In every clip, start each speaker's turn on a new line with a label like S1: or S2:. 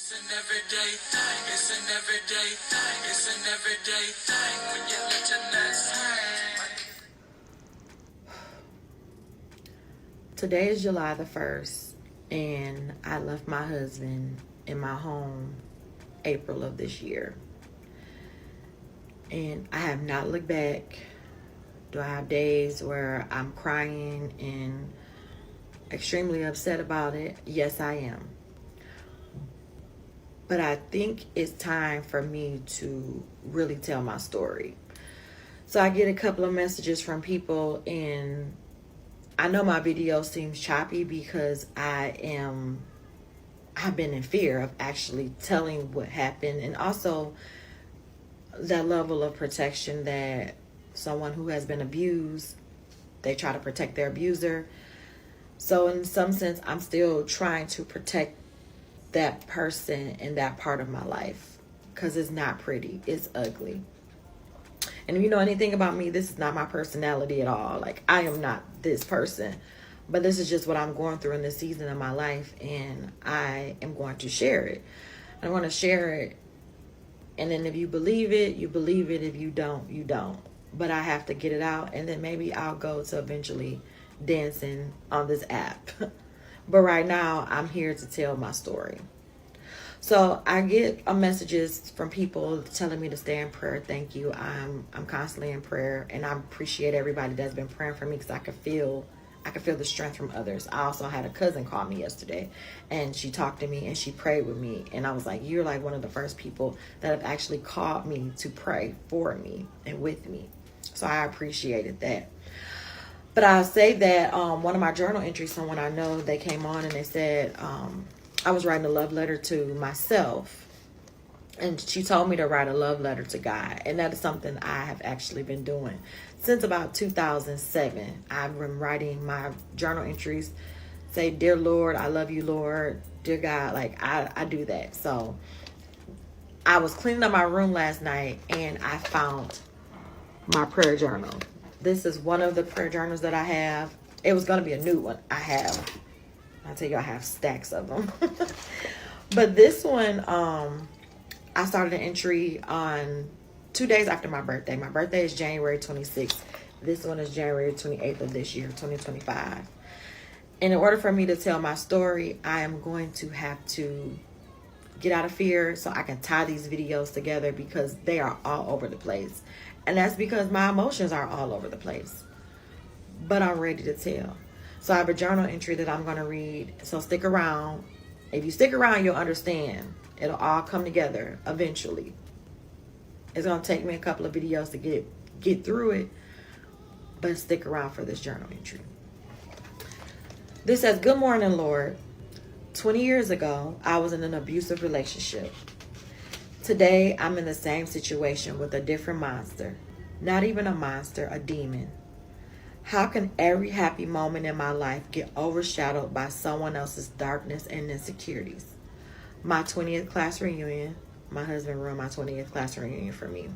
S1: It's an everyday thing. It's an everyday thing. It's an everyday thing when you let your nuts hang. Today is July the 1st, and I left my husband in my home April of this year. And I have not looked back. Do I have days where I'm crying and extremely upset about it? Yes, I am. But I think it's time for me to really tell my story. So I get a couple of messages from people, and I know my video seems choppy because I've been in fear of actually telling what happened, and also that level of protection that someone who has been abused, they try to protect their abuser. So in some sense, I'm still trying to protect that person and that part of my life, because it's not pretty, it's ugly. And if you know anything about me, this is not my personality at all. Like, I am not this person, but this is just what I'm going through in this season of my life, and I am going to share it. I want to share it, and then if you believe it, you believe it. If you don't, you don't. But I have to get it out, and then maybe I'll go to eventually dancing on this app. But right now, I'm here to tell my story. So I get messages from people telling me to stay in prayer. Thank you. I'm constantly in prayer, and I appreciate everybody that's been praying for me, because I can feel the strength from others. I also had a cousin call me yesterday, and she talked to me and she prayed with me, and I was like, you're like one of the first people that have actually called me to pray for me and with me. So I appreciated that. But I'll say that one of my journal entries, someone I know, they came on and they said I was writing a love letter to myself. And she told me to write a love letter to God. And that is something I have actually been doing since about 2007. I've been writing my journal entries. Say, dear Lord, I love you, Lord. Dear God, like I do that. So I was cleaning up my room last night, and I found my prayer journal. This is one of the prayer journals that I have. It was going to be a new one. I tell you, I have stacks of them. But this one, I started an entry on 2 days after my birthday. My birthday is January 26th. This one is January 28th of this year, 2025. And in order for me to tell my story, I am going to have to get out of fear so I can tie these videos together, because they are all over the place. And that's because my emotions are all over the place. But I'm ready to tell. So I have a journal entry that I'm going to read. So stick around. If you stick around, you'll understand. It'll all come together eventually. It's going to take me a couple of videos to get through it. But stick around for this journal entry. This says, good morning, Lord. 20 years ago, I was in an abusive relationship. Today, I'm in the same situation with a different monster. Not even a monster, a demon. How can every happy moment in my life get overshadowed by someone else's darkness and insecurities? My 20th class reunion. My husband ruined my 20th class reunion for me.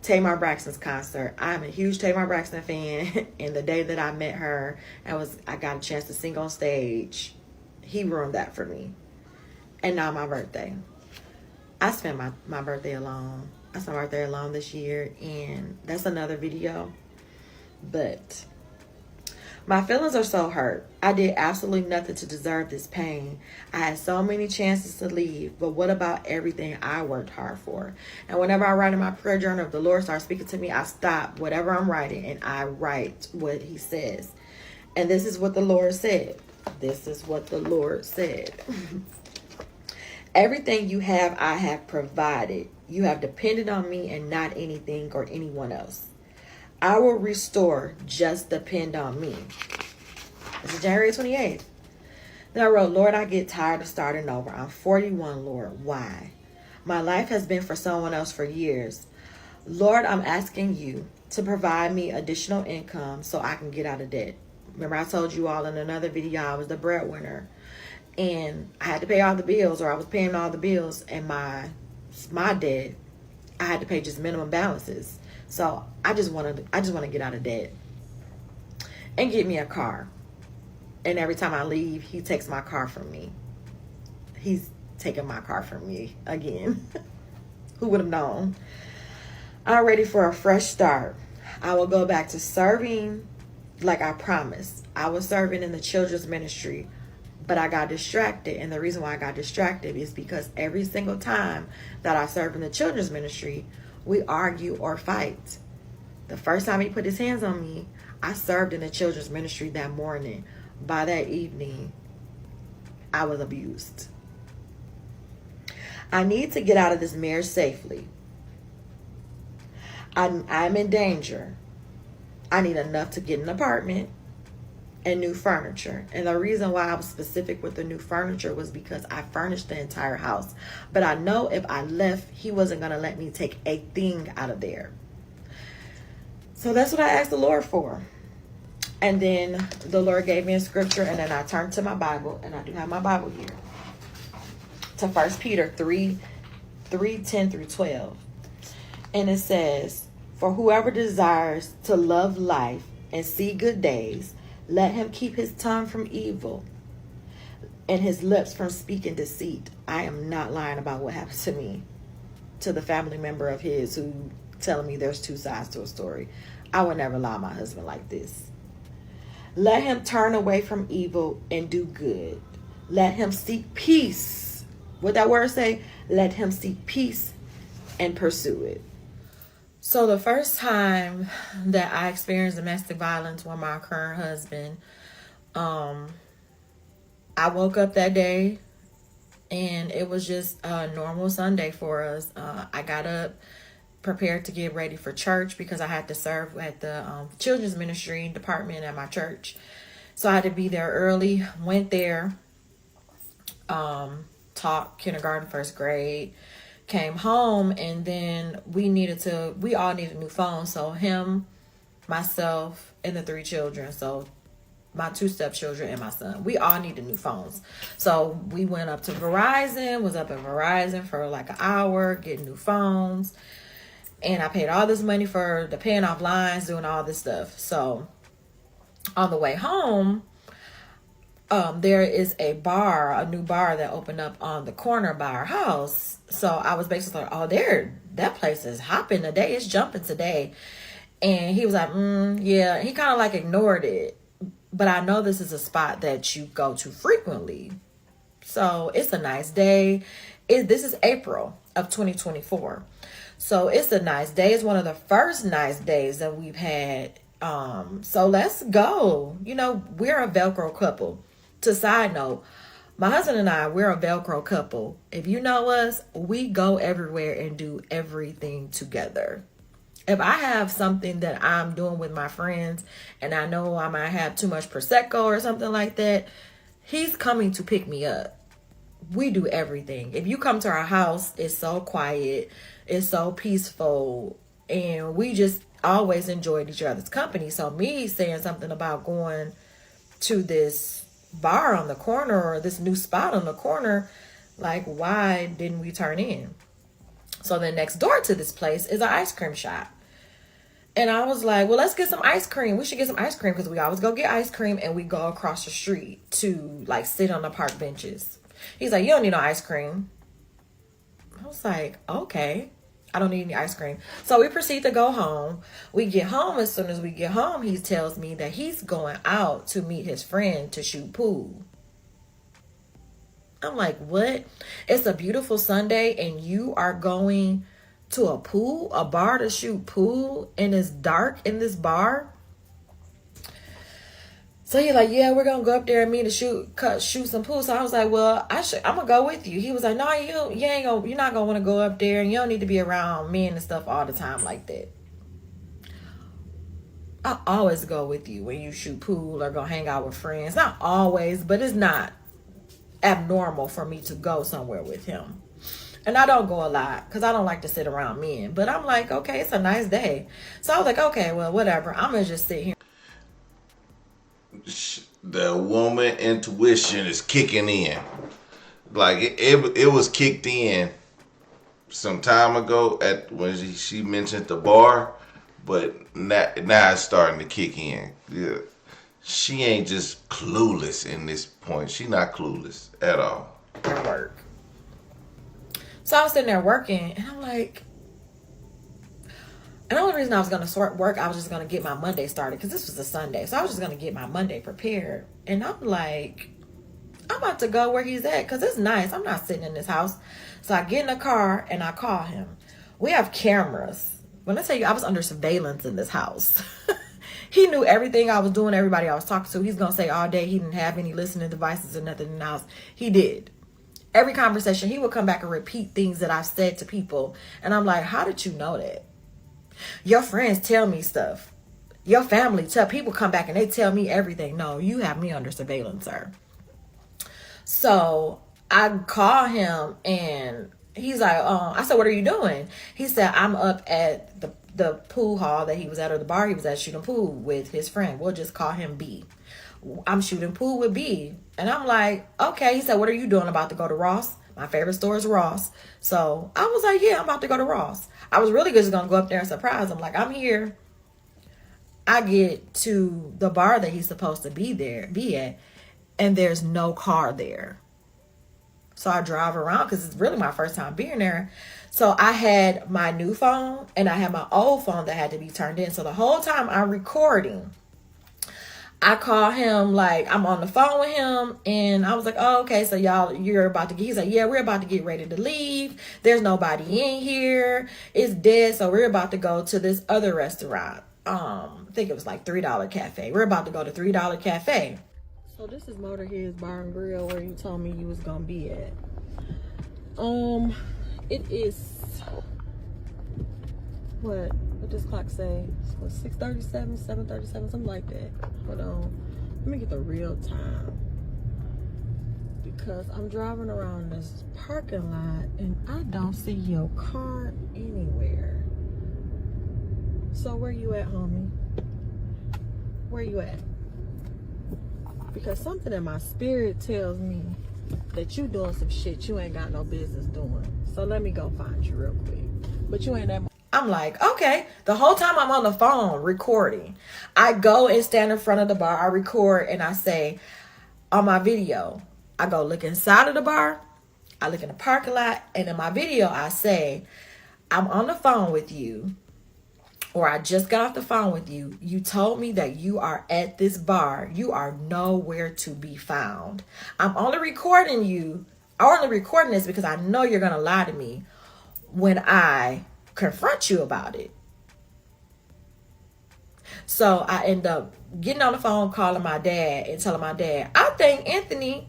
S1: Tamar Braxton's concert. I'm a huge Tamar Braxton fan. And the day that I met her, I got a chance to sing on stage. He ruined that for me. And now my birthday. I spent my birthday alone. I spent my birthday alone this year, and that's another video. But my feelings are so hurt. I did absolutely nothing to deserve this pain. I had so many chances to leave, but what about everything I worked hard for? And whenever I write in my prayer journal, if the Lord starts speaking to me, I stop whatever I'm writing and I write what he says. And this is what the Lord said. This is what the Lord said. Everything you have, I have provided. You have depended on me and not anything or anyone else. I will restore. Just depend on me. This is January 28th. Then I wrote, Lord, I get tired of starting over. I'm 41, Lord. Why? My life has been for someone else for years. Lord, I'm asking you to provide me additional income so I can get out of debt. Remember, I told you all in another video I was the breadwinner. And I had to pay all the bills, or I was paying all the bills, and my debt, I had to pay just minimum balances. So I just want to get out of debt and get me a car. And every time I leave, he takes my car from me. He's taking my car from me again. Who would have known? I'm ready for a fresh start. I will go back to serving like I promised. I was serving in the children's ministry, but I got distracted. And the reason why I got distracted is because every single time that I serve in the children's ministry, we argue or fight. The first time he put his hands on me, I served in the children's ministry that morning. By that evening, I was abused. I need to get out of this marriage safely. I'm in danger. I need enough to get an apartment and new furniture. And the reason why I was specific with the new furniture was because I furnished the entire house. But I know if I left, he wasn't going to let me take a thing out of there. So that's what I asked the Lord for. And then the Lord gave me a scripture, and then I turned to my Bible, and I do have my Bible here. To 1 Peter 3:10-12. And it says, for whoever desires to love life and see good days, let him keep his tongue from evil and his lips from speaking deceit. I am not lying about what happened to me, to the family member of his who telling me there's two sides to a story. I would never lie my husband like this. Let him turn away from evil and do good. Let him seek peace. What that word say? Let him seek peace and pursue it. So the first time that I experienced domestic violence with my current husband, I woke up that day and it was just a normal Sunday for us. I got up, prepared to get ready for church because I had to serve at the children's ministry department at my church. So I had to be there early, went there, taught kindergarten, first grade, came home, and then we all needed new phones. So him, myself, and the 3 children. So my 2 stepchildren and my son, we all needed new phones. So we went up to Verizon, was up at Verizon for like an hour, getting new phones. And I paid all this money for the paying off lines, doing all this stuff. So on the way home, there is a new bar that opened up on the corner by our house. So I was basically like, oh, that place is hopping today. It's jumping today. And he was like, yeah. He kind of like ignored it. But I know this is a spot that you go to frequently. So it's a nice day. This is April of 2024. So it's a nice day. It's one of the first nice days that we've had. So let's go. You know, we're a Velcro couple. To side note, my husband and I, we're a Velcro couple. If you know us, we go everywhere and do everything together. If I have something that I'm doing with my friends and I know I might have too much Prosecco or something like that, he's coming to pick me up. We do everything. If you come to our house, it's so quiet, it's so peaceful, and we just always enjoyed each other's company. So me saying something about going to this bar on the corner or this new spot on the corner, like, why didn't we turn in? So then next door to this place is an ice cream shop. And I was like, well, let's get some ice cream. We should get some ice cream because we always go get ice cream and we go across the street to like sit on the park benches. He's like, you don't need no ice cream. I was like, okay, I don't need any ice cream. So we proceed to go home. We get home. As soon as we get home, he tells me that he's going out to meet his friend to shoot pool. I'm like, what? It's a beautiful Sunday and you are going to a bar to shoot pool, and it's dark in this bar? So he's like, yeah, we're gonna go up there and meet to shoot some pool. So I was like, well, I'm gonna go with you. He was like, no, you're not gonna want to go up there, and you don't need to be around men and stuff all the time like that. I always go with you when you shoot pool or go hang out with friends. Not always, but it's not abnormal for me to go somewhere with him. And I don't go a lot because I don't like to sit around men. But I'm like, okay, it's a nice day. So I was like, okay, well, whatever. I'm going to just sit here.
S2: The woman intuition is kicking in. Like, it was kicked in some time ago when she mentioned the bar. But now it's starting to kick in. Yeah. She ain't just clueless in this point. She not clueless at all.
S1: At work. So I was sitting there working, and I'm like, and the only reason I was going to work, I was just going to get my Monday started, because this was a Sunday. So I was just going to get my Monday prepared. And I'm like, I'm about to go where he's at, because it's nice. I'm not sitting in this house. So I get in the car, and I call him. We have cameras. When I tell you, I was under surveillance in this house. He knew everything I was doing, everybody I was talking to. He's going to say all day he didn't have any listening devices or nothing in the house. He did. Every conversation, he would come back and repeat things that I've said to people. And I'm like, how did you know that? Your friends tell me stuff. Your family tell, people come back and they tell me everything. No, you have me under surveillance, sir. So I call him and he's like, I said, what are you doing? He said, I'm up at the pool hall that he was at, or the bar he was at, shooting pool with his friend. We'll just call him B. I'm shooting pool with B. And I'm like, okay. He said, what are you doing? About to go to Ross? My favorite store is Ross. So I was like, yeah, I'm about to go to Ross. I was really just going to go up there and surprise him. Like, I'm here. I get to the bar that he's supposed to be at, and there's no car there. So I drive around, because it's really my first time being there. So I had my new phone and I had my old phone that had to be turned in. So the whole time I'm recording, I call him, like, I'm on the phone with him, and I was like, oh, okay, so you're about to get, he's like, yeah, we're about to get ready to leave. There's nobody in here. It's dead, so we're about to go to this other restaurant. I think it was like $3 Cafe. We're about to go to $3 Cafe. So this is Motorhead's Bar and Grill, where you told me you was gonna be at. It is, what does clock say? It's 6:37, 7:37, something like that. Hold on, let me get the real time, because I'm driving around this parking lot and I don't see your car anywhere. So where you at, homie? Where you at? Because something in my spirit tells me that you doing some shit you ain't got no business doing. So let me go find you real quick. But you ain't that. I'm like, okay. The whole time I'm on the phone recording, I go and stand in front of the bar. I record and I say on my video, I go look inside of the bar. I look in the parking lot. And in my video, I say, I'm on the phone with you. Or I just got off the phone with you. You told me that you are at this bar. You are nowhere to be found. I'm only recording this because I know you're going to lie to me when I confront you about it. So I end up getting on the phone, calling my dad and telling my dad, I think Anthony...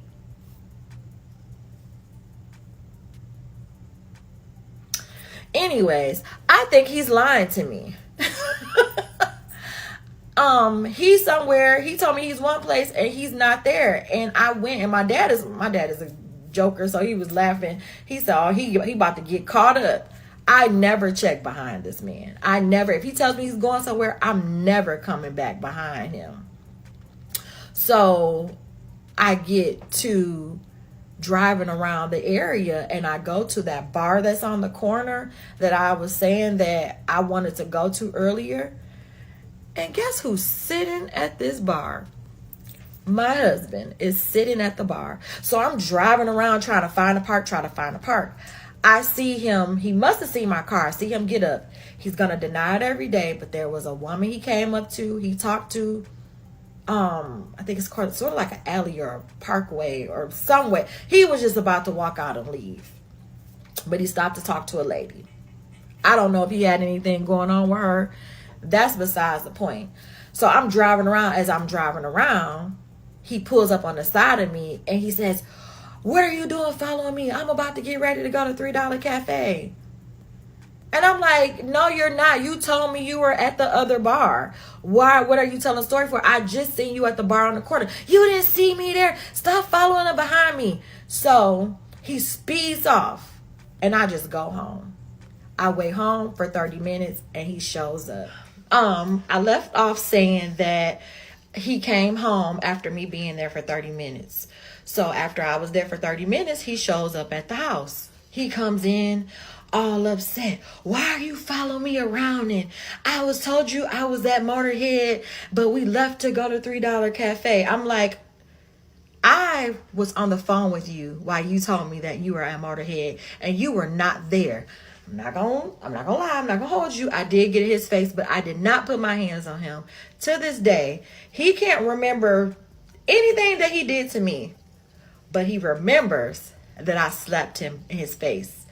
S1: Anyways, I think he's lying to me. He's somewhere. He told me he's one place and he's not there. And I went, and my dad is a joker, so he was laughing. He said, oh, he about to get caught up. I never check behind this man. If he tells me he's going somewhere, I'm never coming back behind him. So I get to driving around the area and I go to that bar that's on the corner that I was saying that I wanted to go to earlier. And guess who's sitting at this bar? My husband is sitting at the bar. So I'm driving around trying to find a park. I see him. He must have seen my car. I see him get up. He's going to deny it every day. But there was a woman he came up to. He talked to. I think it's called sort of like an alley or a parkway or somewhere. He was just about to walk out and leave. But he stopped to talk to a lady. I don't know if he had anything going on with her. That's besides the point. So I'm driving around. As I'm driving around, he pulls up on the side of me and he says, what are you doing following me? I'm about to get ready to go to $3 Cafe. And I'm like, no, you're not. You told me you were at the other bar. Why? What are you telling a story for? I just seen you at the bar on the corner. You didn't see me there. Stop following up behind me. So he speeds off and I just go home. I wait home for 30 minutes and he shows up. I left off saying that he came home after me being there for 30 minutes. So after I was there for 30 minutes, he shows up at the house. He comes in all upset. Why are you following me around? And I was told you I was at Motorhead, but we left to go to $3 Cafe. I'm like, I I was on the phone with you while you told me that you were at Motorhead and you were not there. I'm not gonna lie, I'm not gonna hold you. I did get in his face, but I did not put my hands on him. To this day, he can't remember anything that he did to me, but he remembers that I slapped him in his face.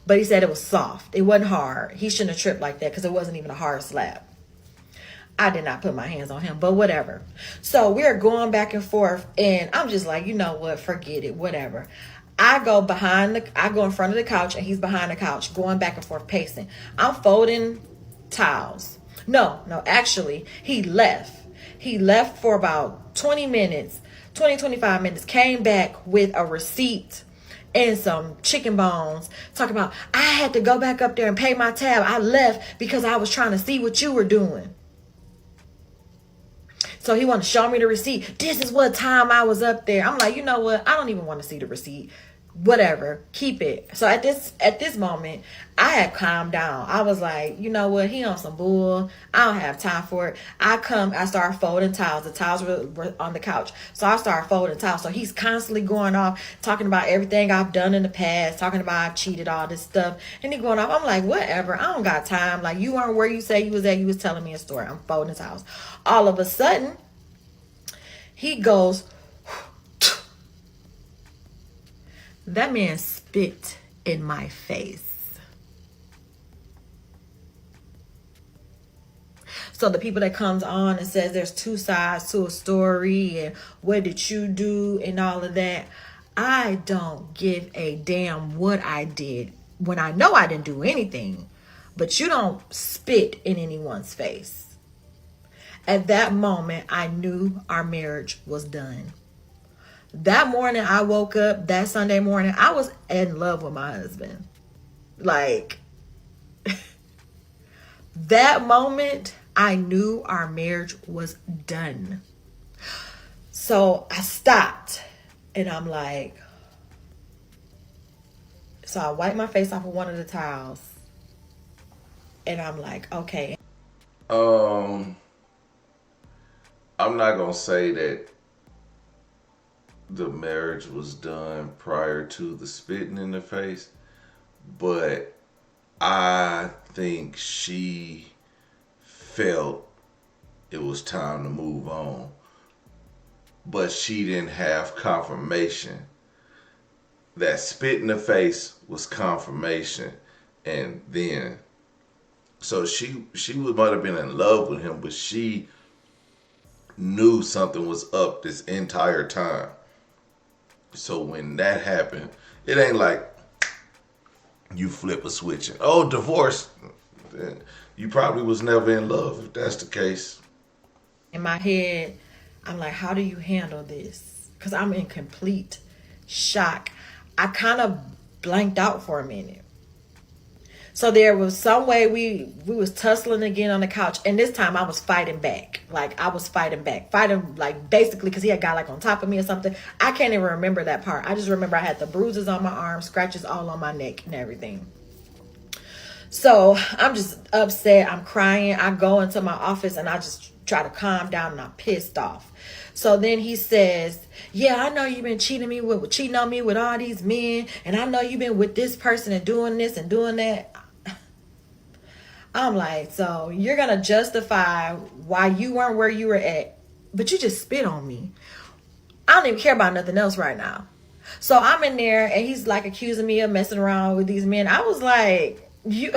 S1: But he said it was soft. It wasn't hard. He shouldn't have tripped like that because it wasn't even a hard slap. I did not put my hands on him, but whatever. So we're going back and forth, and I'm just like, you know what, forget it, whatever. I go in front of the couch, and he's behind the couch, going back and forth, pacing. I'm folding towels. No, actually, he left. He left for about 25 minutes, came back with a receipt and some chicken bones, talking about, I had to go back up there and pay my tab. I left because I was trying to see what you were doing. So he wanted to show me the receipt. This is what time I was up there. I'm like, you know what? I don't even want to see the receipt. Whatever, keep it. So at this moment, I had calmed down. I was like, you know what? He on some bull. I don't have time for it. I started folding towels. The towels were on the couch. So I started folding towels. So he's constantly going off, talking about everything I've done in the past, talking about I've cheated, all this stuff. And he going off. I'm like, whatever. I don't got time. Like, you weren't where you say you was at. You was telling me a story. I'm folding towels. All of a sudden, he goes, that man spit in my face. So the people that comes on and says there's two sides to a story and what did you do and all of that, I don't give a damn what I did when I know I didn't do anything. But you don't spit in anyone's face. At that moment, I knew our marriage was done. That morning I woke up, that Sunday morning, I was in love with my husband. Like, that moment, I knew our marriage was done. So I stopped and I'm like, so I wiped my face off with one of the towels. And I'm like, okay.
S2: I'm not gonna say that the marriage was done prior to the spitting in the face, but I think she felt it was time to move on, but she didn't have confirmation. That spit in the face was confirmation, and then so she might have been in love with him, but she knew something was up this entire time. So when that happened, it ain't like you flip a switch and, oh, divorce. You probably was never in love, if that's the case.
S1: In my head, I'm like, how do you handle this? Because I'm in complete shock. I kind of blanked out for a minute. So there was some way we was tussling again on the couch, and this time I was fighting back. Like, I was fighting like basically because he had got like on top of me or something. I can't even remember that part. I just remember I had the bruises on my arm, scratches all on my neck and everything. So I'm just upset. I'm crying. I go into my office and I just try to calm down, and I'm pissed off. So then he says, yeah, I know you've been cheating on me with all these men, and I know you've been with this person and doing this and doing that. I'm like, so you're going to justify why you weren't where you were at, but you just spit on me. I don't even care about nothing else right now. So I'm in there and he's like accusing me of messing around with these men. I was like, you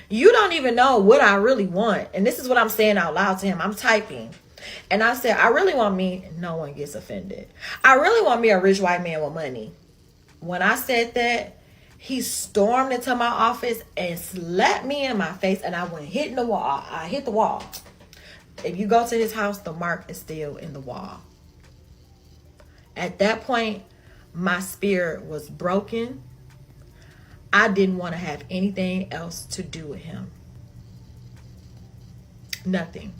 S1: don't even know what I really want. And this is what I'm saying out loud to him. I'm typing. And I said, I really want me, no one gets offended. I really want me a rich white man with money. When I said that, he stormed into my office and slapped me in my face, and I went hitting the wall. I hit the wall. If you go to his house, the mark is still in the wall. At that point, my spirit was broken. I didn't want to have anything else to do with him. Nothing.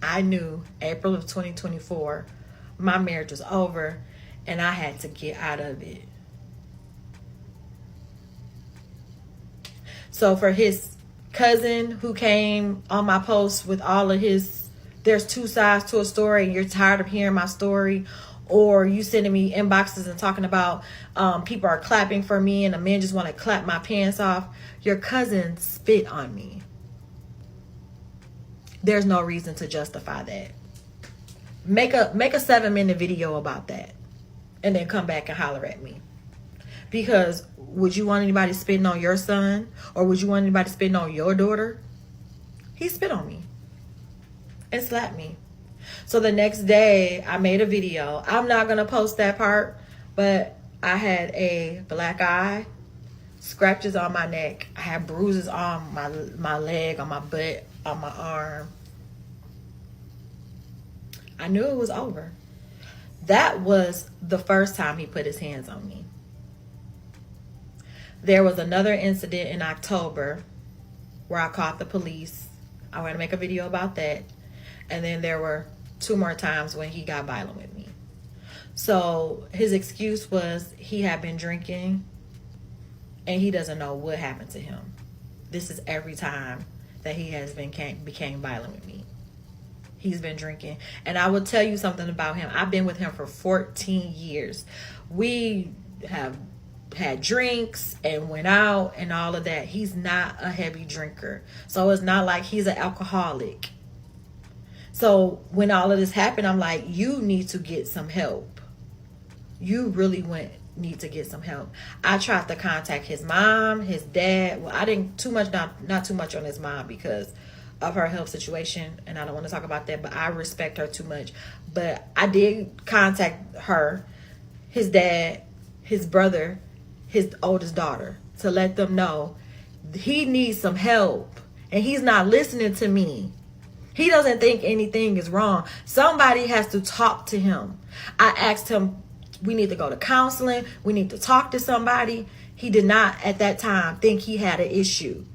S1: I knew April of 2024, my marriage was over and I had to get out of it. So for his cousin who came on my post with all of his there's two sides to a story and you're tired of hearing my story, or you sending me inboxes and talking about people are clapping for me and a man just want to clap my pants off. Your cousin spit on me. There's no reason to justify that. Make a 7-minute video about that and then come back and holler at me. Because would you want anybody spitting on your son, or would you want anybody spitting on your daughter? He spit on me and slapped me. So the next day I made a video. I'm not going to post that part, but I had a black eye, scratches on my neck. I had bruises on my leg, on my butt, on my arm. I knew it was over. That was the first time he put his hands on me. There was another incident in October where I caught the police. I want to make a video about that. And then there were 2 more times when he got violent with me. So his excuse was he had been drinking and he doesn't know what happened to him. This is every time that he has became violent with me. He's been drinking. And I will tell you something about him. I've been with him for 14 years. We have had drinks and went out and all of that. He's not a heavy drinker. So it's not like he's an alcoholic. So when all of this happened, I'm like, you need to get some help. You really need to get some help. I tried to contact his mom, his dad. Well, I didn't not too much on his mom because of her health situation, and I don't want to talk about that, but I respect her too much. But I did contact her, his dad, his brother, his oldest daughter, to let them know he needs some help, and he's not listening to me. He doesn't think anything is wrong. Somebody has to talk to him. I asked him, we need to go to counseling. We need to talk to somebody. He did not at that time think he had an issue.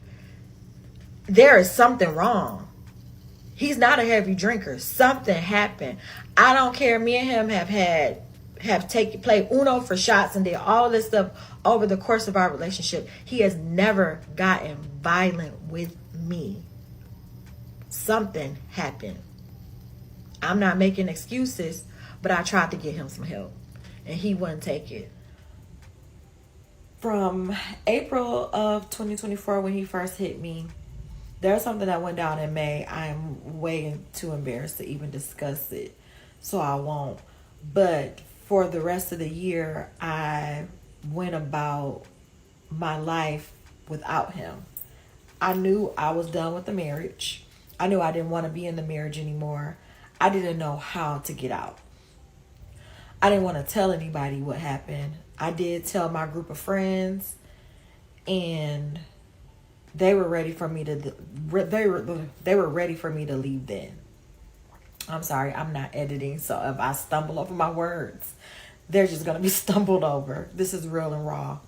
S1: There is something wrong. He's not a heavy drinker. Something happened. I don't care. Me and him have played Uno for shots and did all this stuff over the course of our relationship. He has never gotten violent with me. Something happened. I'm not making excuses, but I tried to get him some help and he wouldn't take it. From April of 2024, when he first hit me, there's something that went down in May. I'm way too embarrassed to even discuss it, so I won't. But for the rest of the year, I went about my life without him. I knew I was done with the marriage. I knew I didn't want to be in the marriage anymore. I didn't know how to get out. I didn't want to tell anybody what happened. I did tell my group of friends, and they were ready for me to leave then. I'm sorry, I'm not editing, so if I stumble over my words, they're just gonna be stumbled over. This is real and raw.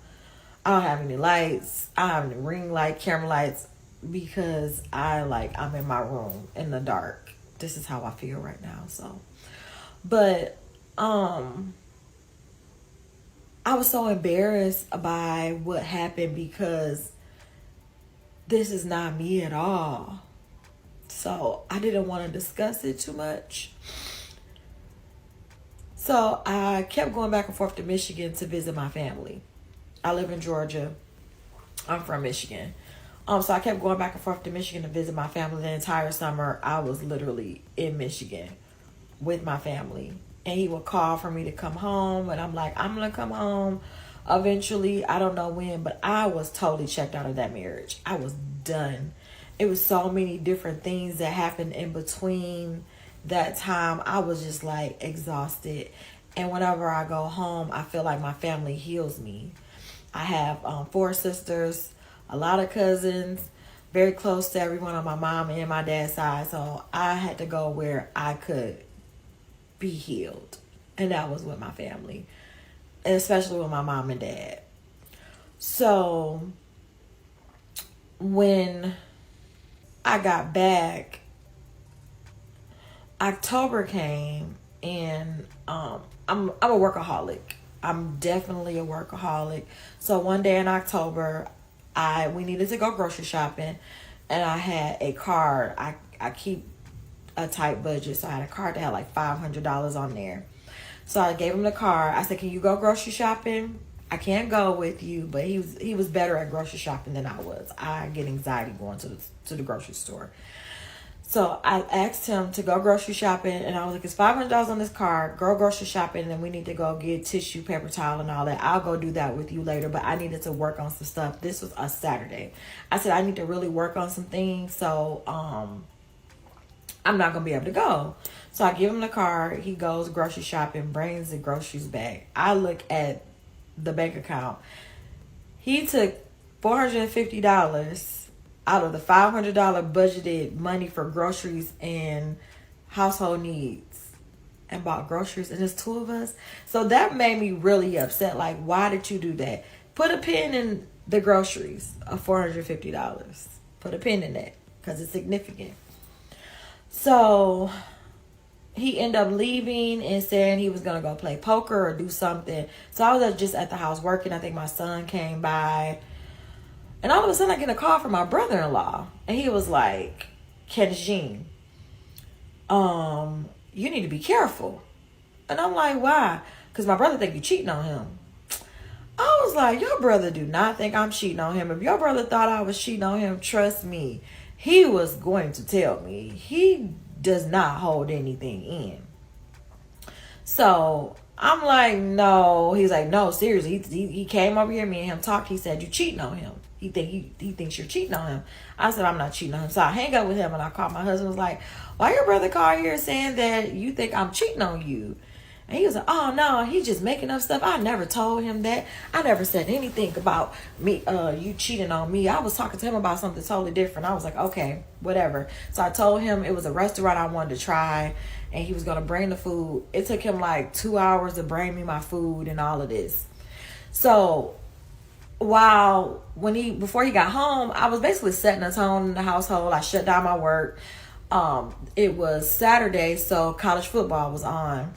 S1: I don't have any lights. I don't have any ring light, camera lights, because I'm in my room in the dark. This is how I feel right now. So, but I was so embarrassed by what happened because this is not me at all. So I didn't want to discuss it too much. So I kept going back and forth to Michigan to visit my family. I live in Georgia. I'm from Michigan. So I kept going back and forth to Michigan to visit my family. The entire summer, I was literally in Michigan with my family. And he would call for me to come home. And I'm like, I'm going to come home eventually. I don't know when. But I was totally checked out of that marriage. I was done. It was so many different things that happened in between that time. I was just like exhausted. And whenever I go home, I feel like my family heals me. I have 4 sisters, a lot of cousins, very close to everyone on my mom and my dad's side. So I had to go where I could be healed. And that was with my family, and especially with my mom and dad. So when I got back, October came, and I'm a workaholic. I'm definitely a workaholic. So one day in October, we needed to go grocery shopping, and I had a card. I keep a tight budget. So I had a card that had like $500 on there. So I gave him the card. I said, can you go grocery shopping? I can't go with you, but he was better at grocery shopping than I was. I get anxiety going to the grocery store. So I asked him to go grocery shopping, and I was like, it's $500 on this card. Go grocery shopping, and then we need to go get tissue, paper towel, and all that. I'll go do that with you later, but I needed to work on some stuff. This was a Saturday. I said, I need to really work on some things, so I'm not going to be able to go. So I give him the card. He goes grocery shopping, brings the groceries back. I look at the bank account. He took $450 out of the $500 budgeted money for groceries and household needs and bought groceries, and there's two of us. So that made me really upset. Like, why did you do that? Put a pin in the groceries of $450. Put a pin in that because it's significant. So he ended up leaving and saying he was going to go play poker or do something. So I was just at the house working. I think my son came by. And all of a sudden I get a call from my brother-in-law. And he was like, Kenneth Jean, you need to be careful. And I'm like, why? Because my brother think you cheating on him. I was like, your brother do not think I'm cheating on him. If your brother thought I was cheating on him, trust me, he was going to tell me. He does not hold anything in. So I'm like, no. He's like, no, seriously. He came over here, me and him talked. He said, you cheating on him. He thinks you're cheating on him. I said, I'm not cheating on him. So I hang up with him and I called my husband. Was like, why your brother called here saying that you think I'm cheating on you? And he was like, oh no, he's just making up stuff. I never told him that. I never said anything about me, you cheating on me. I was talking to him about something totally different. I was like, okay, whatever. So I told him it was a restaurant I wanted to try and he was going to bring the food. It took him like 2 hours to bring me my food and all of this. So before he got home, I was basically setting a tone in the household. I shut down my work. It was Saturday, so college football was on.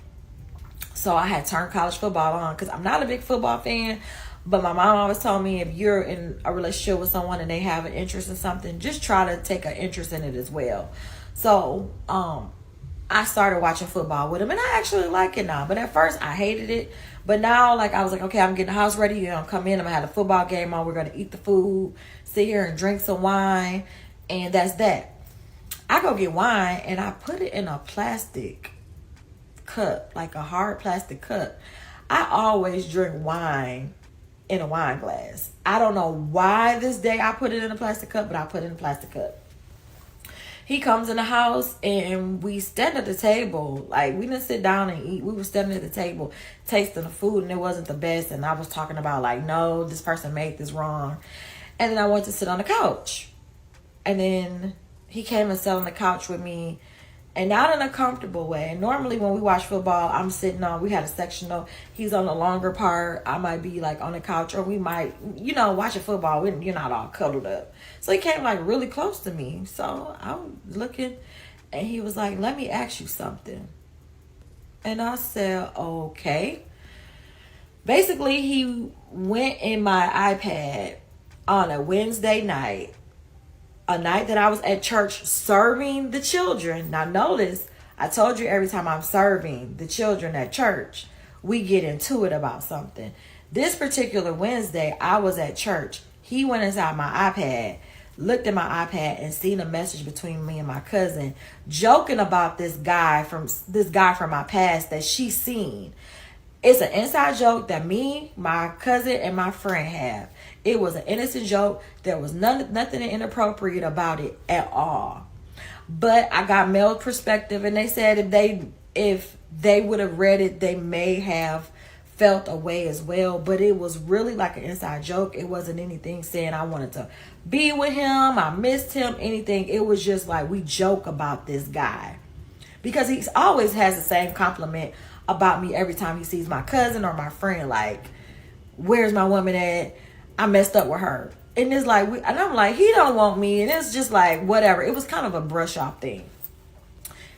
S1: So I had turned college football on because I'm not a big football fan, but my mom always told me if you're in a relationship with someone and they have an interest in something, just try to take an interest in it as well. So I started watching football with him, and I actually like it now. But at first I hated it. But now, like, I was like, okay, I'm getting the house ready. You're going to come in. I'm going to have a football game on. We're going to eat the food, sit here and drink some wine. And that's that. I go get wine, and I put it in a plastic cup, like a hard plastic cup. I always drink wine in a wine glass. I don't know why this day I put it in a plastic cup, but I put it in a plastic cup. He comes in the house and we stand at the table. Like, we didn't sit down and eat. We were standing at the table tasting the food, and it wasn't the best. And I was talking about, like, no, this person made this wrong. And then I went to sit on the couch. And then he came and sat on the couch with me, and not in a comfortable way. And normally when we watch football, I'm sitting on, we had a sectional, he's on the longer part. I might be like on the couch, or we might, watching football. You're not all cuddled up. So he came like really close to me. So I was looking, and he was like, let me ask you something. And I said, okay. Basically, he went in my iPad on a Wednesday night, a night that I was at church serving the children. Now notice, I told you every time I'm serving the children at church, we get into it about something. This particular Wednesday, I was at church. He went inside my iPad, looked at my iPad, and seen a message between me and my cousin, joking about this guy from my past that she seen. It's an inside joke that me, my cousin, and my friend have. It was an innocent joke. There was nothing inappropriate about it at all. But I got male perspective, and they said if they would have read it, they may have felt a way as well. But it was really like an inside joke. It wasn't anything saying I wanted to be with him, I missed him, anything. It was just like we joke about this guy. Because he always has the same compliment about me every time he sees my cousin or my friend. Like, where's my woman at? I messed up with her. And it's like, and I'm like, he don't want me. And it's just like, whatever. It was kind of a brush off thing.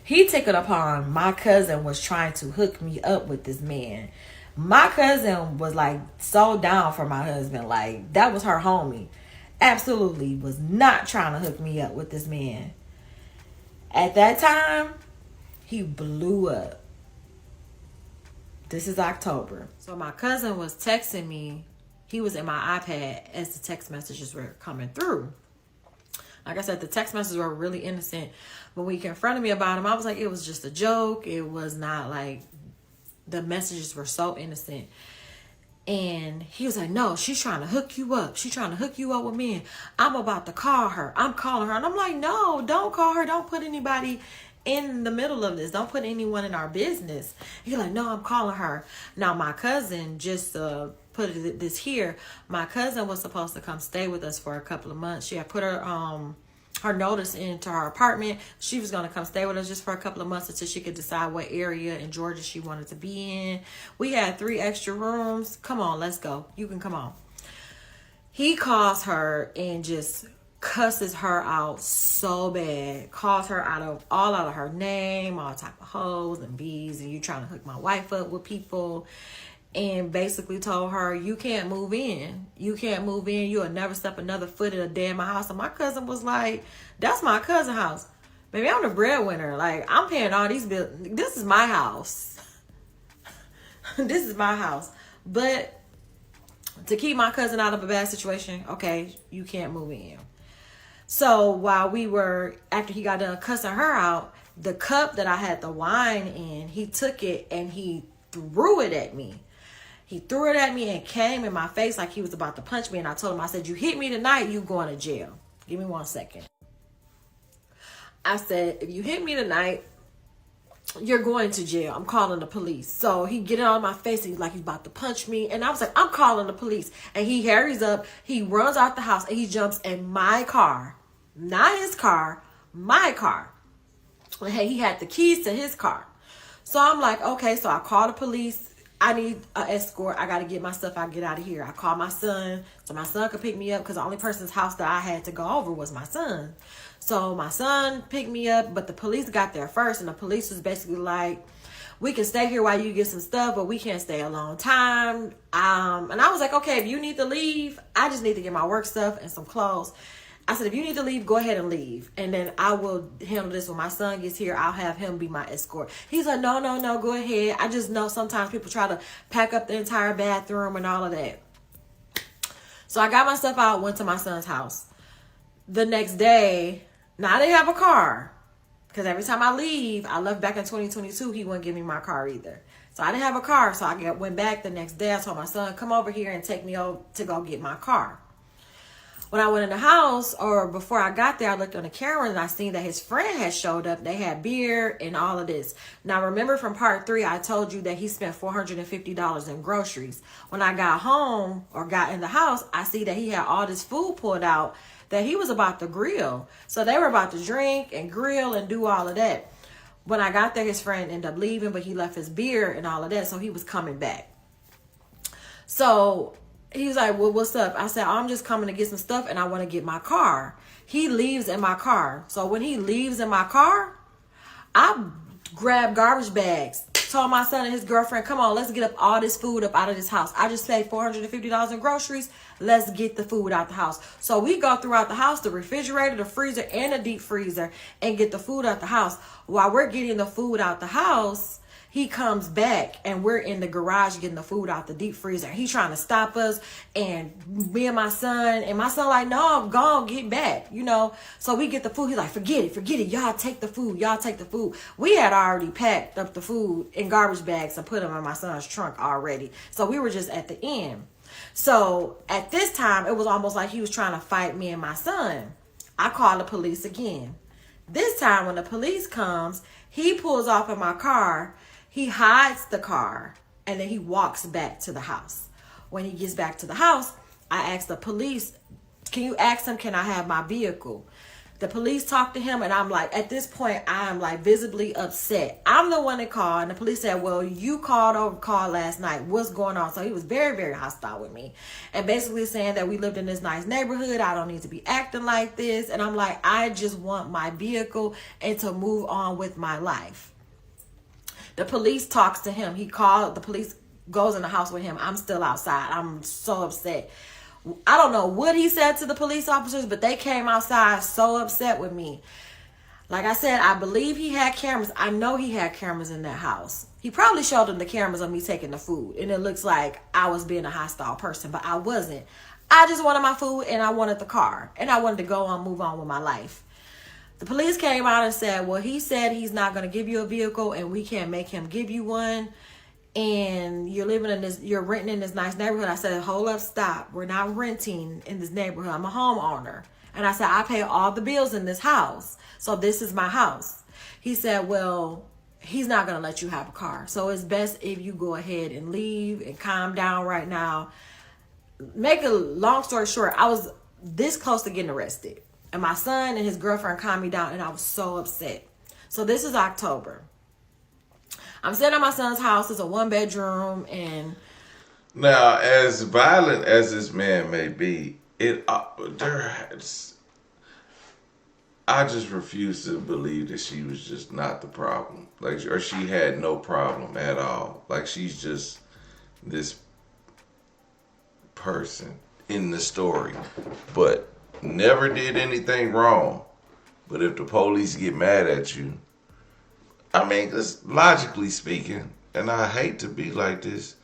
S1: He took it upon my cousin was trying to hook me up with this man. My cousin was like so down for my husband. Like, that was her homie. Absolutely was not trying to hook me up with this man. At that time, he blew up. This is October. So my cousin was texting me. He was in my iPad as the text messages were coming through. Like I said, the text messages were really innocent. But when he confronted me about him, I was like, it was just a joke. It was not like, the messages were so innocent. And he was like, no, she's trying to hook you up. She's trying to hook you up with me. And I'm about to call her. I'm calling her. And I'm like, no, don't call her. Don't put anybody in the middle of this. Don't put anyone in our business. He's like, no, I'm calling her. Now, my cousin, just put this here. My cousin was supposed to come stay with us for a couple of months. She had put her notice into her apartment. She was going to come stay with us just for a couple of months until she could decide what area in Georgia she wanted to be in. We had 3 extra rooms. Come on, let's go. You can come on. He calls her and just cusses her out so bad. Calls her out of her name, all type of hoes and bees, and you trying to hook my wife up with people. And basically told her, you can't move in. You can't move in. You'll never step another foot in a day in my house. And my cousin was like, that's my cousin's house. Baby, I'm the breadwinner. Like, I'm paying all these bills. This is my house. This is my house. But to keep my cousin out of a bad situation, okay, you can't move in. So while after he got done cussing her out, the cup that I had the wine in, he took it and he threw it at me. He threw it at me and came in my face like he was about to punch me. And I told him, I said, you hit me tonight, you going to jail. Give me 1 second. I said, if you hit me tonight, you're going to jail. I'm calling the police. So he get it on my face and he's about to punch me. And I was like, I'm calling the police. And he hurries up. He runs out the house and he jumps in my car. Not his car, my car. And hey, he had the keys to his car. So I'm like, okay, so I call the police. I need an escort. I got to get my stuff out, get out of here. I called my son so my son could pick me up because the only person's house that I had to go over was my son. So my son picked me up, but the police got there first, and the police was basically like, we can stay here while you get some stuff, but we can't stay a long time. And I was like, okay, if you need to leave, I just need to get my work stuff and some clothes. I said, if you need to leave, go ahead and leave. And then I will handle this when my son gets here. I'll have him be my escort. He's like, no, go ahead. I just know sometimes people try to pack up the entire bathroom and all of that. So I got my stuff out, went to my son's house. The next day, now I didn't have a car. Because every time I leave, I left back in 2022, he wouldn't give me my car either. So I didn't have a car. So I went back the next day. I told my son, come over here and take me over to go get my car. When I went in the house, or before I got there, I looked on the camera and I seen that his friend had showed up. They had beer and all of this. Now, remember from part 3, I told you that he spent $450 in groceries. When I got home or got in the house, I see that he had all this food pulled out that he was about to grill. So they were about to drink and grill and do all of that. When I got there, his friend ended up leaving, but he left his beer and all of that. So he was coming back. So he was like, well, what's up? I said, I'm just coming to get some stuff and I want to get my car. He leaves in my car. So when he leaves in my car, I grabbed garbage bags, told my son and his girlfriend, come on, let's get up all this food up out of this house. I just paid $450 in groceries. Let's get the food out the house. So we go throughout the house, the refrigerator, the freezer, and the deep freezer, and get the food out the house. While we're getting the food out the house, he comes back and we're in the garage getting the food out the deep freezer. He's trying to stop us, and me and my son like, no, go on, get back, you know. So we get the food. He's like, forget it. Y'all take the food. We had already packed up the food in garbage bags and put them in my son's trunk already. So we were just at the end. So at this time, it was almost like he was trying to fight me and my son. I called the police again. This time when the police comes, he pulls off in my car. He hides the car and then he walks back to the house. When he gets back to the house, I asked the police, can you ask him, can I have my vehicle? The police talked to him, and I'm like, at this point, I'm like visibly upset. I'm the one that called, and the police said, well, you called last night. What's going on? So he was very, very hostile with me, and basically saying that we lived in this nice neighborhood. I don't need to be acting like this. And I'm like, I just want my vehicle and to move on with my life. The police talks to him. He called, the police goes in the house with him. I'm still outside. I'm so upset. I don't know what he said to the police officers, but they came outside so upset with me. Like I said, I believe he had cameras. I know he had cameras in that house. He probably showed them the cameras of me taking the food. And it looks like I was being a hostile person, but I wasn't. I just wanted my food and I wanted the car. And I wanted to go on, move on with my life. The police came out and said, well, he said he's not going to give you a vehicle and we can't make him give you one. And you're renting in this nice neighborhood. I said, hold up, stop. We're not renting in this neighborhood. I'm a homeowner. And I said, I pay all the bills in this house. So this is my house. He said, well, he's not going to let you have a car. So it's best if you go ahead and leave and calm down right now. Make a long story short, I was this close to getting arrested. And my son and his girlfriend calmed me down and I was so upset. So this is October. I'm sitting at my son's house. It's a 1-bedroom. And
S2: now, as violent as this man may be, I just refuse to believe that she was just not the problem. Like, or she had no problem at all. Like, she's just this person in the story, but never did anything wrong. But if the police get mad at you, I mean, just logically speaking, and I hate to be like this,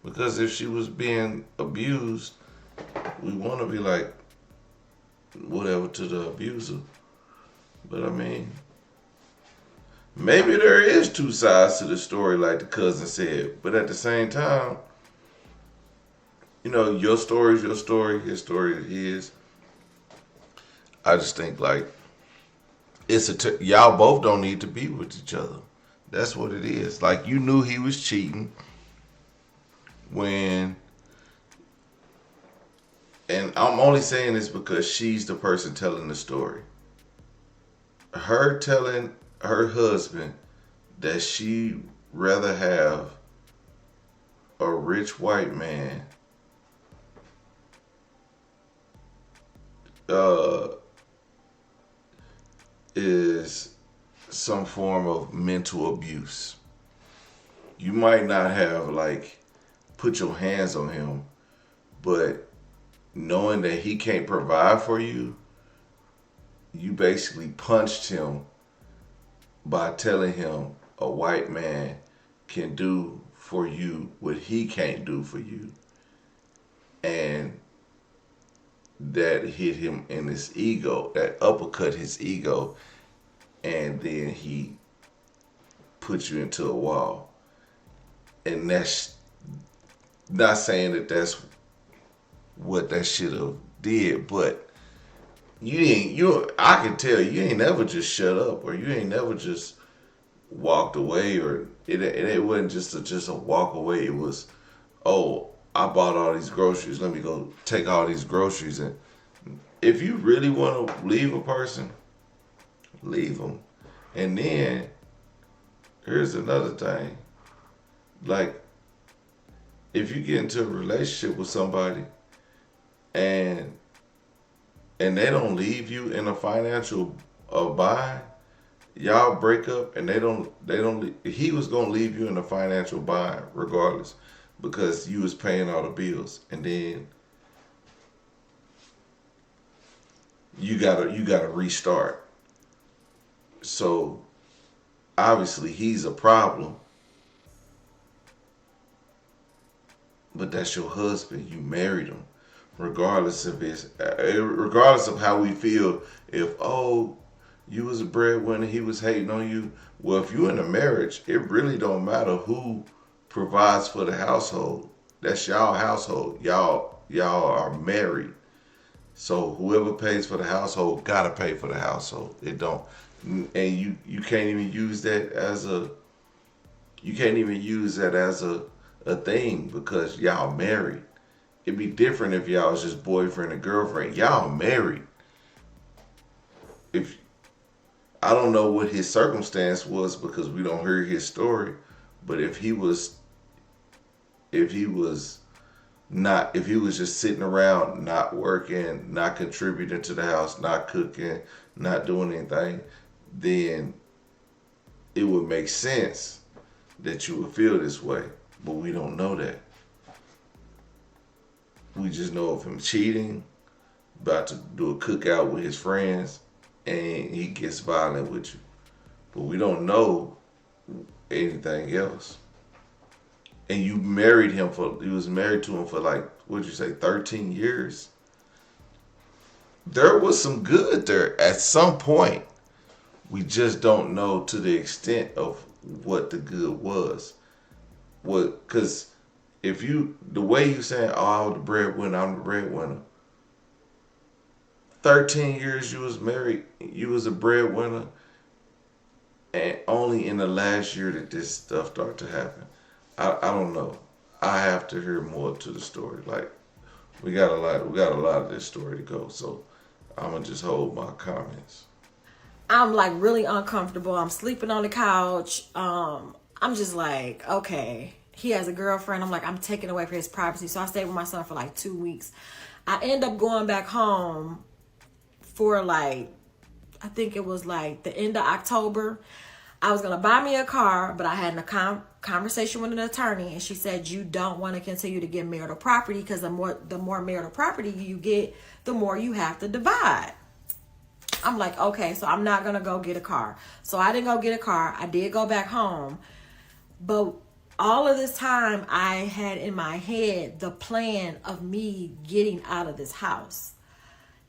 S2: because if she was being abused, we want to be like, whatever to the abuser. But I mean, maybe there is two sides to the story, like the cousin said. But at the same time, you know, your story is your story, his story is his. I just think like y'all both don't need to be with each other. That's what it is. Like, you knew he was cheating when. And I'm only saying this because she's the person telling the story. Her telling her husband that she rather have a rich white man is some form of mental abuse. You might not have like put your hands on him, but knowing that he can't provide for you, you basically punched him by telling him a white man can do for you what he can't do for you. And that hit him in his ego, that uppercut his ego, and then he put you into a wall. And that's not saying that that's what that should have did, but I can tell you ain't never just shut up, or you ain't never just walked away, or it wasn't just a walk away. It was, oh, I bought all these groceries. Let me go take all these groceries. And if you really want to leave a person, leave them. And then here's another thing. Like, if you get into a relationship with somebody and they don't leave you in a financial bind, y'all break up and they don't, he was going to leave you in a financial bind regardless, because you was paying all the bills, and then you gotta restart. So obviously he's a problem, but that's your husband. You married him. Regardless of how we feel, if, oh, you was a breadwinner, he was hating on you. Well, if you're in a marriage, it really don't matter who provides for the household. That's y'all household. Y'all are married. So whoever pays for the household gotta pay for the household. It don't, and you can't even use that as a thing, because y'all married. It'd be different if y'all was just boyfriend and girlfriend. Y'all married. If I don't know what his circumstance was, because we don't hear his story, but if he was just sitting around, not working, not contributing to the house, not cooking, not doing anything, then it would make sense that you would feel this way. But we don't know that. We just know of him cheating, about to do a cookout with his friends, and he gets violent with you. But we don't know anything else. And you was married to him for like, what'd you say, 13 years? There was some good there at some point. We just don't know to the extent of what the good was. Because the way you saying, oh, I was the breadwinner, I'm the breadwinner. 13 years you was married, you was a breadwinner, and only in the last year that this stuff started to happen. I don't know. I have to hear more to the story. Like, we got a lot of this story to go, so I'm gonna just hold my comments.
S1: I'm like really uncomfortable. I'm sleeping on the couch. I'm just like, okay. He has a girlfriend. I'm like, I'm taking away from his privacy. So I stayed with my son for like 2 weeks. I end up going back home for like, I think it was like the end of October. I was going to buy me a car, but I had a conversation with an attorney, and she said, you don't want to continue to get marital property because the more marital property you get, the more you have to divide. I'm like, okay, so I'm not going to go get a car. So I didn't go get a car. I did go back home. But all of this time, I had in my head the plan of me getting out of this house.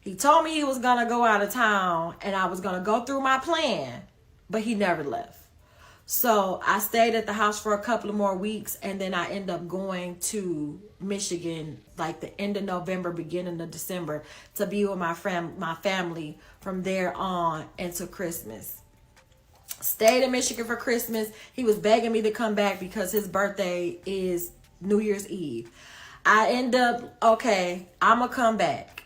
S1: He told me he was going to go out of town, and I was going to go through my plan, but he never left. So I stayed at the house for a couple of more weeks, and then I ended up going to Michigan like the end of November, beginning of December, to be with my family from there on into Christmas. Stayed in Michigan for Christmas. He was begging me to come back because his birthday is New Year's Eve. I end up, okay, I'm going to come back.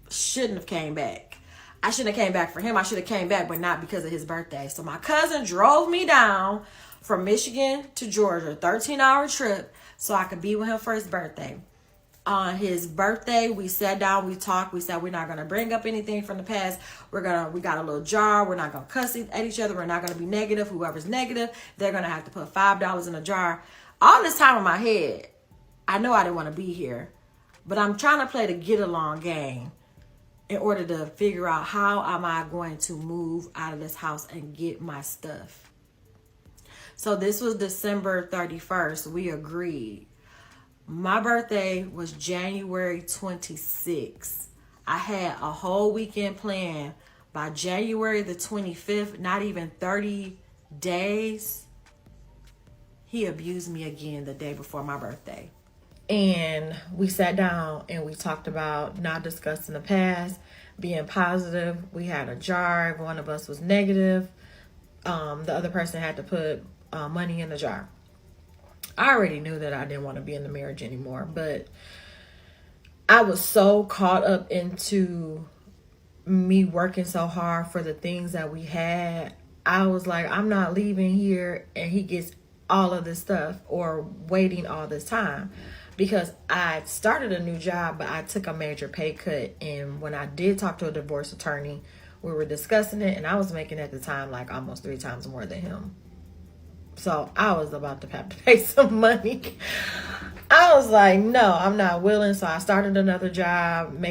S1: Shouldn't have came back. I shouldn't have came back for him. I should have came back, but not because of his birthday. So my cousin drove me down from Michigan to Georgia, 13-hour trip, so I could be with him for his birthday. On his birthday, we sat down, we talked, we said we're not going to bring up anything from the past. We got a little jar. We're not going to cuss at each other. We're not going to be negative. Whoever's negative, they're going to have to put $5 in a jar. All this time in my head, I know I didn't want to be here, but I'm trying to play the get along game in order to figure out how am I going to move out of this house and get my stuff. So this was December 31st. We agreed. My birthday was January 26th. I had a whole weekend planned. By January the 25th, not even 30 days, he abused me again the day before my birthday. And we sat down and we talked about not discussing the past, being positive. We had a jar. If one of us was negative, the other person had to put money in the jar. I already knew that I didn't want to be in the marriage anymore, but I was so caught up into me working so hard for the things that we had. I was like, I'm not leaving here and he gets all of this stuff or waiting all this time. Because I started a new job, but I took a major pay cut. And when I did talk to a divorce attorney, we were discussing it. And I was making at the time like almost 3 times more than him. So I was about to have to pay some money. I was like, no, I'm not willing. So I started another job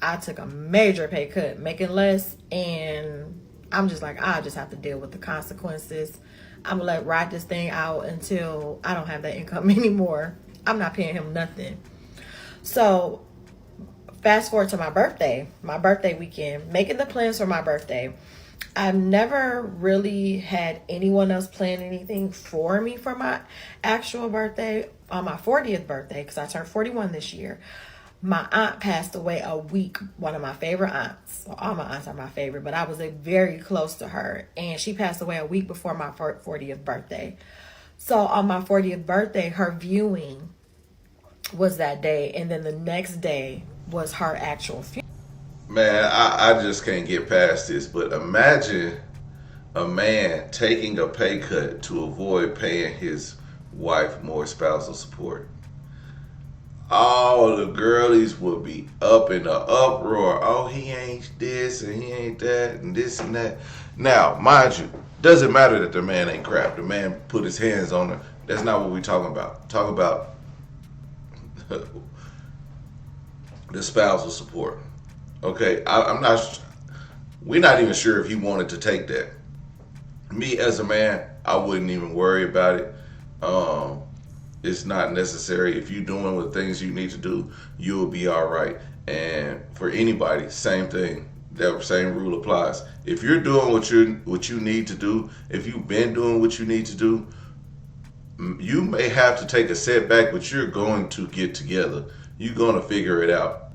S1: I took a major pay cut, making less. And I'm just like, I just have to deal with the consequences. I'm going to ride this thing out until I don't have that income anymore. I'm not paying him nothing. So fast forward to my birthday weekend, making the plans for my birthday. I've never really had anyone else plan anything for me for my actual birthday. On my 40th birthday, because I turned 41 this year, my aunt passed away a week. One of my favorite aunts. Well, all my aunts are my favorite, but I was very close to her. And she passed away a week before my 40th birthday. So on my 40th birthday, her viewing was that day. And then the next day was her actual funeral.
S2: Man, I just can't get past this. But imagine a man taking a pay cut to avoid paying his wife more spousal support. All the girlies would be up in the uproar. Oh, he ain't this and he ain't that and this and that. Now, mind you, doesn't matter that the man ain't crap. The man put his hands on her. That's not what we talking about. Talk about the spousal support. Okay, I'm not. We're not even sure if he wanted to take that. Me as a man, I wouldn't even worry about it. Um, it's not necessary. If you're doing what things you need to do, you'll be all right. And for anybody, same thing. That same rule applies. If you're doing what you need to do, if you've been doing what you need to do, you may have to take a setback, but you're going to get together. You're going to figure it out.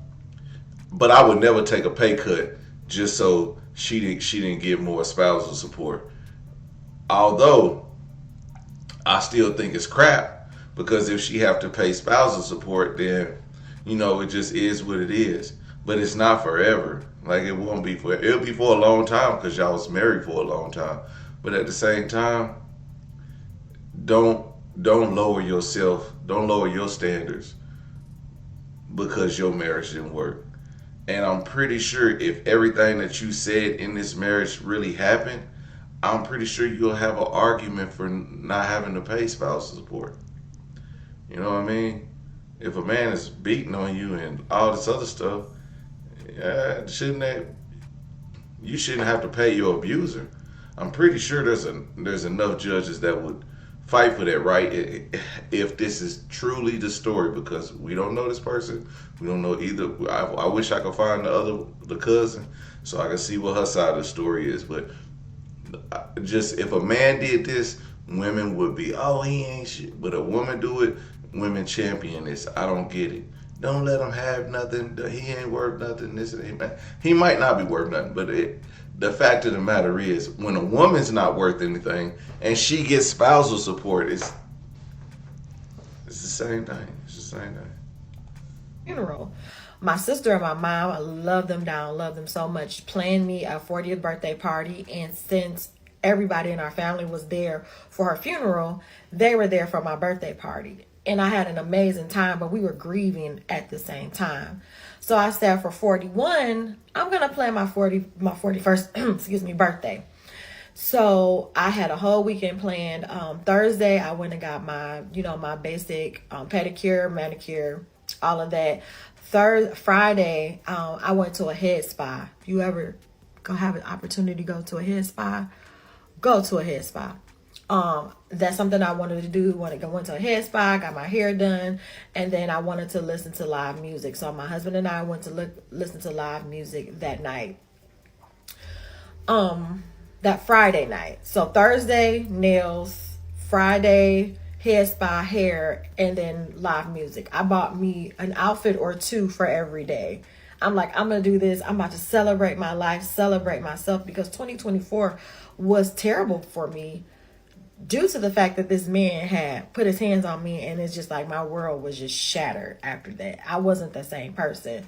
S2: But I would never take a pay cut just so she didn't get more spousal support. Although I still think it's crap because if she have to pay spousal support, then it just is what it is. But it's not forever. Like it won't be for it'll be for a long time because y'all was married for a long time. But at the same time, don't don't lower yourself. Don't lower your standards because your marriage didn't work. And I'm pretty sure if everything that you said in this marriage really happened, I'm pretty sure you'll have an argument for not having to pay spousal support. You know what I mean? If a man is beating on you and all this other stuff, shouldn't that you shouldn't have to pay your abuser. I'm pretty sure there's enough judges that would fight for that right if this is truly the story because we don't know this person. We don't know either. I wish I could find the cousin so I could see what her side of the story is. But just if a man did this, women would be, oh, he ain't shit. But a woman do it, women champion this. I don't get it. Don't let him have nothing. He ain't worth nothing. He might not be worth nothing, but the fact of the matter is, when a woman's not worth anything and she gets spousal support, it's the same thing. It's the same thing.
S1: Funeral. My sister and my mom, I love them down, love them so much, planned me a 40th birthday party. And since everybody in our family was there for her funeral, they were there for my birthday party. And I had an amazing time, but we were grieving at the same time. So I said for 41, I'm going to plan my 41st, excuse me, birthday. So I had a whole weekend planned. Thursday, I went and got my basic pedicure, manicure, all of that. Friday, I went to a head spa. If you ever have an opportunity to go to a head spa, go to a head spa. That's something I wanted to do. Went to a head spa, got my hair done, and then I wanted to listen to live music. So my husband and I went to listen to live music that night. That Friday night. So Thursday, nails, Friday, head spa, hair, and then live music. I bought me an outfit or two for every day. I'm like, I'm going to do this. I'm about to celebrate my life, celebrate myself, because 2024 was terrible for me due to the fact that this man had put his hands on me, and it's just like my world was just shattered after that. I wasn't the same person.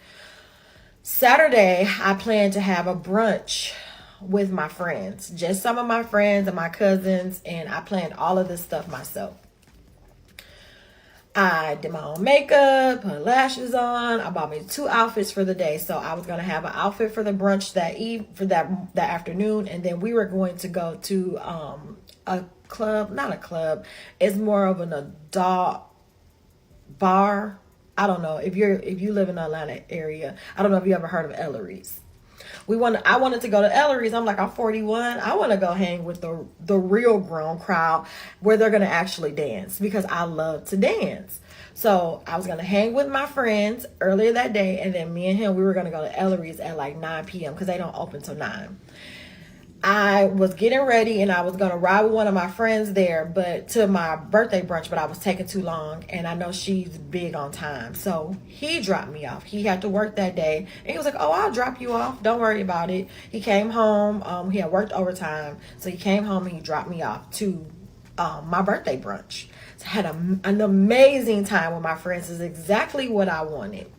S1: Saturday, I planned to have a brunch with my friends, just some of my friends and my cousins, and I planned all of this stuff myself. I did my own makeup, put lashes on. I bought me 2 outfits for the day. So I was going to have an outfit for the brunch that afternoon, and then we were going to go to a club, not a club. It's more of an adult bar. I don't know if you live in the Atlanta area. I don't know if you ever heard of Ellery's. I wanted to go to Ellery's. I'm like, I'm 41. I want to go hang with the real grown crowd where they're going to actually dance because I love to dance. So I was going to hang with my friends earlier that day. And then me and him, we were going to go to Ellery's at like 9 p.m. because they don't open till 9. I was getting ready and I was going to ride with one of my friends there, but to my birthday brunch, but I was taking too long, and I know she's big on time. So he dropped me off. He had to work that day, and he was like, oh, I'll drop you off. Don't worry about it. He came home. He had worked overtime. So he came home and he dropped me off to my birthday brunch. So I had an amazing time with my friends. It's exactly what I wanted.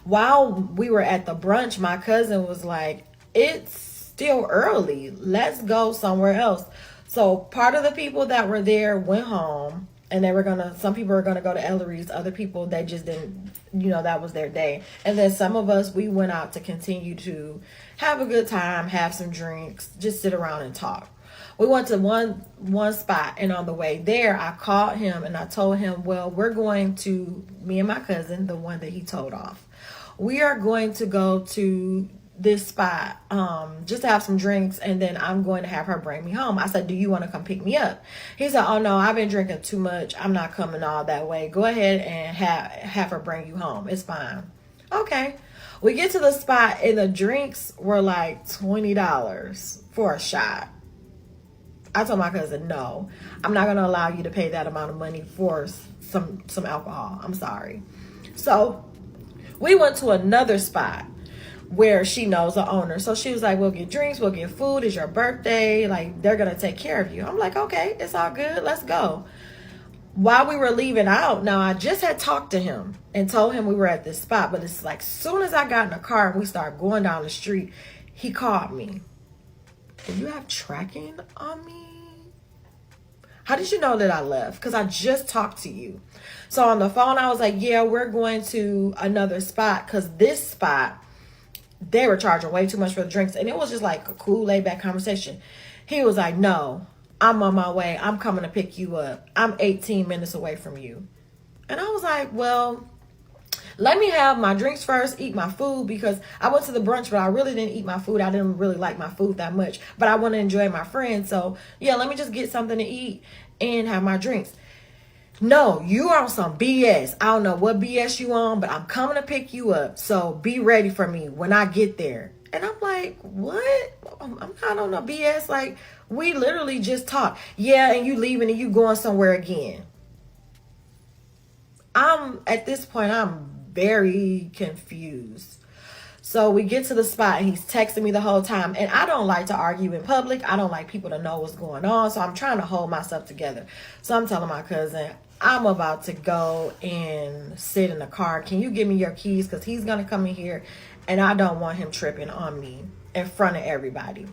S1: While we were at the brunch, my cousin was like, it's still early. Let's go somewhere else. So part of the people that were there went home, and some people were gonna go to Ellery's. Other people, they just didn't, that was their day. And then some of us, we went out to continue to have a good time, have some drinks, just sit around and talk. We went to one spot, and on the way there, I called him and I told him, well, me and my cousin, the one that he told off, we are going to go to this spot just to have some drinks, and then I'm going to have her bring me home. I said, do you want to come pick me up? He said, oh no, I've been drinking too much, I'm not coming all that way. Go ahead and have her bring you home, it's fine. Okay, we get to the spot and the drinks were like $20 for a shot. I told my cousin, no, I'm not going to allow you to pay that amount of money for some alcohol. I'm sorry. So we went to another spot where she knows the owner. So she was like, we'll get drinks, we'll get food. It's your birthday. Like, they're going to take care of you. I'm like, okay, it's all good. Let's go. While we were leaving out, now I just had talked to him and told him we were at this spot. But it's like, soon as I got in the car and we started going down the street, he called me. Do you have tracking on me? How did you know that I left? Because I just talked to you. So on the phone, I was like, yeah, we're going to another spot, because this spot, they were charging way too much for the drinks. And it was just like a cool, laid back conversation. He was like, no, I'm on my way. I'm coming to pick you up. I'm 18 minutes away from you. And I was like, well, let me have my drinks first, eat my food, because I went to the brunch, but I really didn't eat my food. I didn't really like my food that much, but I want to enjoy my friends. So yeah, let me just get something to eat and have my drinks. No, you are on some BS. I don't know what BS you on, but I'm coming to pick you up. So be ready for me when I get there. And I'm like, what? I'm not on no BS. Like, we literally just talked. Yeah, and you leaving and you going somewhere again. At this point, I'm very confused. So we get to the spot and he's texting me the whole time. And I don't like to argue in public. I don't like people to know what's going on. So I'm trying to hold myself together. So I'm telling my cousin, I'm about to go and sit in the car. Can you give me your keys? Because he's going to come in here and I don't want him tripping on me in front of everybody.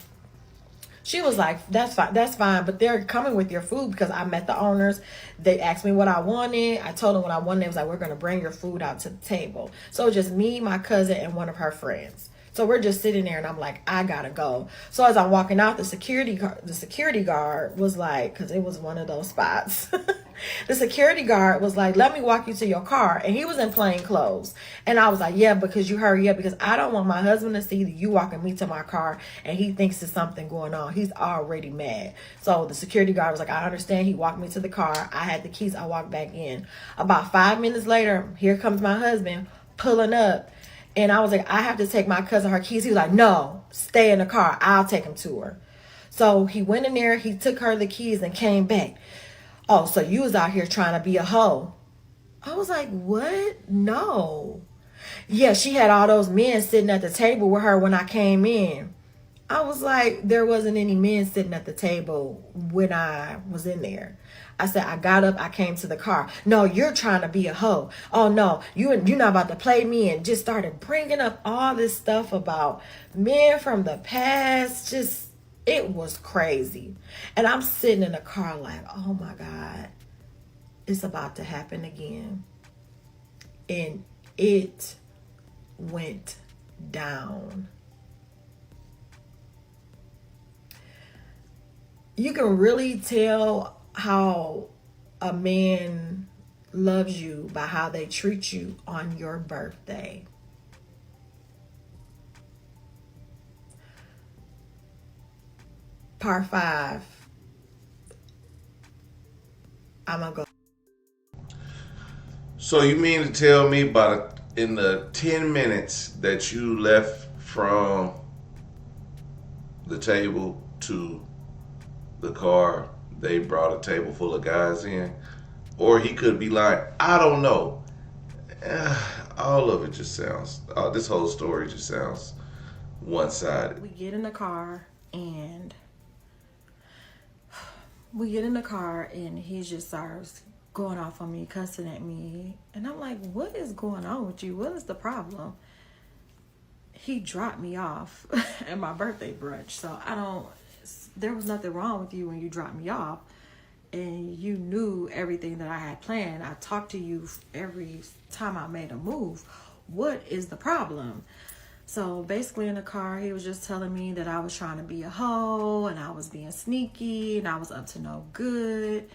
S1: She was like, that's fine, but they're coming with your food, because I met the owners. They asked me what I wanted. I told them what I wanted. It was like, we're going to bring your food out to the table. So just me, my cousin, and one of her friends. So we're just sitting there and I'm like, I gotta go. So as I'm walking out, the security guard was like, because it was one of those spots. The security guard was like, let me walk you to your car. And he was in plain clothes. And I was like, yeah, because you hurry up, because I don't want my husband to see that you walking me to my car and he thinks there's something going on. He's already mad. So the security guard was like, I understand. He walked me to the car. I had the keys. I walked back in. About 5 minutes later, here comes my husband pulling up. And I was like, I have to take my cousin her keys. He was like, no, stay in the car. I'll take him to her. So he went in there. He took her the keys and came back. Oh, so you was out here trying to be a hoe. I was like, what? No. Yeah, she had all those men sitting at the table with her when I came in. I was like, there wasn't any men sitting at the table when I was in there. I said, I got up, I came to the car. No, you're trying to be a hoe. Oh no, you're not about to play me, and just started bringing up all this stuff about men from the past. Just, it was crazy. And I'm sitting in the car like, oh my God, it's about to happen again. And it went down. You can really tell how a man loves you by how they treat you on your birthday. Part 5. I'm gonna go.
S2: So you mean to tell me in the 10 minutes that you left from the table to the car, they brought a table full of guys in? Or he could be lying. I don't know. All of it just sounds, this whole story just sounds one-sided.
S1: We get in the car and he just starts going off on me, cussing at me. And I'm like, what is going on with you? What is the problem? He dropped me off at my birthday brunch. So there was nothing wrong with you when you dropped me off. And you knew everything that I had planned. I talked to you every time I made a move. What is the problem? So basically in the car, he was just telling me that I was trying to be a hoe and I was being sneaky and I was up to no good.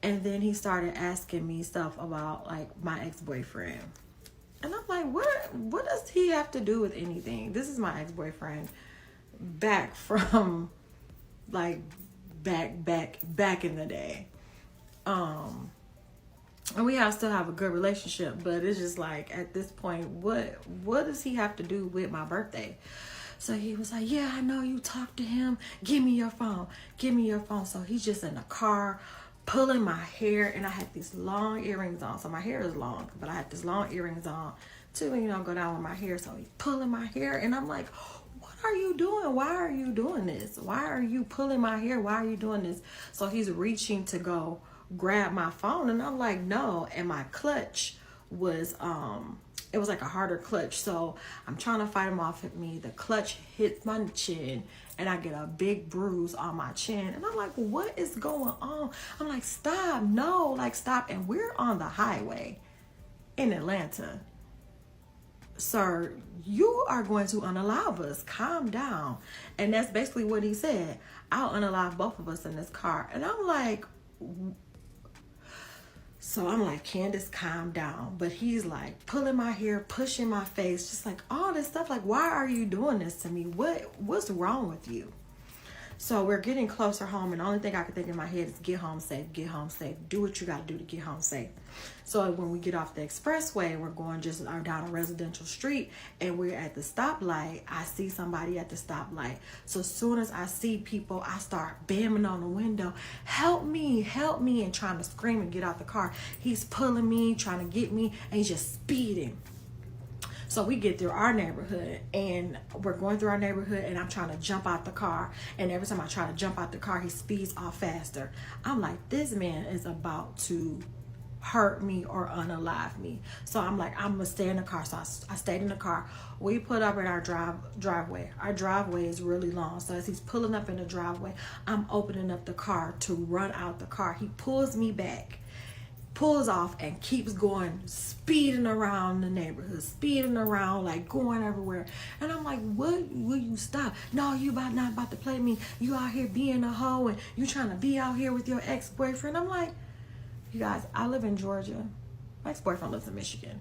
S1: And then he started asking me stuff about like my ex-boyfriend. And I'm like, what does he have to do with anything? This is my ex-boyfriend back from like back in the day. And we still have a good relationship, but it's just like at this point, what does he have to do with my birthday? So he was like, yeah, I know you talked to him. Give me your phone. Give me your phone. So he's just in the car pulling my hair, and I had these long earrings on. So my hair is long, but I had these long earrings on to, go down with my hair. So he's pulling my hair, and I'm like, what are you doing? Why are you doing this? Why are you pulling my hair? Why are you doing this? So he's reaching to go grab my phone, and I'm like, no. And my clutch was it was like a harder clutch, so I'm trying to fight him off at me. The clutch hits my chin, and I get a big bruise on my chin, and I'm like, what is going on? I'm like, stop, no, like, stop. And we're on the highway in Atlanta. Sir, you are going to unalive us. Calm down. And that's basically what he said. I'll unalive both of us in this car. And I'm like, Candace, calm down. But he's like pulling my hair, pushing my face, just like all this stuff. Like, why are you doing this to me? What's wrong with you? So we're getting closer home, and the only thing I can think in my head is get home safe, get home safe. Do what you got to do to get home safe. So when we get off the expressway, we're going just down a residential street, and we're at the stoplight. I see somebody at the stoplight. So as soon as I see people, I start banging on the window, help me, and trying to scream and get out the car. He's pulling me, trying to get me, and he's just speeding. So we get through our neighborhood, and we're going through our neighborhood, and I'm trying to jump out the car. And every time I try to jump out the car, he speeds off faster. I'm like, this man is about to hurt me or unalive me. So I'm like, I'm going to stay in the car. So I stayed in the car. We put up at our driveway. Our driveway is really long. So as he's pulling up in the driveway, I'm opening up the car to run out the car. He pulls me back, pulls off, and keeps going, speeding around the neighborhood, speeding around, like going everywhere. And I'm like, what? Will you stop? No, you not about to play me. You out here being a hoe, and you trying to be out here with your ex-boyfriend. I'm like, you guys, I live in Georgia. My ex-boyfriend lives in Michigan.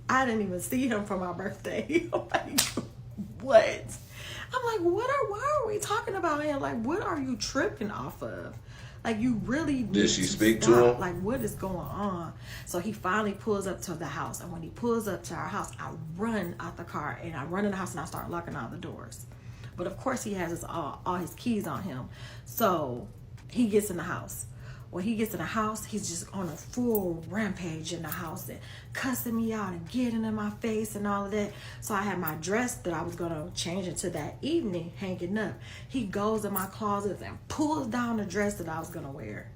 S1: I didn't even see him for my birthday. I'm like, what? I'm like, why are we talking about him? Like, what are you tripping off of? Like, you really need
S2: Did she
S1: to
S2: speak
S1: stop.
S2: to him?
S1: Like, what is going on? So he finally pulls up to the house. And when he pulls up to our house, I run out the car. And I run in the house, and I start locking all the doors. But, of course, he has all his keys on him. So he gets in the house. When he gets in the house, he's just on a full rampage in the house and cussing me out and getting in my face and all of that. So I had my dress that I was going to change into that evening hanging up. He goes in my closet and pulls down the dress that I was going to wear.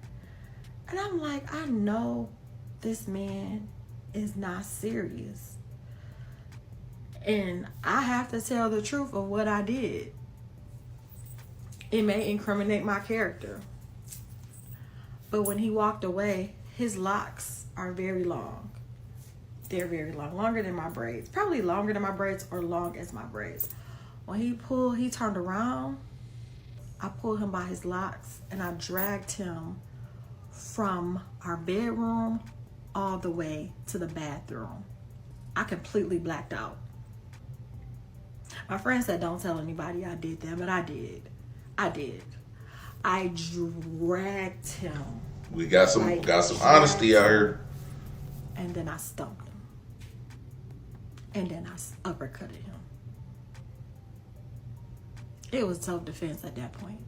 S1: And I'm like, I know this man is not serious. And I have to tell the truth of what I did. It may incriminate my character. But when he walked away, his locks are very long. They're very long, longer than my braids. Probably longer than my braids or long as my braids. When he turned around, I pulled him by his locks, and I dragged him from our bedroom all the way to the bathroom. I completely blacked out. My friend said, don't tell anybody I did that, but I did. I dragged him.
S2: We got some honesty out here.
S1: And then I stumped him. And then I uppercutted him. It was self-defense at that point.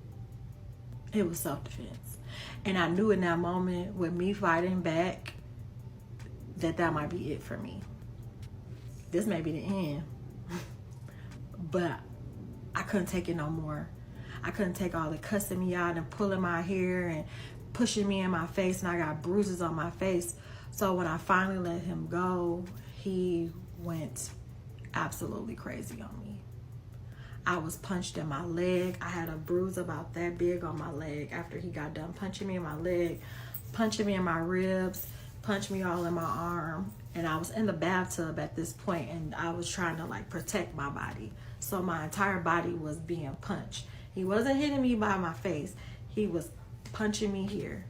S1: It was self-defense. And I knew in that moment, with me fighting back, that might be it for me. This may be the end. But I couldn't take it no more. I couldn't take all the cussing me out and pulling my hair and pushing me in my face, and I got bruises on my face. So when I finally let him go, he went absolutely crazy on me. I was punched in my leg. I had a bruise about that big on my leg after he got done punching me in my leg, punching me in my ribs, punched me all in my arm. And I was in the bathtub at this point, and I was trying to like protect my body. So my entire body was being punched. He wasn't hitting me by my face. He was punching me here,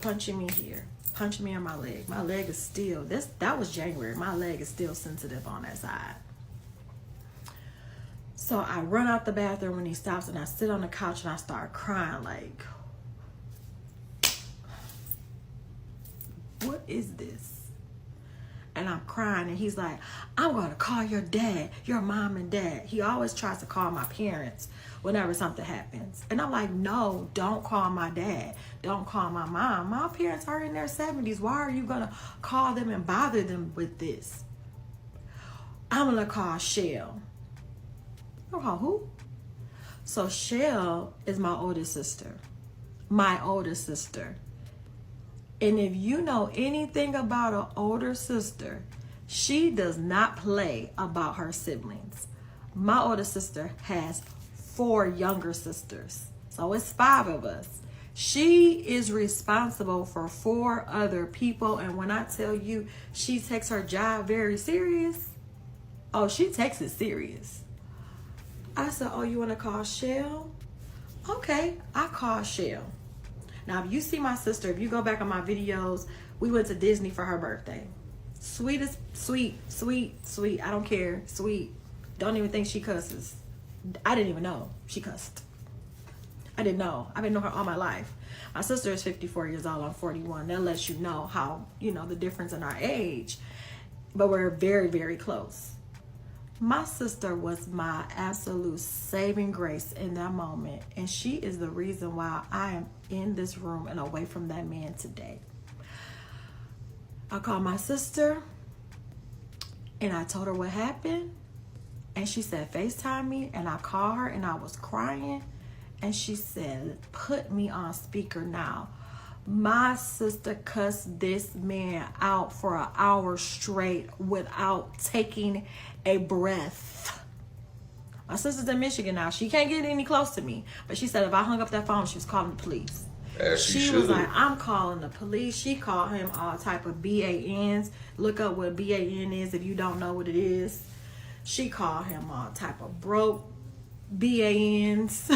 S1: punching me here, punching me in my leg. My leg is still, that was January. My leg is still sensitive on that side. So I run out the bathroom when he stops, and I sit on the couch and I start crying like, what is this? And I'm crying, and he's like, I'm going to call your dad, your mom and dad. He always tries to call my parents whenever something happens. And I'm like, no, don't call my dad. Don't call my mom. My parents are in their 70s. Why are you going to call them and bother them with this? I'm going to call Shell. You call who? So Shell is my oldest sister. My oldest sister. And if you know anything about an older sister, she does not play about her siblings. My older sister has 4 younger sisters. So it's 5 of us. She is responsible for 4 other people. And when I tell you she takes her job very serious, oh, she takes it serious. I said, oh, you want to call Shell? Okay, I call Shell. Now, if you see my sister, if you go back on my videos, we went to Disney for her birthday. Sweetest, sweet. I don't care. Sweet. Don't even think she cusses. I didn't even know she cussed. I didn't know. I've been knowing her all my life. My sister is 54 years old. I'm 41. That lets you know how, the difference in our age. But we're very, very close. My sister was my absolute saving grace in that moment. And she is the reason why I am in this room and away from that man today. I called my sister and I told her what happened. And she said, FaceTime me. And I called her and I was crying. And she said, put me on speaker now. My sister cussed this man out for an hour straight without taking a breath. My sister's in Michigan now. She can't get any close to me. But she said if I hung up that phone, she was calling the police. She was like, I'm calling the police. She called him all type of BANs. Look up what BAN is if you don't know what it is. She called him all type of broke BANs.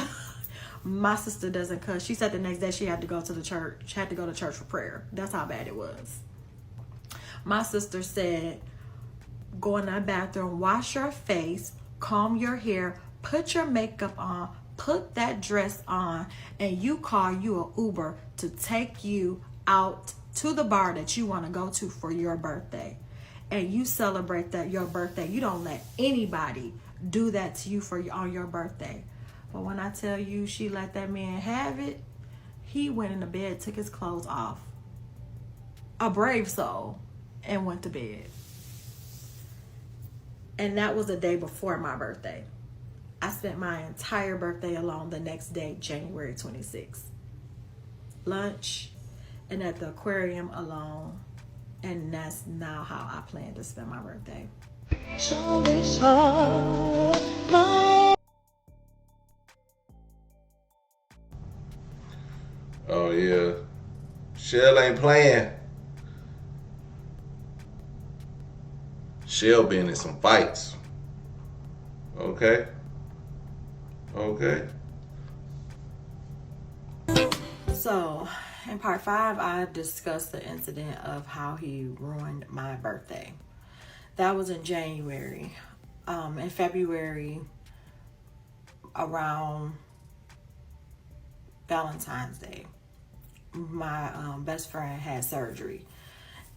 S1: My sister doesn't cuss. She said the next day she had to go to the church. She had to go to church for prayer. That's how bad it was. My sister said, go in the bathroom, wash your face, comb your hair, put your makeup on, put that dress on, and you call you an Uber to take you out to the bar that you want to go to for your birthday. And you celebrate that your birthday. You don't let anybody do that to you on your birthday. But when I tell you she let that man have it, he went in the bed, took his clothes off. A brave soul. And went to bed. And that was the day before my birthday. I spent my entire birthday alone the next day, January 26th. Lunch and at the aquarium alone. And that's now how I plan to spend my birthday.
S2: Oh yeah, Shell ain't playing. Shell been in some fights. Okay.
S1: So, in part 5, I discussed the incident of how he ruined my birthday. That was in January. In February, around Valentine's Day, my best friend had surgery.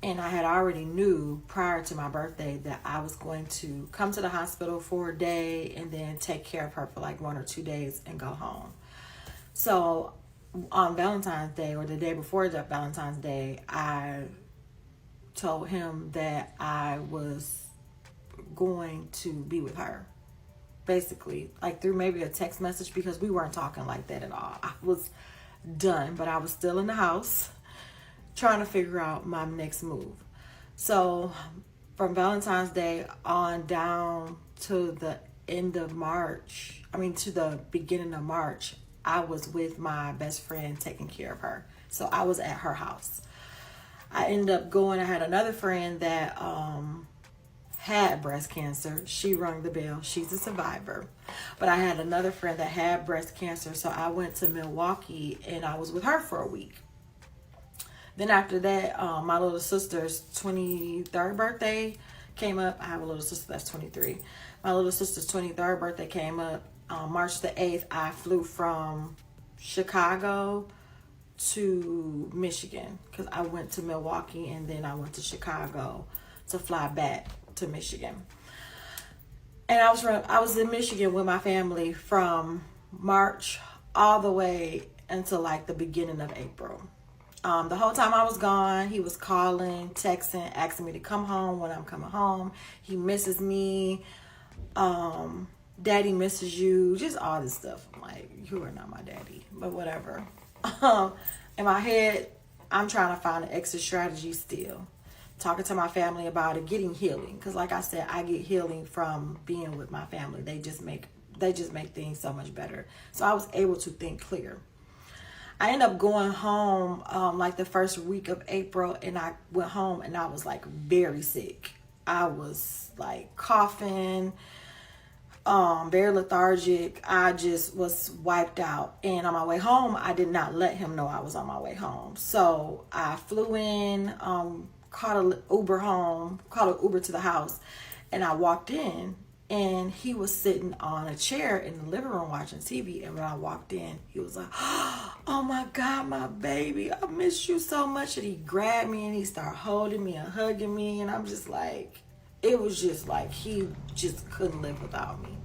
S1: And I had already knew prior to my birthday that I was going to come to the hospital for a day and then take care of her for like 1 or 2 days and go home. So on Valentine's Day, or the day before Valentine's Day, I told him that I was going to be with her. Basically, like through maybe a text message, because we weren't talking like that at all. I was done, but I was still in the house trying to figure out my next move. So from Valentine's Day on down to the end of March, to the beginning of March, I was with my best friend taking care of her. So I was at her house. I ended up going, I had another friend that had breast cancer. She rung the bell. She's a survivor. But I had another friend that had breast cancer. So I went to Milwaukee and I was with her for a week. Then after that, my little sister's 23rd birthday came up. I have a little sister that's 23. My little sister's 23rd birthday came up. March the 8th, I flew from Chicago to Michigan because I went to Milwaukee and then I went to Chicago to fly back to Michigan. And I was in Michigan with my family from March all the way until like the beginning of April. The whole time I was gone, he was calling, texting, asking me to come home when I'm coming home. He misses me. Daddy misses you. Just all this stuff. I'm like, you are not my daddy, but whatever. In my head, I'm trying to find an exit strategy still. Talking to my family about it, getting healing. Because like I said, I get healing from being with my family. They just make things so much better. So I was able to think clear. I ended up going home like the first week of April, and I went home and I was like very sick. I was like coughing, very lethargic. I just was wiped out. And on my way home, I did not let him know I was on my way home. So I flew in, caught an Uber to the house, and I walked in. And he was sitting on a chair in the living room watching TV. And when I walked in, he was like, oh my God, my baby, I miss you so much. And he grabbed me and he started holding me and hugging me. And I'm just like, it was just like he just couldn't live without me.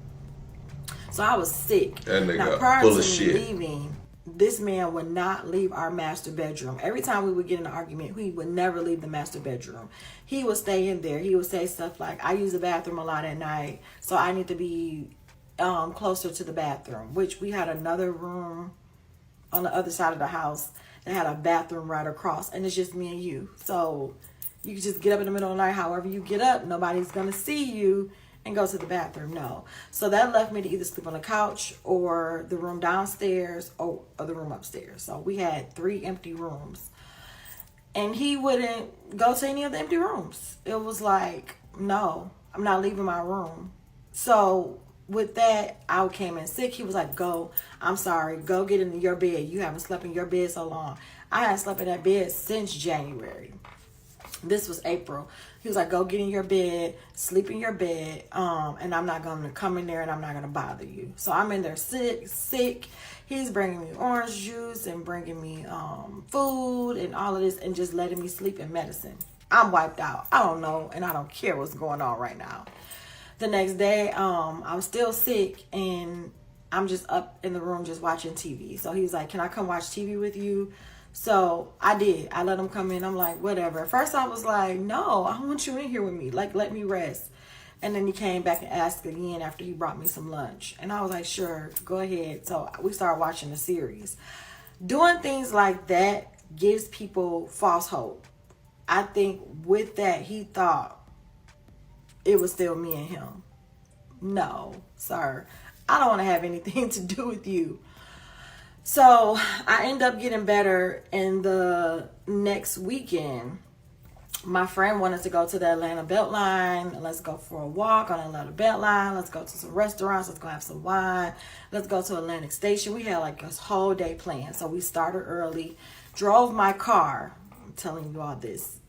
S1: So I was sick.
S2: That nigga
S1: now, prior
S2: full
S1: to
S2: of
S1: me
S2: shit.
S1: leaving, this man would not leave our master bedroom. Every time we would get in an argument, he would never leave the master bedroom. He would stay in there. He would say stuff like, I use the bathroom a lot at night, so I need to be closer to the bathroom, which we had another room on the other side of the house that had a bathroom right across, and it's just me and you. So you can just get up in the middle of the night, however you get up, nobody's going to see you, and go to the bathroom. No. So that left me to either sleep on the couch or the room downstairs or the room upstairs. So we had 3 empty rooms. And he wouldn't go to any of the empty rooms. It was like, no, I'm not leaving my room. So with that, I came in sick. He was like, go, I'm sorry, go get in your bed. You haven't slept in your bed so long. I hadn't slept in that bed since January. This was April. He was like, go get in your bed, sleep in your bed, and I'm not going to come in there and I'm not going to bother you. So I'm in there sick. He's bringing me orange juice and bringing me food and all of this and just letting me sleep in medicine. I'm wiped out. I don't know, and I don't care what's going on right now. The next day, I'm still sick, and I'm just up in the room just watching TV. So he was like, can I come watch TV with you? So I did. I let him come in. I'm like, whatever. At first I was like, no, I want you in here with me. Like, let me rest. And then he came back and asked again after he brought me some lunch. And I was like, sure, go ahead. So we started watching the series. Doing things like that gives people false hope. I think with that, he thought it was still me and him. No, sir. I don't want to have anything to do with you. So I end up getting better, and the next weekend, my friend wanted to go to the Atlanta Beltline. Let's go for a walk on Atlanta Beltline. Let's go to some restaurants. Let's go have some wine. Let's go to Atlantic Station. We had like this whole day planned. So we started early, drove my car. I'm telling you all this.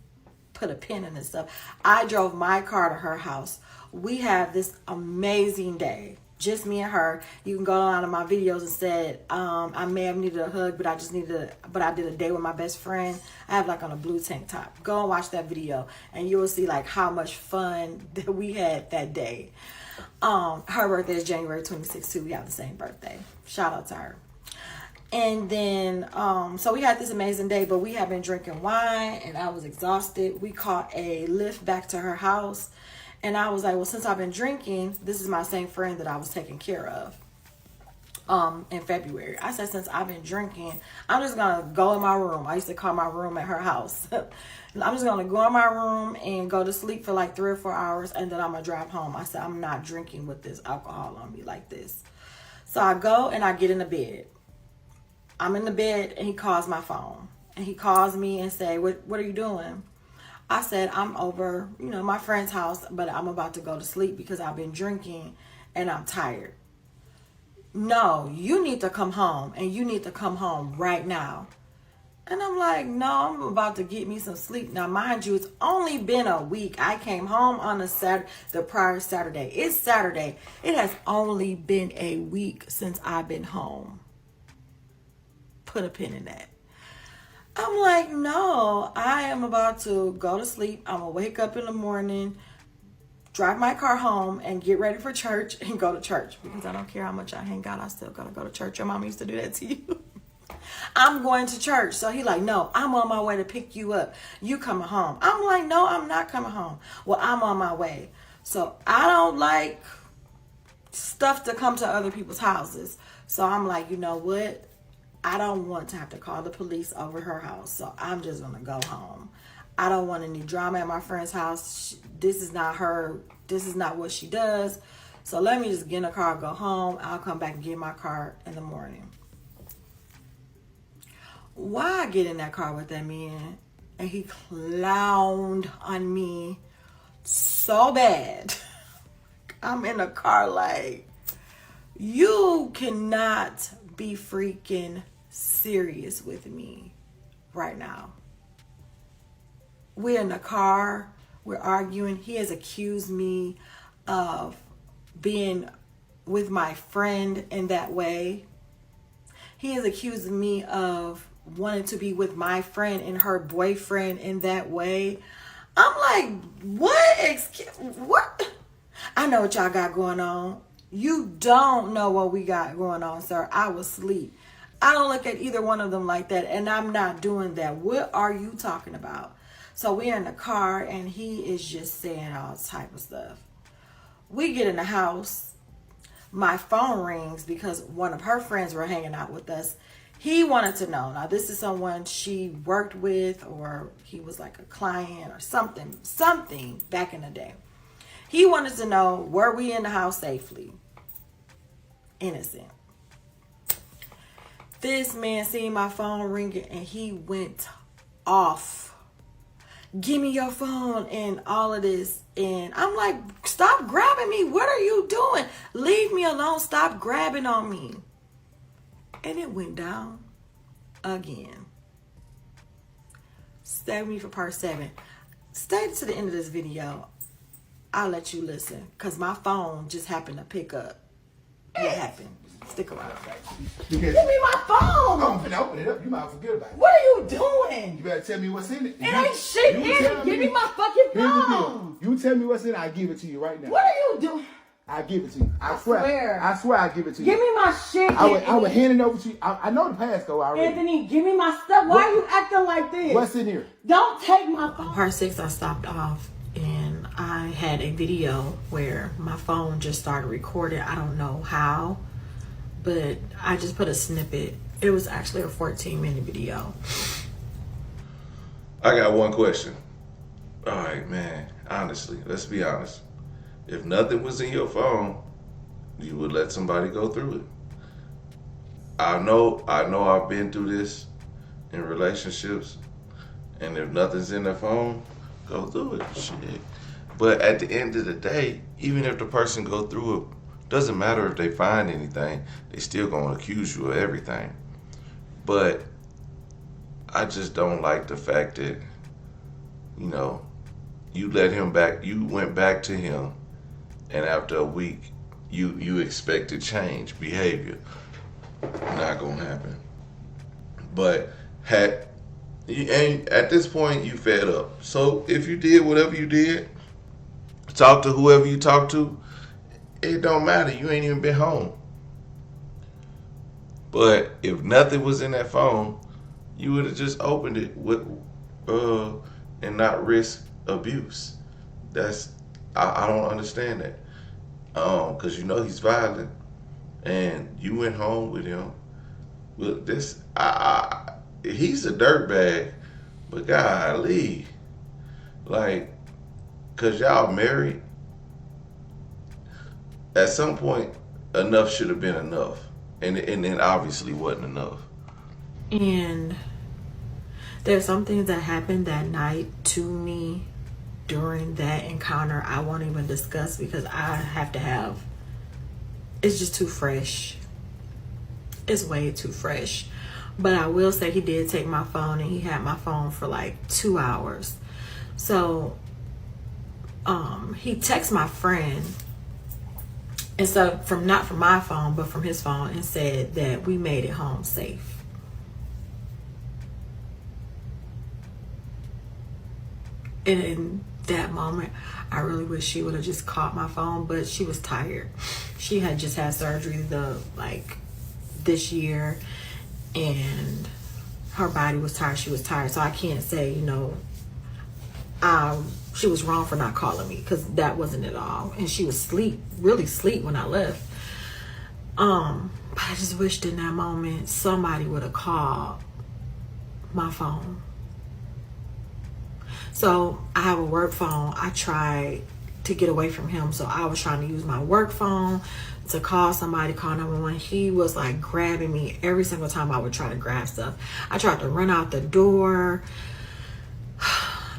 S1: Put a pin in this stuff. I drove my car to her house. We had this amazing day. Just me and her. You can go on to my videos and said, I may have needed a hug, but I did a day with my best friend. I have like on a blue tank top. Go and watch that video and you will see like how much fun that we had that day. Her birthday is January 26th too. We have the same birthday. Shout out to her. And then, so we had this amazing day, but we had been drinking wine and I was exhausted. We caught a lift back to her house. And I was like, well, since I've been drinking, this is my same friend that I was taking care of in February. I said, since I've been drinking, I'm just going to go in my room. I used to call my room at her house. I'm just going to go in my room and go to sleep for like 3 or 4 hours, and then I'm going to drive home. I said, I'm not drinking with this alcohol on me like this. So I go and I get in the bed. I'm in the bed and he calls my phone. And he calls me and say, what are you doing? I said, I'm over, my friend's house, but I'm about to go to sleep because I've been drinking and I'm tired. No, you need to come home, and you need to come home right now. And I'm like, no, I'm about to get me some sleep. Now, mind you, it's only been a week. I came home on the prior Saturday. It's Saturday. It has only been a week since I've been home. Put a pin in that. I'm like, no, I am about to go to sleep. I'm going to wake up in the morning, drive my car home, and get ready for church and go to church. Because I don't care how much I hang out, I still got to go to church. Your mama used to do that to you. I'm going to church. So he like, no, I'm on my way to pick you up. You coming home. I'm like, no, I'm not coming home. Well, I'm on my way. So I don't like stuff to come to other people's houses. So I'm like, you know what? I don't want to have to call the police over her house. So I'm just going to go home. I don't want any drama at my friend's house. This is not her. This is not what she does. So let me just get in a car, go home. I'll come back and get my car in the morning. Why I get in that car with that man and he clowned on me so bad. I'm in a car like, you cannot be freaking serious with me right now. We're in the car, we're arguing. He has accused me of being with my friend in that way. He has accused me of wanting to be with my friend and her boyfriend in that way. I'm like, what? I know what y'all got going on. You don't know what we got going on, sir. I was asleep. I don't look at either one of them like that, and I'm not doing that. What are you talking about? So we're in the car, and he is just saying all type of stuff. We get in the house. My phone rings because one of her friends were hanging out with us. He wanted to know. Now, this is someone she worked with, or he was like a client or something back in the day. He wanted to know, were we in the house safely? Innocent. This man seen my phone ringing and he went off. Give me your phone and all of this. And I'm like, stop grabbing me. What are you doing? Leave me alone. Stop grabbing on me. And it went down again. Stay with me for part 7. Stay to the end of this video. I'll let you listen. Because my phone just happened to pick up what happened. Stick around. Give me my phone.
S3: I'm finna open it up. You might forget about it.
S1: What are you doing?
S3: You better tell me what's in it.
S1: It ain't shit in it. Give me my fucking phone.
S3: You tell me what's in it, I'll give it to you right now.
S1: What are you doing?
S3: I'll give it to you.
S1: I swear.
S3: I swear I'll give it to you.
S1: Give me my shit.
S3: I would hand it over to you. I know the passcode already.
S1: Anthony, give me my stuff. Why are you acting like this?
S3: What's in here?
S1: Don't take my phone. Part 6, I stopped off and I had a video where my phone just started recording. I don't know how, but I just put a snippet. It was actually a 14-minute video.
S2: I got one question. All right, man. Honestly, let's be honest. If nothing was in your phone, you would let somebody go through it. I know I've been through this in relationships, and if nothing's in their phone, go through it. Shit. But at the end of the day, even if the person go through it, doesn't matter if they find anything, they still gonna accuse you of everything. But I just don't like the fact that, you know, you let him back, you went back to him, and after a week, you expected change, behavior. Not gonna happen. But and at this point, you fed up. So if you did whatever you did, talk to whoever you talk to, it don't matter. You ain't even been home. But if nothing was in that phone, you would have just opened it with, and not risk abuse. I don't understand that. Cause you know he's violent, and you went home with him. With this, he's a dirtbag, but golly, like, cause y'all married. At some point, enough should have been enough, and then obviously wasn't enough.
S1: And there's some things that happened that night to me during that encounter I won't even discuss because I have to have, it's just too fresh. It's way too fresh. But I will say he did take my phone, and he had my phone for like 2 hours. So he texted my friend, and so not from my phone, but from his phone, and said that we made it home safe. And in that moment, I really wish she would have just caught my phone, but she was tired. She had just had surgery this year, and her body was tired. She was tired. So I can't say, she was wrong for not calling me, because that wasn't at all. And she was really asleep when I left. But I just wished in that moment somebody would have called my phone. So I have a work phone. I tried to get away from him, so I was trying to use my work phone to call somebody, call 911. He was like grabbing me every single time I would try to grab stuff. I tried to run out the door.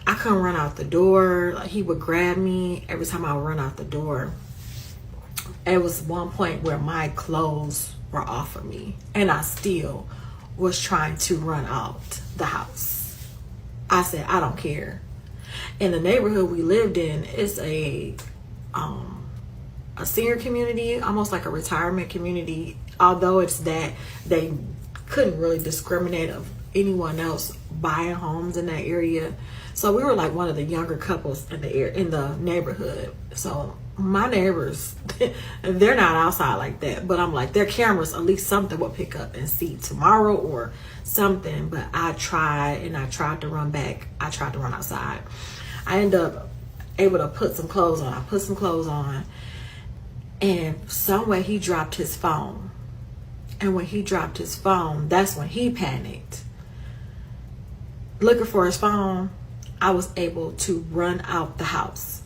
S1: I couldn't run out the door. Like, he would grab me every time I would run out the door. It was one point where my clothes were off of me, and I still was trying to run out the house. I said, I don't care. In the neighborhood we lived in, it's a senior community, almost like a retirement community. Although it's that, they couldn't really discriminate of anyone else buying homes in that area. So we were like one of the younger couples in the neighborhood. So my neighbors, they're not outside like that, but I'm like, their cameras, at least something will pick up and see tomorrow or something. But I tried to run back. I tried to run outside. I ended up able to put some clothes on. I put some clothes on, and some way he dropped his phone. And when he dropped his phone, that's when he panicked. Looking for his phone, I was able to run out the house.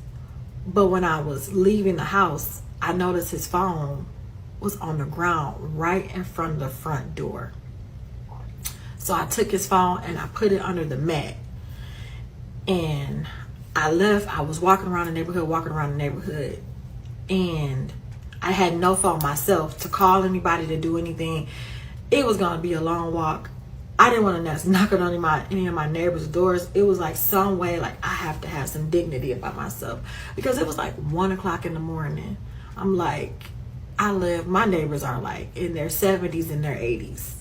S1: But when I was leaving the house, I noticed his phone was on the ground right in front of the front door. So I took his phone and I put it under the mat. And I left. I was walking around the neighborhood, and I had no phone myself to call anybody, to do anything. It was going to be a long walk. I didn't want to knock on any of my neighbors' doors. It was like some way, like I have to have some dignity about myself, because it was like 1 o'clock in the morning. I'm like, my neighbors are like in their 70s and their 80s.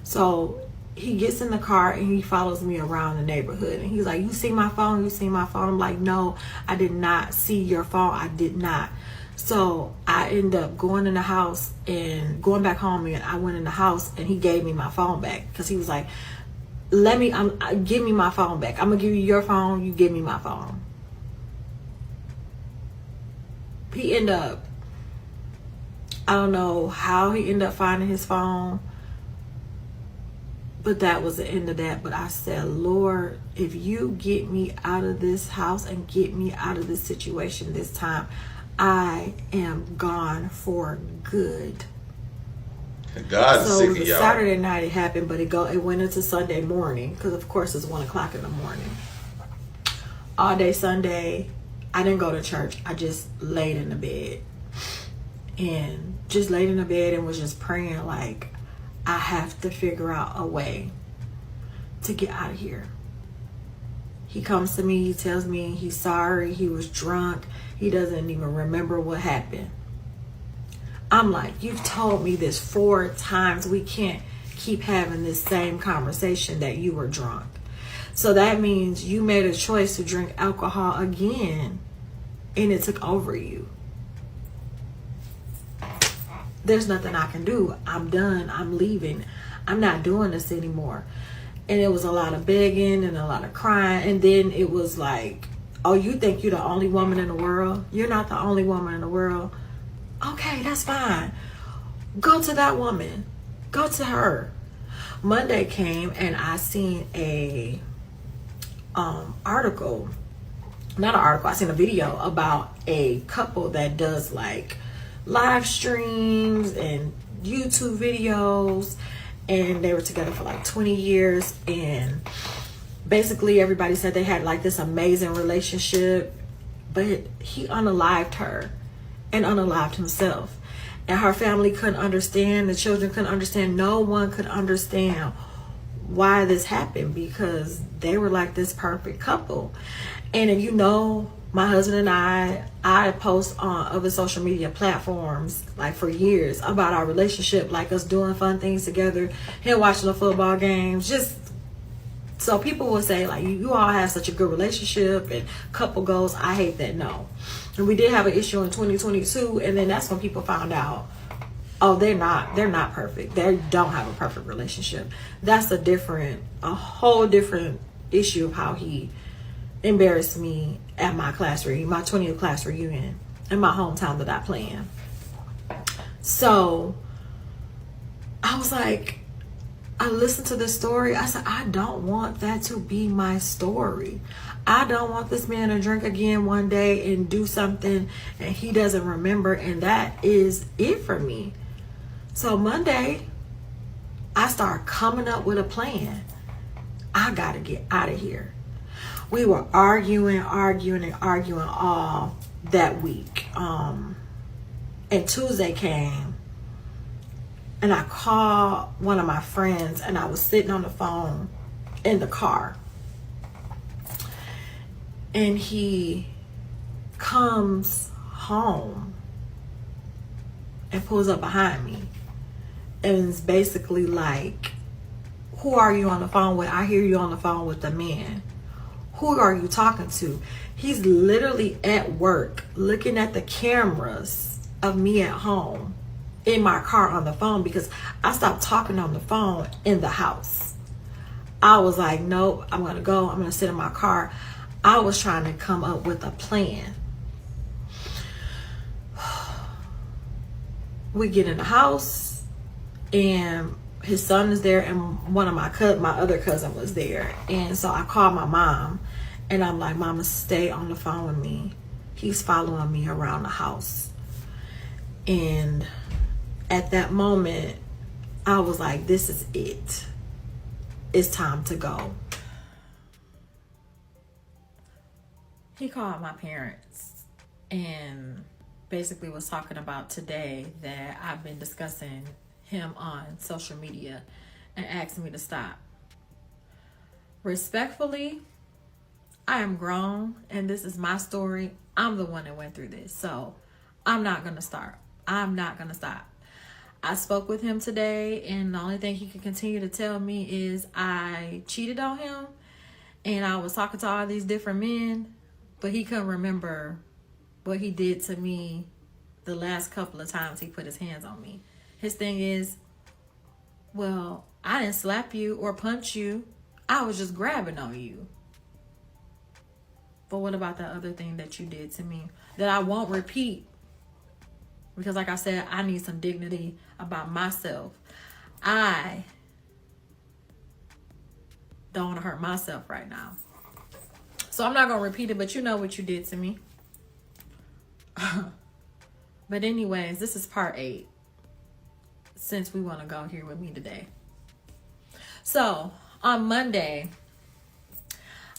S1: So he gets in the car and he follows me around the neighborhood, and he's like, you see my phone? You see my phone? I'm like, no, I did not see your phone. I did not. So I ended up going in the house and going back home, and I went in the house and he gave me my phone back, because he was like, give me my phone back. I'm gonna give you your phone, you give me my phone. He ended up, I don't know how he ended up finding his phone, but that was the end of that. But I said, Lord, if you get me out of this house and get me out of this situation this time, I am gone for good.
S2: God is sick of y'all.
S1: Saturday night it happened, but it went into Sunday morning, because of course it's 1 o'clock in the morning. All day Sunday, I didn't go to church. I just laid in the bed. And just laid in the bed and was just praying, like, I have to figure out a way to get out of here. He comes to me, he tells me he's sorry, he was drunk, he doesn't even remember what happened. I'm like, you've told me this 4 times. We can't keep having this same conversation that you were drunk. So that means you made a choice to drink alcohol again, and it took over you. There's nothing I can do. I'm done. I'm leaving. I'm not doing this anymore. And it was a lot of begging and a lot of crying. And then it was like, oh, you think you're the only woman in the world? You're not the only woman in the world. Okay, that's fine. Go to that woman. Go to her. Monday came and I seen a article. Not an article. I seen a video about a couple that does like live streams and YouTube videos, and they were together for like 20 years, and basically everybody said they had like this amazing relationship, but he unalived her and unalived himself. And her family couldn't understand. The children couldn't understand. No one could understand why this happened, because they were like this perfect couple. And if you know, my husband and I post on other social media platforms like for years about our relationship, like us doing fun things together, him watching the football games, just so people will say like, you all have such a good relationship and couple goals. I hate that. No. And we did have an issue in 2022, and then that's when people found out, oh, they're not perfect. They don't have a perfect relationship. That's a whole different issue of how he embarrassed me at my class reunion, my 20th class reunion in my hometown that I play in. So I was like, I listened to this story. I said, I don't want that to be my story. I don't want this man to drink again one day and do something and he doesn't remember, and that is it for me. So Monday, I start coming up with a plan. I gotta get out of here. We were arguing all that week. And Tuesday came, and I called one of my friends, and I was sitting on the phone in the car. And he comes home and pulls up behind me. And it's basically like, who are you on the phone with? I hear you on the phone with the man. Who are you talking to? He's literally at work looking at the cameras of me at home in my car on the phone, because I stopped talking on the phone in the house. I was like, nope, I'm going to go. I'm going to sit in my car. I was trying to come up with a plan. We get in the house, and his son is there, and one of my other cousin was there. And so I called my mom, and I'm like, Mama, stay on the phone with me. He's following me around the house. And at that moment, I was like, this is it. It's time to go. He called my parents and basically was talking about today that I've been discussing him on social media and asked me to stop. Respectfully, I am grown and this is my story. I'm the one that went through this, so I'm not gonna start. I'm not gonna stop. I spoke with him today, and the only thing he can continue to tell me is I cheated on him and I was talking to all these different men, but he couldn't remember what he did to me the last couple of times he put his hands on me. His thing is, well, I didn't slap you or punch you. I was just grabbing on you. But what about that other thing that you did to me that I won't repeat? Because like I said, I need some dignity about myself. I don't want to hurt myself right now. So I'm not going to repeat it, but you know what you did to me. But anyways, this is part 8. Since we want to go here with me today. So on Monday,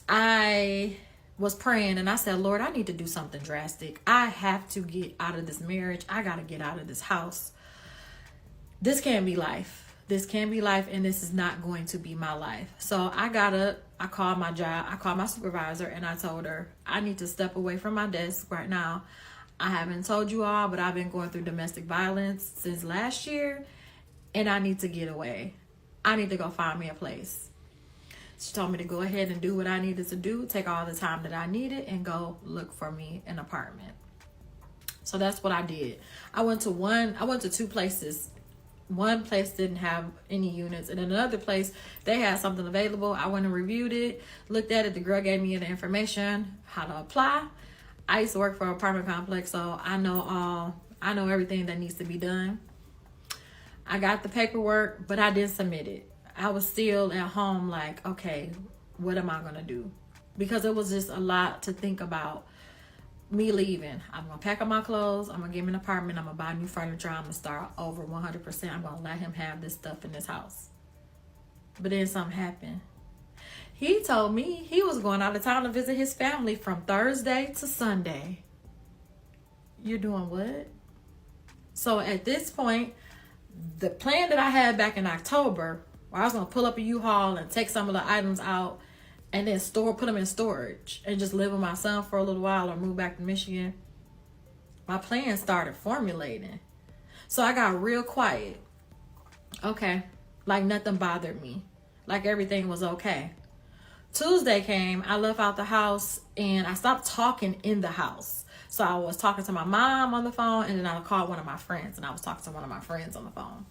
S1: I was praying and I said, Lord, I need to do something drastic. I have to get out of this marriage. I got to get out of this house. This can't be life. This can't be life, and this is not going to be my life. So I got up, I called my job, I called my supervisor, and I told her, I need to step away from my desk right now. I haven't told you all, but I've been going through domestic violence since last year, and I need to get away. I need to go find me a place. She told me to go ahead and do what I needed to do, take all the time that I needed, and go look for me an apartment. So that's what I did. I went to 2 places. One place didn't have any units, and another place they had something available. I went and reviewed it, looked at it. The girl gave me the information how to apply. I used to work for an apartment complex, so I know everything that needs to be done. I got the paperwork, but I didn't submit it. I was still at home like, okay, what am I going to do? Because it was just a lot to think about me leaving. I'm going to pack up my clothes. I'm going to give him an apartment. I'm going to buy new furniture. I'm going to start over 100%. I'm going to let him have this stuff in this house. But then something happened. He told me he was going out of town to visit his family from Thursday to Sunday. You're doing what?
S4: So at this point, the plan that I had back in October, where I was going to pull up a U-Haul and take some of the items out and then put them in storage and just live with my son for a little while or move back to Michigan, my plan started formulating. So I got real quiet. Okay. Like nothing bothered me. Like everything was okay. Tuesday came, I left out the house and I stopped talking in the house. So I was talking to my mom on the phone and then I called one of my friends and I was talking to one of my friends on the phone.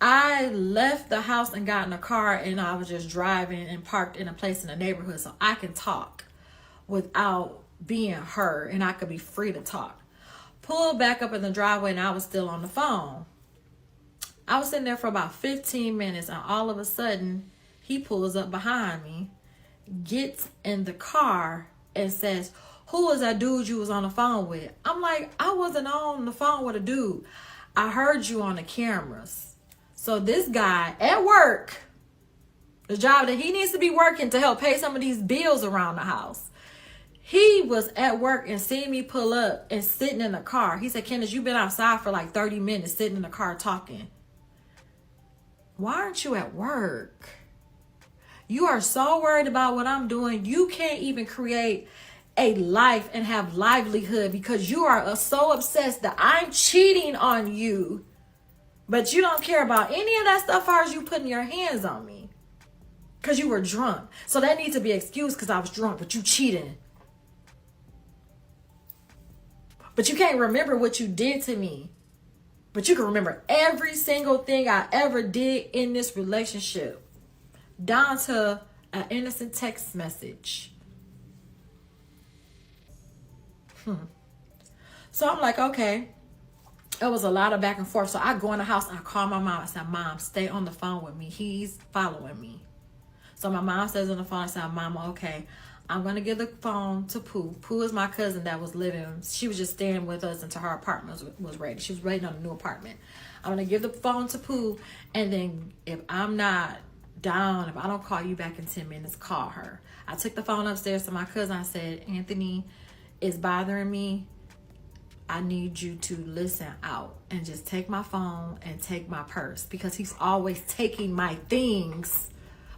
S4: I left the house and got in a car and I was just driving and parked in a place in the neighborhood so I can talk without being heard and I could be free to talk. Pulled back up in the driveway and I was still on the phone. I was sitting there for about 15 minutes and all of a sudden he pulls up behind me, gets in the car and says, "Who was that dude you was on the phone with?" I'm like, I wasn't on the phone with a dude. I heard you on the cameras. So this guy at work, the job that he needs to be working to help pay some of these bills around the house, he was at work and seen me pull up and sitting in the car. He said, "Candace, you've been outside for like 30 minutes sitting in the car talking. Why aren't you at work? You are so worried about what I'm doing. You can't even create a life and have livelihood because you are so obsessed that I'm cheating on you. But you don't care about any of that stuff as far as you putting your hands on me. Because you were drunk. So that needs to be excused because I was drunk, but you cheating. But you can't remember what you did to me. But you can remember every single thing I ever did in this relationship. Down to an innocent text message." So I'm like, okay. It was a lot of back and forth. So I go in the house and I call my mom. I said, "Mom, stay on the phone with me. He's following me." So my mom says on the phone, I said, "Mama, okay, I'm going to give the phone to Pooh." Pooh is my cousin that was living. She was just staying with us until her apartment was ready. She was waiting on a new apartment. I'm going to give the phone to Pooh. And then if I'm not down, if I don't call you back in 10 minutes, call her. I took the phone upstairs to my cousin. I said, "Anthony, it's bothering me. I need you to listen out and just take my phone and take my purse," because he's always taking my things,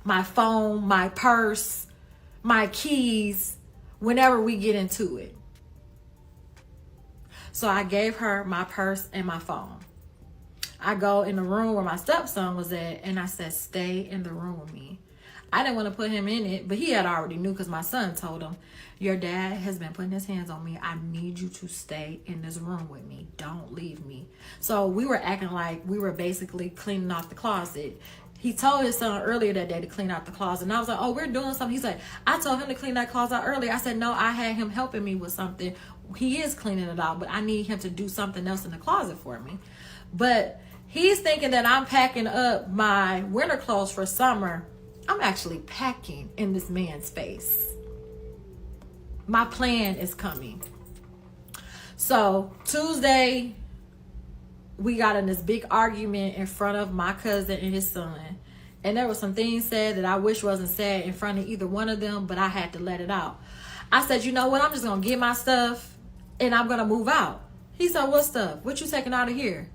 S4: my phone, my purse, my keys, whenever we get into it. So I gave her my purse and my phone. I go in the room where my stepson was at and I said, "Stay in the room with me." I didn't want to put him in it, but he had already knew because my son told him, "Your dad has been putting his hands on me. I need you to stay in this room with me. Don't leave me." So we were acting like we were basically cleaning off the closet. He told his son earlier that day to clean out the closet. And I was like, "Oh, we're doing something." He's like, "I told him to clean that closet out earlier." I said, "No, I had him helping me with something. He is cleaning it out, but I need him to do something else in the closet for me." But he's thinking that I'm packing up my winter clothes for summer. I'm actually packing in this man's face. My plan is coming. So Tuesday, we got in this big argument in front of my cousin and his son. And there were some things said that I wish wasn't said in front of either one of them, but I had to let it out. I said, "You know what? I'm just going to get my stuff and I'm going to move out." He said, "What stuff? What you taking out of here?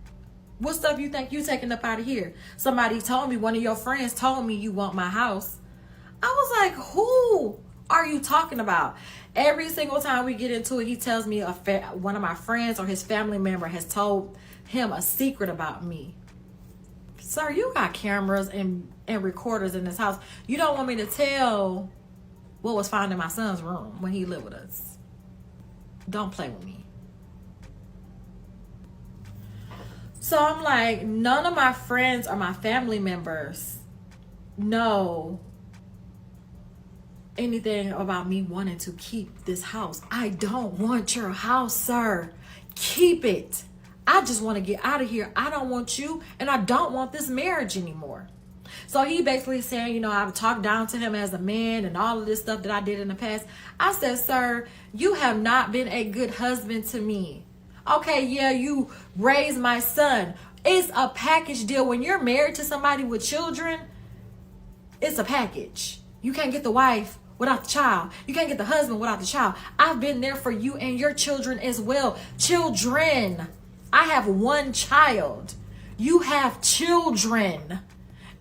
S4: What stuff you think you taking up out of here? Somebody told me, one of your friends told me you want my house." I was like, "Who are you talking about?" Every single time we get into it, he tells me one of my friends or his family member has told him a secret about me. Sir, you got cameras and recorders in this house. You don't want me to tell what was found in my son's room when he lived with us. Don't play with me. So I'm like, none of my friends or my family members know anything about me wanting to keep this house. I don't want your house, sir. Keep it. I just want to get out of here. I don't want you, and I don't want this marriage anymore. So he basically saying, you know, I've talked down to him as a man and all of this stuff that I did in the past. I said, "Sir, you have not been a good husband to me. Okay, yeah, you raised my son. It's a package deal. When you're married to somebody with children, it's a package. You can't get the wife without the child. You can't get the husband without the child. I've been there for you and your children as well. Children. I have one child. You have children.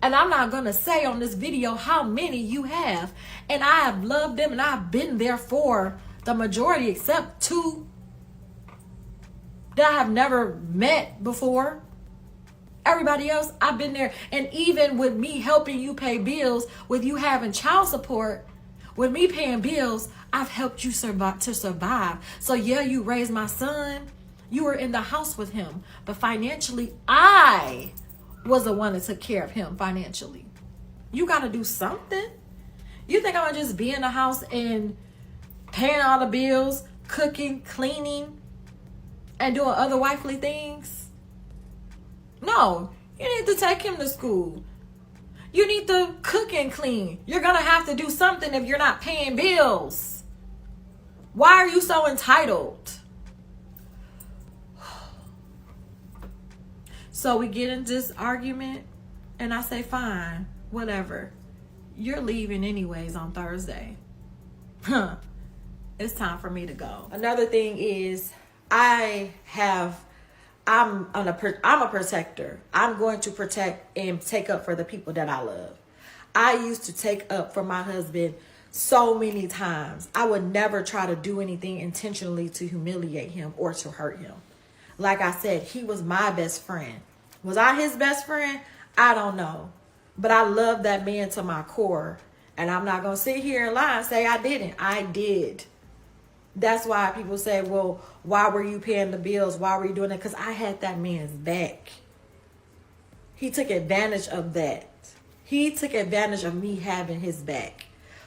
S4: And I'm not going to say on this video how many you have. And I have loved them and I've been there for the majority except 2 that I have never met before. Everybody else, I've been there. And even with me helping you pay bills, with you having child support, with me paying bills, I've helped you survive. So yeah, you raised my son. You were in the house with him. But financially, I was the one that took care of him financially. You got to do something. You think I'm going to just be in the house and paying all the bills, cooking, cleaning, and doing other wifely things? No. You need to take him to school. You need to cook and clean. You're going to have to do something if you're not paying bills. Why are you so entitled? So we get into this argument and I say, fine, whatever. You're leaving anyways on Thursday. It's time for me to go. Another thing is I'm a protector. I'm going to protect and take up for the people that I love. I used to take up for my husband so many times. I would never try to do anything intentionally to humiliate him or to hurt him. Like I said, he was my best friend. Was I his best friend? I don't know. But I love that man to my core. And I'm not going to sit here and lie and say I didn't. I did. That's why people say, well, why were you paying the bills? Why were you doing it? Because I had that man's back. He took advantage of that. He took advantage of me having his back.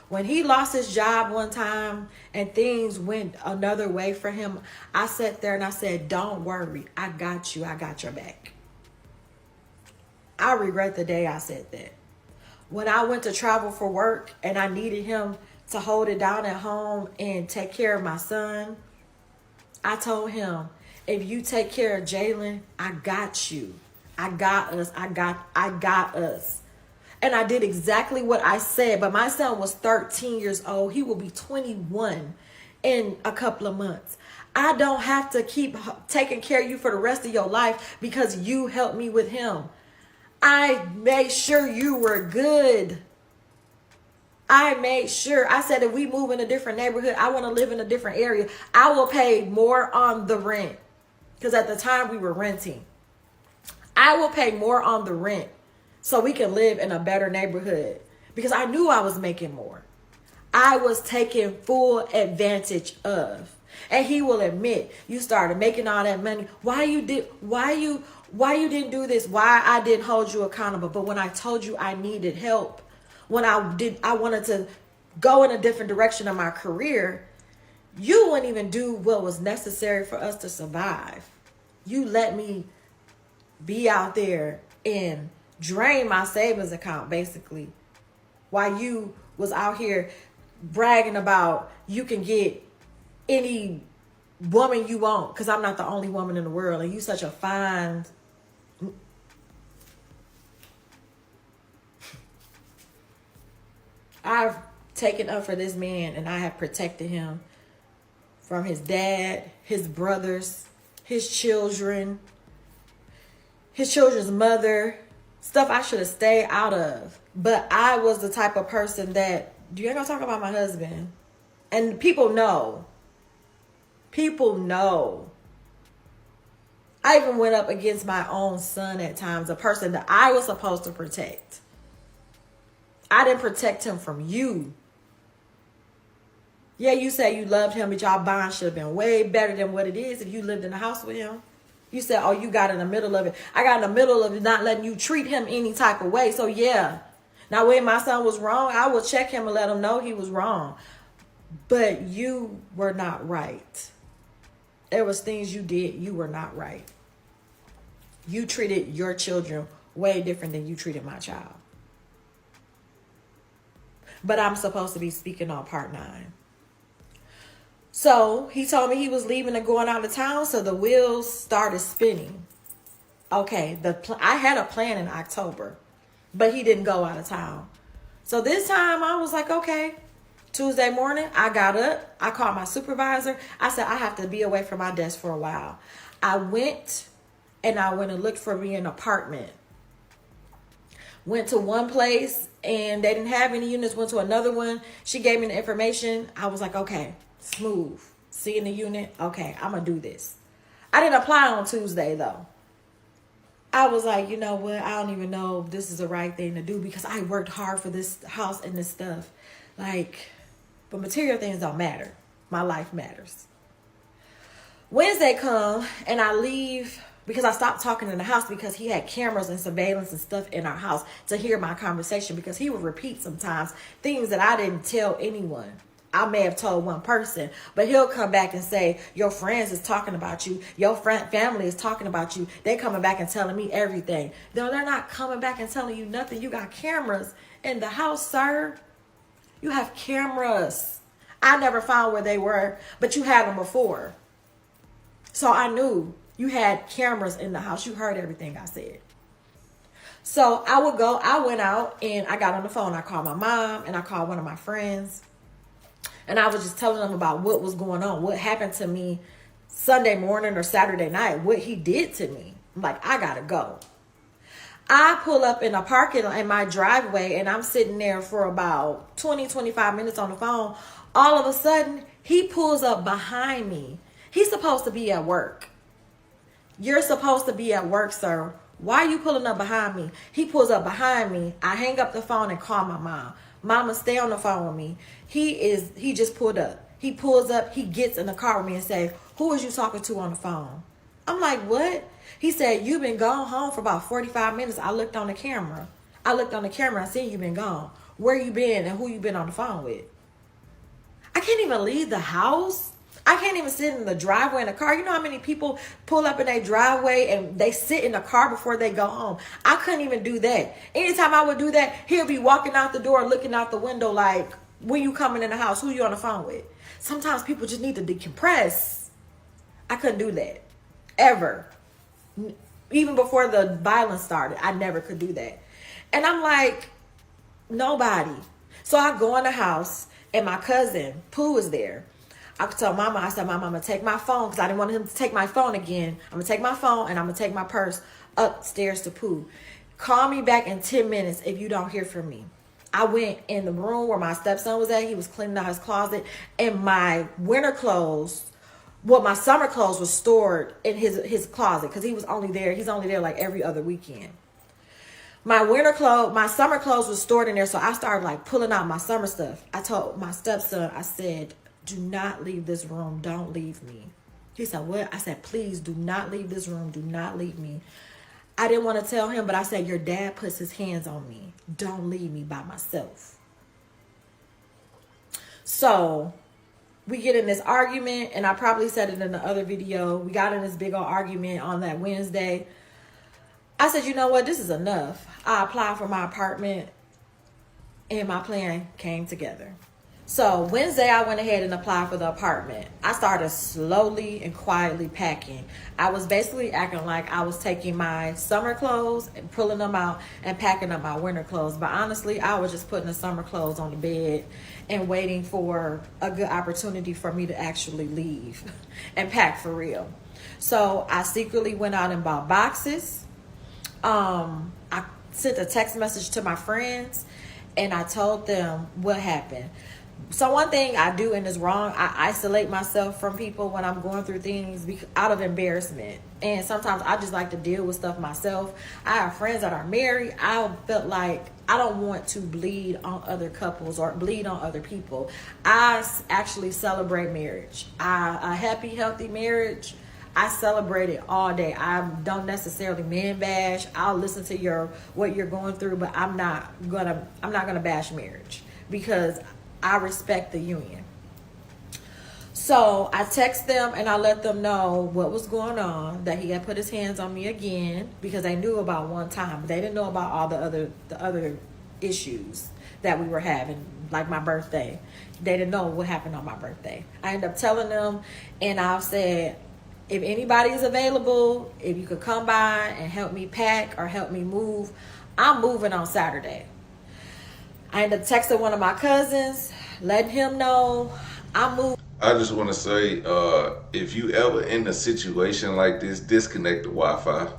S4: When he lost his job one time and things went another way for him, I sat there and I said, don't worry. I got you. I got your back. I regret the day I said that. When I went to travel for work and I needed him to hold it down at home and take care of my son, I told him, if you take care of Jalen, I got you. I got us. I got us. And I did exactly what I said. But my son was 13 years old. He will be 21 in a couple of months. I don't have to keep taking care of you for the rest of your life because you helped me with him. I made sure you were good. I made sure. I said, if we move in a different neighborhood, I want to live in a different area. I will pay more on the rent. Because at the time we were renting. I will pay more on the rent so we can live in a better neighborhood. Because I knew I was making more. I was taking full advantage of. And he will admit, you started making all that money. Why you didn't do this? Why I didn't hold you accountable? But when I told you I needed help, when I wanted to go in a different direction in my career, you wouldn't even do what was necessary for us to survive. You let me be out there and drain my savings account, basically, while you was out here bragging about you can get any woman you want, because I'm not the only woman in the world, and you such a fine... I've taken up for this man and I have protected him from his dad, his brothers, his children's mother, stuff I should have stayed out of. But I was the type of person that, you ain't gonna talk about my husband. And people know. People know. I even went up against my own son at times, a person that I was supposed to protect. I didn't protect him from you. Yeah, you say you loved him, but y'all bond should have been way better than what it is if you lived in the house with him. You said, oh, you got in the middle of it. I got in the middle of it, not letting you treat him any type of way. So, yeah. Now, when my son was wrong, I would check him and let him know he was wrong. But you were not right. There was things you did, you were not right. You treated your children way different than you treated my child. But I'm supposed to be speaking on part 9. So he told me he was leaving and going out of town. So the wheels started spinning. Okay, I had a plan in October, but he didn't go out of town. So this time I was like, okay. Tuesday morning, I got up. I called my supervisor. I said, I have to be away from my desk for a while. I went and looked for me an apartment. Went to one place and they didn't have any units. Went to another one. She gave me the information. I was like, okay, smooth. Seeing the unit. Okay, I'm going to do this. I didn't apply on Tuesday though. I was like, you know what? I don't even know if this is the right thing to do because I worked hard for this house and this stuff. Like, but material things don't matter. My life matters. Wednesday come and I leave because I stopped talking in the house because he had cameras and surveillance and stuff in our house to hear my conversation because he would repeat sometimes things that I didn't tell anyone. I may have told one person, but he'll come back and say, your friends is talking about you. Your family is talking about you. They coming back and telling me everything. No, they're not coming back and telling you nothing. You got cameras in the house, sir. You have cameras. I never found where they were, but you had them before. So I knew you had cameras in the house. You heard everything I said. So I went out and I got on the phone. I called my mom and I called one of my friends. And I was just telling them about what was going on, what happened to me Sunday morning or Saturday night, what he did to me. I'm like, I gotta go. I pull up in a parking lot in my driveway and I'm sitting there for about 20, 25 minutes on the phone. All of a sudden, he pulls up behind me. He's supposed to be at work. You're supposed to be at work, sir. Why are you pulling up behind me? He pulls up behind me. I hang up the phone and call my mom. Mama, stay on the phone with me. He just pulled up. He pulls up, he gets in the car with me and say, who is you talking to on the phone? I'm like, what? He said, you've been gone home for about 45 minutes. I looked on the camera. I seen you been gone. Where you been and who you been on the phone with? I can't even leave the house. I can't even sit in the driveway in the car. You know how many people pull up in their driveway and they sit in the car before they go home? I couldn't even do that. Anytime I would do that, he'll be walking out the door, looking out the window like, when you coming in the house, who you on the phone with? Sometimes people just need to decompress. I couldn't do that. Ever. Even before the violence started, I never could do that. And I'm like, nobody. So I go in the house and my cousin, Pooh, is there. I told Mama, I said, Mama, I'm going to take my phone because I didn't want him to take my phone again. I'm going to take my phone and I'm going to take my purse upstairs to Pooh. Call me back in 10 minutes if you don't hear from me. I went in the room where my stepson was at. He was cleaning out his closet. And my winter clothes, my summer clothes was stored in his closet because he was only there. He's only there like every other weekend. My summer clothes was stored in there. So I started like pulling out my summer stuff. I told my stepson, I said, do not leave this room. Don't leave me. He said, what? I said, please do not leave this room. Do not leave me. I didn't want to tell him, but I said, your dad puts his hands on me. Don't leave me by myself. So we get in this argument, and I probably said it in the other video. We got in this big old argument on that Wednesday. I said, you know what? This is enough. I applied for my apartment, and my plan came together. So Wednesday, I went ahead and applied for the apartment. I started slowly and quietly packing. I was basically acting like I was taking my summer clothes and pulling them out and packing up my winter clothes. But honestly, I was just putting the summer clothes on the bed and waiting for a good opportunity for me to actually leave and pack for real. So I secretly went out and bought boxes. I sent a text message to my friends and I told them what happened. So one thing I do and is wrong, I isolate myself from people when I'm going through things out of embarrassment. And sometimes I just like to deal with stuff myself. I have friends that are married. I felt like I don't want to bleed on other couples or bleed on other people. I actually celebrate marriage. A happy, healthy marriage, I celebrate it all day. I don't necessarily man bash. I'll listen to what you're going through, but I'm not gonna bash marriage because I respect the union. So I text them and I let them know what was going on, that he had put his hands on me again because they knew about one time. They didn't know about all the other issues that we were having, like my birthday. They didn't know what happened on my birthday. I ended up telling them and I said, if anybody is available, if you could come by and help me pack or help me move, I'm moving on Saturday. I ended up texting one of my cousins, letting him know I'm moving.
S2: I just want to say, if you ever in a situation like this, disconnect the Wi-Fi.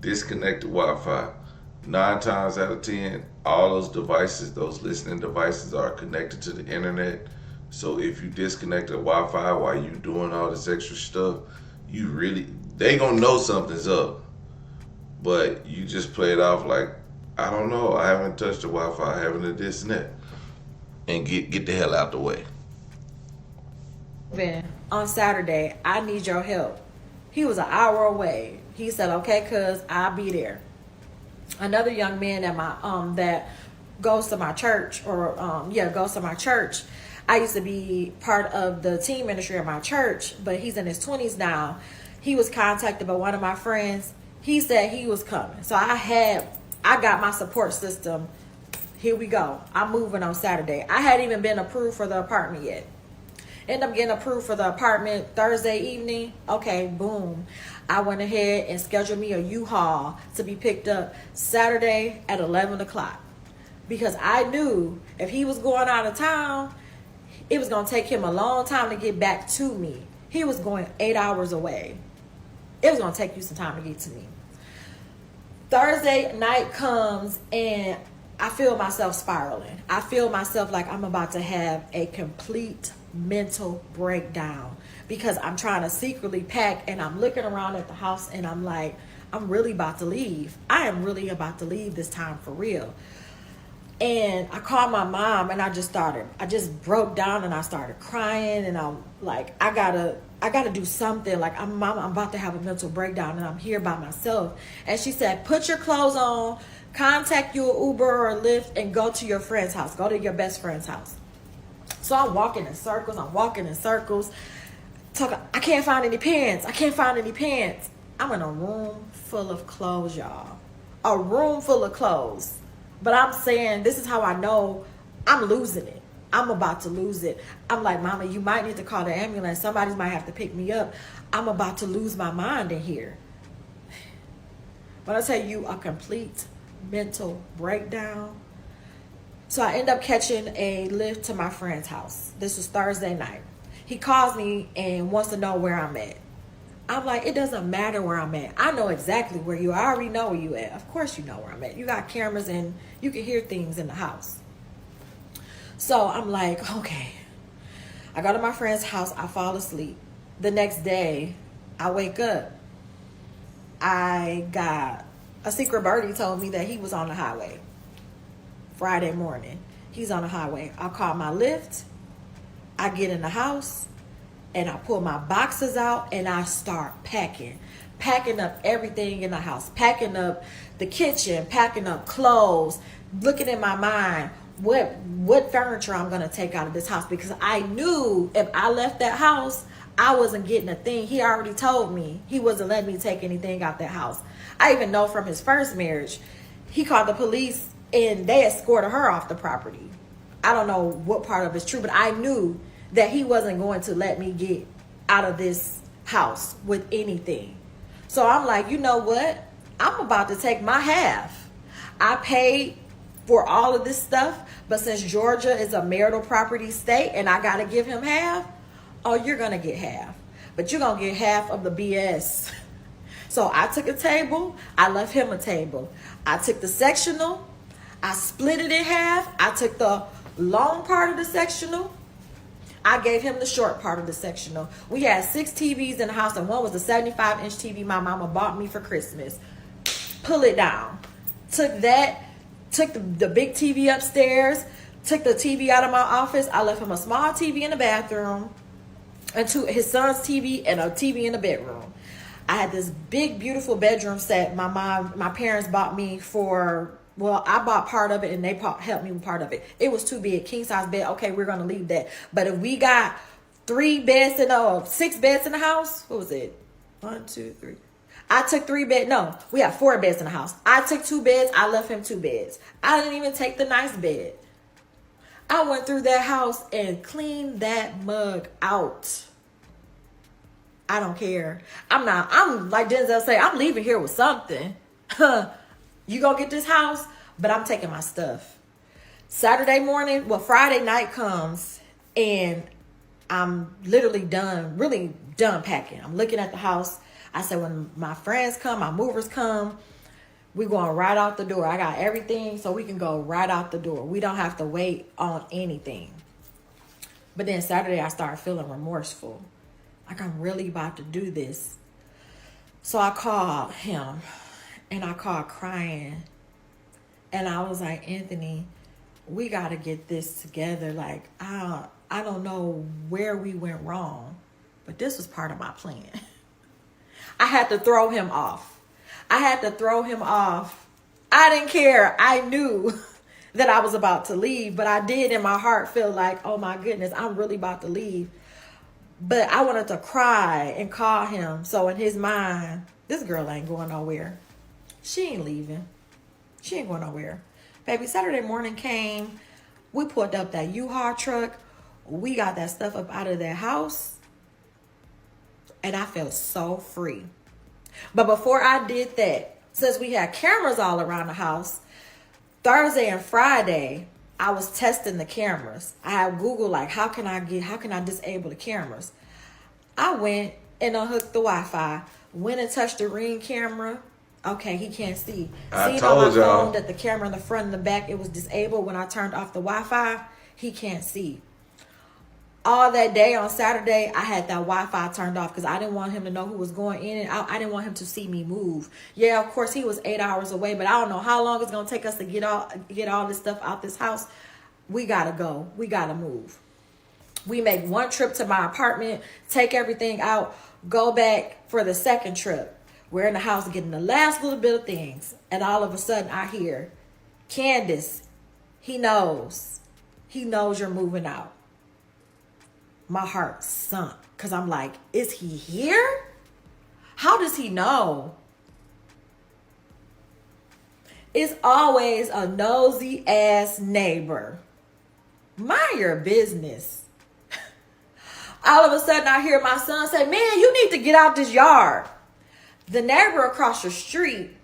S2: Disconnect the Wi-Fi. 9 times out of 10, all those devices, those listening devices, are connected to the internet. So if you disconnect the Wi-Fi while you doing all this extra stuff, they gonna know something's up. But you just play it off like, I don't know, I haven't touched the Wi-Fi, I haven't done this and that, and get the hell out the way.
S1: On Saturday, I need your help. He was an hour away. He said, okay, cuz I'll be there. Another young man at my that goes to my church, goes to my church. I used to be part of the teen ministry at my church, but he's in his 20s now. He was contacted by one of my friends. He said he was coming. So I got my support system. Here we go. I'm moving on Saturday. I hadn't even been approved for the apartment yet. End up getting approved for the apartment Thursday evening. Okay, boom. I went ahead and scheduled me a U-Haul to be picked up Saturday at 11 o'clock. Because I knew if he was going out of town, it was going to take him a long time to get back to me. He was going 8 hours away. It was going to take you some time to get to me. Thursday night comes and I feel myself spiraling. I feel myself like I'm about to have a complete mental breakdown because I'm trying to secretly pack and I'm looking around at the house and I'm like, I'm really about to leave. I am really about to leave this time for real. And I called my mom and I just broke down and I started crying and I'm like, I gotta do something. Like, I'm about to have a mental breakdown and I'm here by myself. And she said, put your clothes on, contact your Uber or a Lyft and go to your friend's house. Go to your best friend's house. So I'm walking in circles. I can't find any pants. I'm in a room full of clothes, y'all. A room full of clothes. But I'm saying, this is how I know I'm losing it. I'm about to lose it. I'm like, Mama, you might need to call the ambulance. Somebody might have to pick me up. I'm about to lose my mind in here. When I tell you a complete mental breakdown. So I end up catching a lift to my friend's house. This was Thursday night. He calls me and wants to know where I'm at. I'm like, it doesn't matter where I'm at. I know exactly where you are. I already know where you at. Of course you know where I'm at. You got cameras and you can hear things in the house. So I'm like, okay. I go to my friend's house. I fall asleep. The next day, I wake up. I got a secret birdie told me that he was on the highway. Friday morning. He's on the highway. I call my Lyft. I get in the house. And I pull my boxes out and I start packing up everything in the house, packing up the kitchen, packing up clothes, looking in my mind, what furniture I'm going to take out of this house, because I knew if I left that house, I wasn't getting a thing. He already told me he wasn't letting me take anything out that house. I even know from his first marriage, he called the police and they escorted her off the property. I don't know what part of it's true, but I knew that he wasn't going to let me get out of this house with anything. So I'm like, you know what? I'm about to take my half. I paid for all of this stuff, but since Georgia is a marital property state and I got to give him half, oh, you're going to get half. But you're going to get half of the BS. So I took a table. I left him a table. I took the sectional. I split it in half. I took the long part of the sectional. I gave him the short part of the sectional. We had 6 TVs in the house, and one was a 75-inch TV my mama bought me for Christmas. Pull it down. Took that, took the big TV upstairs, took the TV out of my office. I left him a small TV in the bathroom, and his son's TV, and a TV in the bedroom. I had this big, beautiful bedroom set my parents bought me for... Well, I bought part of it and they helped me with part of it. It was too big, king size bed. Okay, we're going to leave that. But if we got 6 beds in the house, what was it? 1, 2, 3. I took 3 beds. No, we had 4 beds in the house. I took 2 beds. I left him 2 beds. I didn't even take the nice bed. I went through that house and cleaned that mug out. I don't care. I'm like Denzel say, I'm leaving here with something. You go get this house, but I'm taking my stuff. Friday night comes, and
S4: I'm literally done, really done packing. I'm looking at the house. I said, when my friends come, my movers come, we going right out the door. I got everything so we can go right out the door. We don't have to wait on anything. But then Saturday, I started feeling remorseful. Like, I'm really about to do this. So I called him, and I called crying. And I was like, Anthony, we got to get this together. Like, I don't know where we went wrong, but this was part of my plan. I had to throw him off. I didn't care. I knew that I was about to leave, but I did in my heart feel like, oh my goodness, I'm really about to leave. But I wanted to cry and call him. So in his mind, this girl ain't going nowhere. She ain't leaving. She ain't going nowhere. Baby, Saturday morning came. We pulled up that U-Haul truck. We got that stuff up out of that house. And I felt so free. But before I did that, since we had cameras all around the house, Thursday and Friday, I was testing the cameras. I had Google, like, how can I disable the cameras? I went and unhooked the Wi-Fi, went and touched the Ring camera. Okay, he can't see.
S2: I
S4: Seen
S2: told
S4: on my
S2: y'all
S4: phone that the camera in the front and the back, it was disabled when I turned off the Wi-Fi. He can't see. All that day on Saturday, I had that Wi-Fi turned off because I didn't want him to know who was going in and out. I didn't want him to see me move. Yeah, of course, he was 8 hours away, but I don't know how long it's going to take us to get all this stuff out this house. We got to go. We got to move. We make one trip to my apartment, take everything out, go back for the second trip. We're in the house getting the last little bit of things. And all of a sudden, I hear, Candace, he knows. He knows you're moving out. My heart sunk because I'm like, is he here? How does he know? It's always a nosy ass neighbor. Mind your business. All of a sudden I hear my son say, man, you need to get out this yard. The neighbor across the street,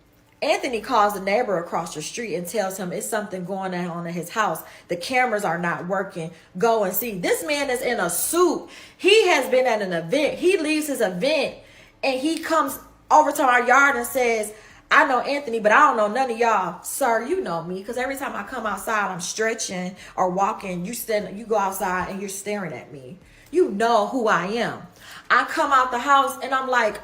S4: Anthony calls the neighbor across the street and tells him it's something going on in his house. The cameras are not working. Go and see. This man is in a suit. He has been at an event. He leaves his event and he comes over to our yard and says, I know Anthony, but I don't know none of y'all. Sir, you know me, because every time I come outside, I'm stretching or walking. You go outside and you're staring at me. You know who I am. I come out the house and I'm like,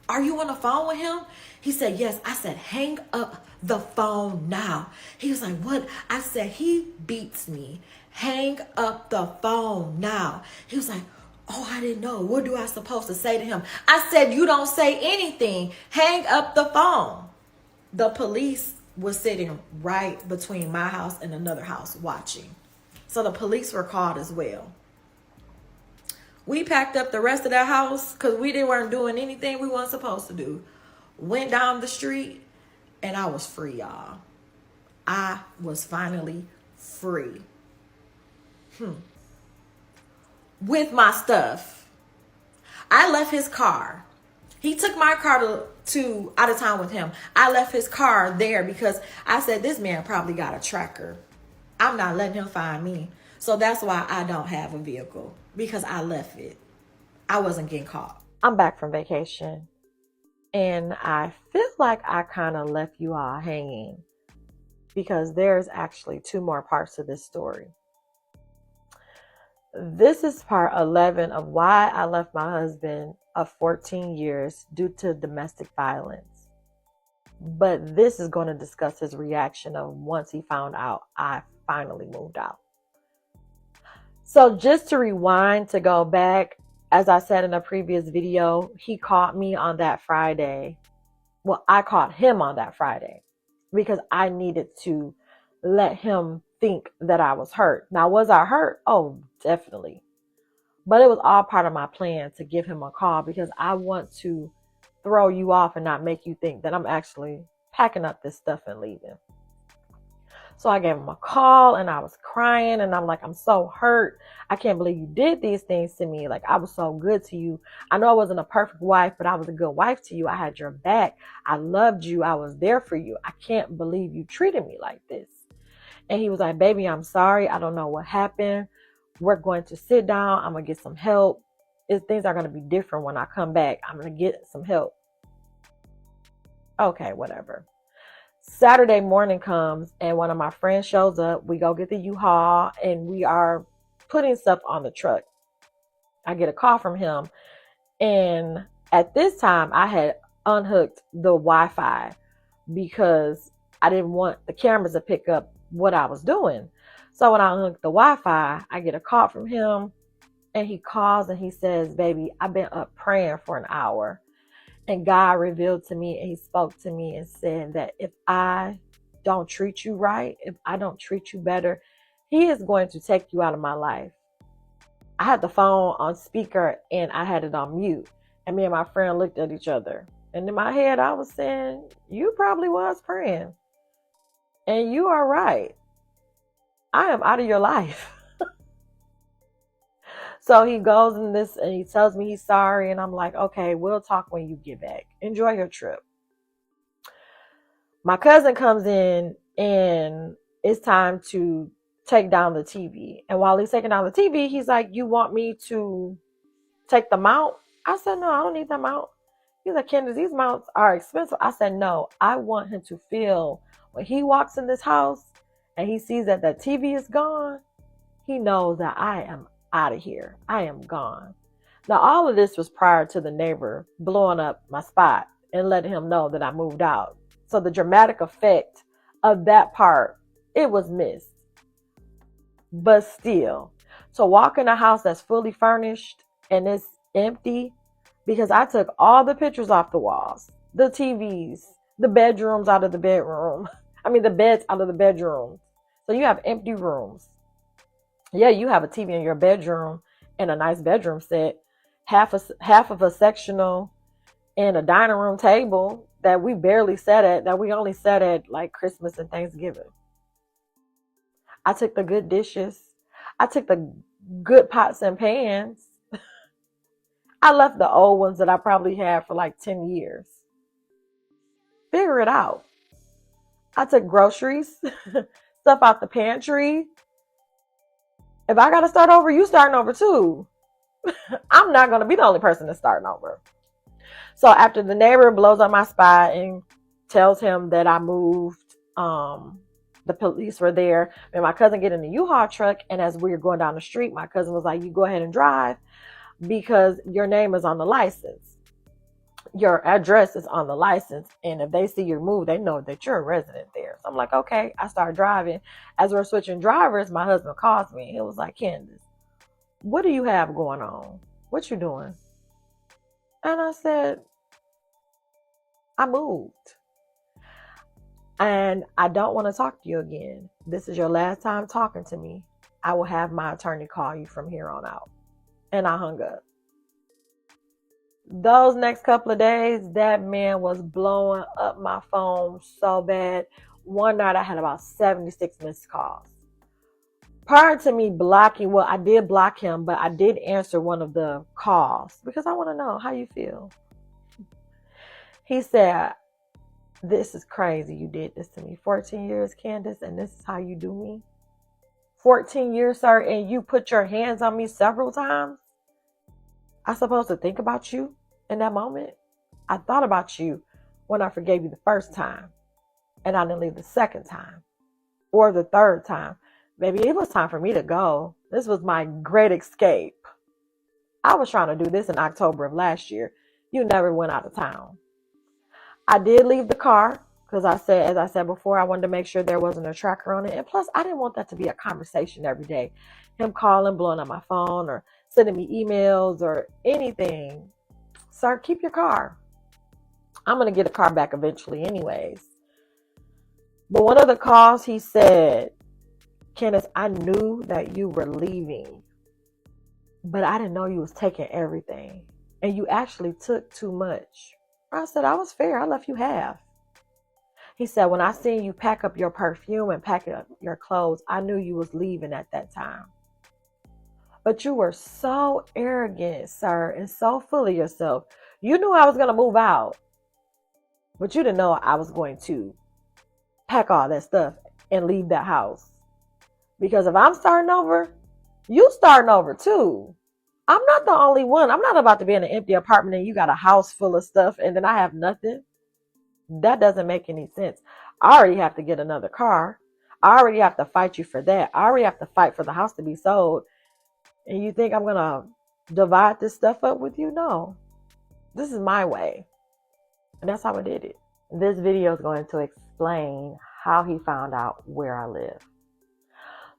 S4: are you on the phone with him? He said, yes. I said, hang up the phone now. He was like, what? I said, he beats me. Hang up the phone now. He was like, oh, I didn't know. What do I supposed to say to him? I said, you don't say anything. Hang up the phone. The police was sitting right between my house and another house watching. So the police were called as well. We packed up the rest of that house because we weren't doing anything we weren't supposed to do. Went down the street and I was free, y'all. I was finally free. With my stuff. I left his car. He took my car to out of town with him. I left his car there because I said, this man probably got a tracker. I'm not letting him find me. So that's why I don't have a vehicle, because I left it. I wasn't getting caught. I'm back from vacation and I feel like I kind of left you all hanging because there's actually 2 more parts to this story. This is part 11 of why I left my husband of 14 years due to domestic violence. But this is going to discuss his reaction of once he found out I finally moved out. So just to rewind, to go back, as I said in a previous video, he caught me on that Friday. Well, I caught him on that Friday because I needed to let him think that I was hurt. Now, was I hurt? Oh, definitely. But it was all part of my plan to give him a call because I want to throw you off and not make you think that I'm actually packing up this stuff and leaving. So I gave him a call and I was crying and I'm like, I'm so hurt. I can't believe you did these things to me. Like, I was so good to you. I know I wasn't a perfect wife, but I was a good wife to you. I had your back. I loved you. I was there for you. I can't believe you treated me like this. And he was like, baby, I'm sorry. I don't know what happened.
S1: We're going to sit down. I'm going to get some help. Things are going to be different when I come back. I'm going to get some help. Okay, whatever. Saturday morning comes and one of my friends shows up. We go get the U-Haul and we are putting stuff on the truck. I get a call from him. And at this time, I had unhooked the Wi-Fi because I didn't want the cameras to pick up what I was doing. So when I unhooked the Wi-Fi, I get a call from him and he calls and he says, baby, I've been up praying for an hour. And God revealed to me and he spoke to me and said that if I don't treat you right, if I don't treat you better, he is going to take you out of my life. I had the phone on speaker and I had it on mute. And me and my friend looked at each other. And in my head, I was saying, you probably was praying. And you are right. I am out of your life. So he goes in this and he tells me he's sorry. And I'm like, okay, we'll talk when you get back. Enjoy your trip. My cousin comes in and it's time to take down the TV. And while he's taking down the TV, he's like, you want me to take the mount? I said, no, I don't need that mount. He's like, Candace, these mounts are expensive. I said, no, I want him to feel when he walks in this house and he sees that the TV is gone, he knows that I am out of here. I am gone. Now, all of this was prior to the neighbor blowing up my spot and letting him know that I moved out. So the dramatic effect of that part, it was missed. But still, to walk in a house that's fully furnished and it's empty, because I took all the pictures off the walls, the TVs, the bedrooms out of the bedroom. The beds out of the bedroom. So you have empty rooms. Yeah, you have a TV in your bedroom and a nice bedroom set, half of a sectional and a dining room table that we barely sat at, that we only sat at like Christmas and Thanksgiving. I took the good dishes. I took the good pots and pans. I left the old ones that I probably had for like 10 years. Figure it out. I took groceries, stuff out the pantry. If I got to start over, you starting over too. I'm not going to be the only person that's starting over. So after the neighbor blows up my spot and tells him that I moved, the police were there, and my cousin get in the U-Haul truck. And as we were going down the street, my cousin was like, you go ahead and drive because your name is on the license. Your address is on the license. And if they see your move, they know that you're a resident there. So I'm like, okay. I start driving. As we're switching drivers, my husband calls me. It was like, Candace, what do you have going on? What you doing? And I said, I moved. And I don't want to talk to you again. This is your last time talking to me. I will have my attorney call you from here on out. And I hung up. Those next couple of days, that man was blowing up my phone so bad. One night I had about 76 missed calls. Prior to me blocking, well, I did block him, but I did answer one of the calls because I want to know how you feel. He said, this is crazy. You did this to me. 14 years, Candace, and this is how you do me. 14 years, sir, and you put your hands on me several times. I supposed to think about you in that moment? I thought about you when I forgave you the first time, and I didn't leave the second time or the third time. Baby, it was time for me to go. This was my great escape. I was trying to do this in October of last year. You never went out of town. I did leave the car because as I said before, I wanted to make sure there wasn't a tracker on it. And plus, I didn't want that to be a conversation every day. Him calling, blowing up my phone, or sending me emails or anything. Sir, keep your car. I'm going to get a car back eventually anyways. But one of the calls, he said, Candace, I knew that you were leaving, but I didn't know you was taking everything. And you actually took too much. I said, I was fair. I left you half. He said, when I seen you pack up your perfume and pack up your clothes, I knew you was leaving at that time. But you were so arrogant, sir, and so full of yourself. You knew I was going to move out, but you didn't know I was going to pack all that stuff and leave that house. Because if I'm starting over, You starting over too. I'm not the only one. I'm not about to be in an empty apartment and you got a house full of stuff and then I have nothing. That doesn't make any sense. I already have to get another car. I already have to fight you for that. I already have to fight for the house to be sold. And you think I'm going to divide this stuff up with you? No. This is my way. And that's how I did it. This video is going to explain how he found out where I live.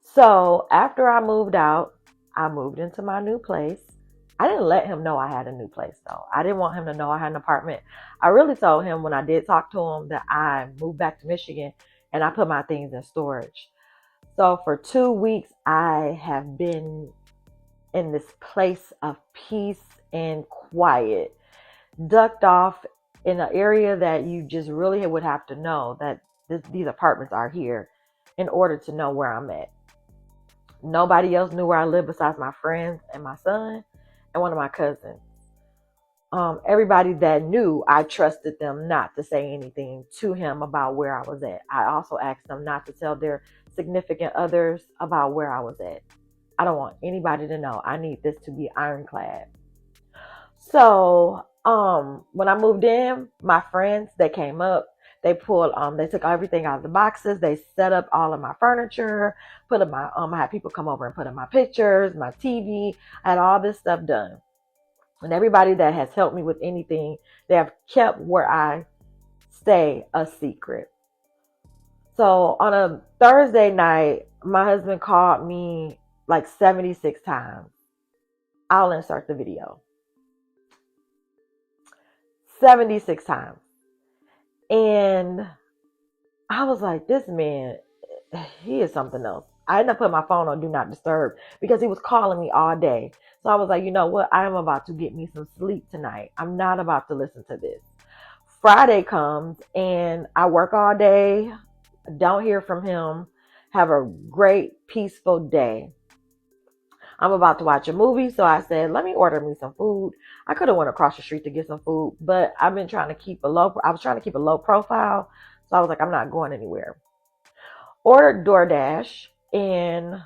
S1: So after I moved out, I moved into my new place. I didn't let him know I had a new place though. I didn't want him to know I had an apartment. I really told him when I did talk to him that I moved back to Michigan and I put my things in storage. So for 2 weeks, I have been in this place of peace and quiet, ducked off in an area that you just really would have to know that these apartments are here in order to know where I'm at. Nobody else knew where I lived besides my friends and my son and one of my cousins. Everybody that knew, I trusted them not to say anything to him about where I was at. I also asked them not to tell their significant others about where I was at. I don't want anybody to know. I need this to be ironclad. So when I moved in, my friends, they came up. They took everything out of the boxes. They set up all of my furniture, put up my, I had people come over and put up my pictures, my TV. I had all this stuff done. And everybody that has helped me with anything, they have kept where I stay a secret. So on a Thursday night, my husband called me like 76 times. I'll insert the video. 76 times. And I was like, this man, he is something else. I ended up putting my phone on Do Not Disturb because he was calling me all day. So I was like, you know what? I am about to get me some sleep tonight. I'm not about to listen to this. Friday comes and I work all day. Don't hear from him. Have a great, peaceful day. I'm about to watch a movie, so I said, let me order me some food. I could have went across the street to get some food, but I was trying to keep a low profile, so I was like, I'm not going anywhere. Ordered DoorDash and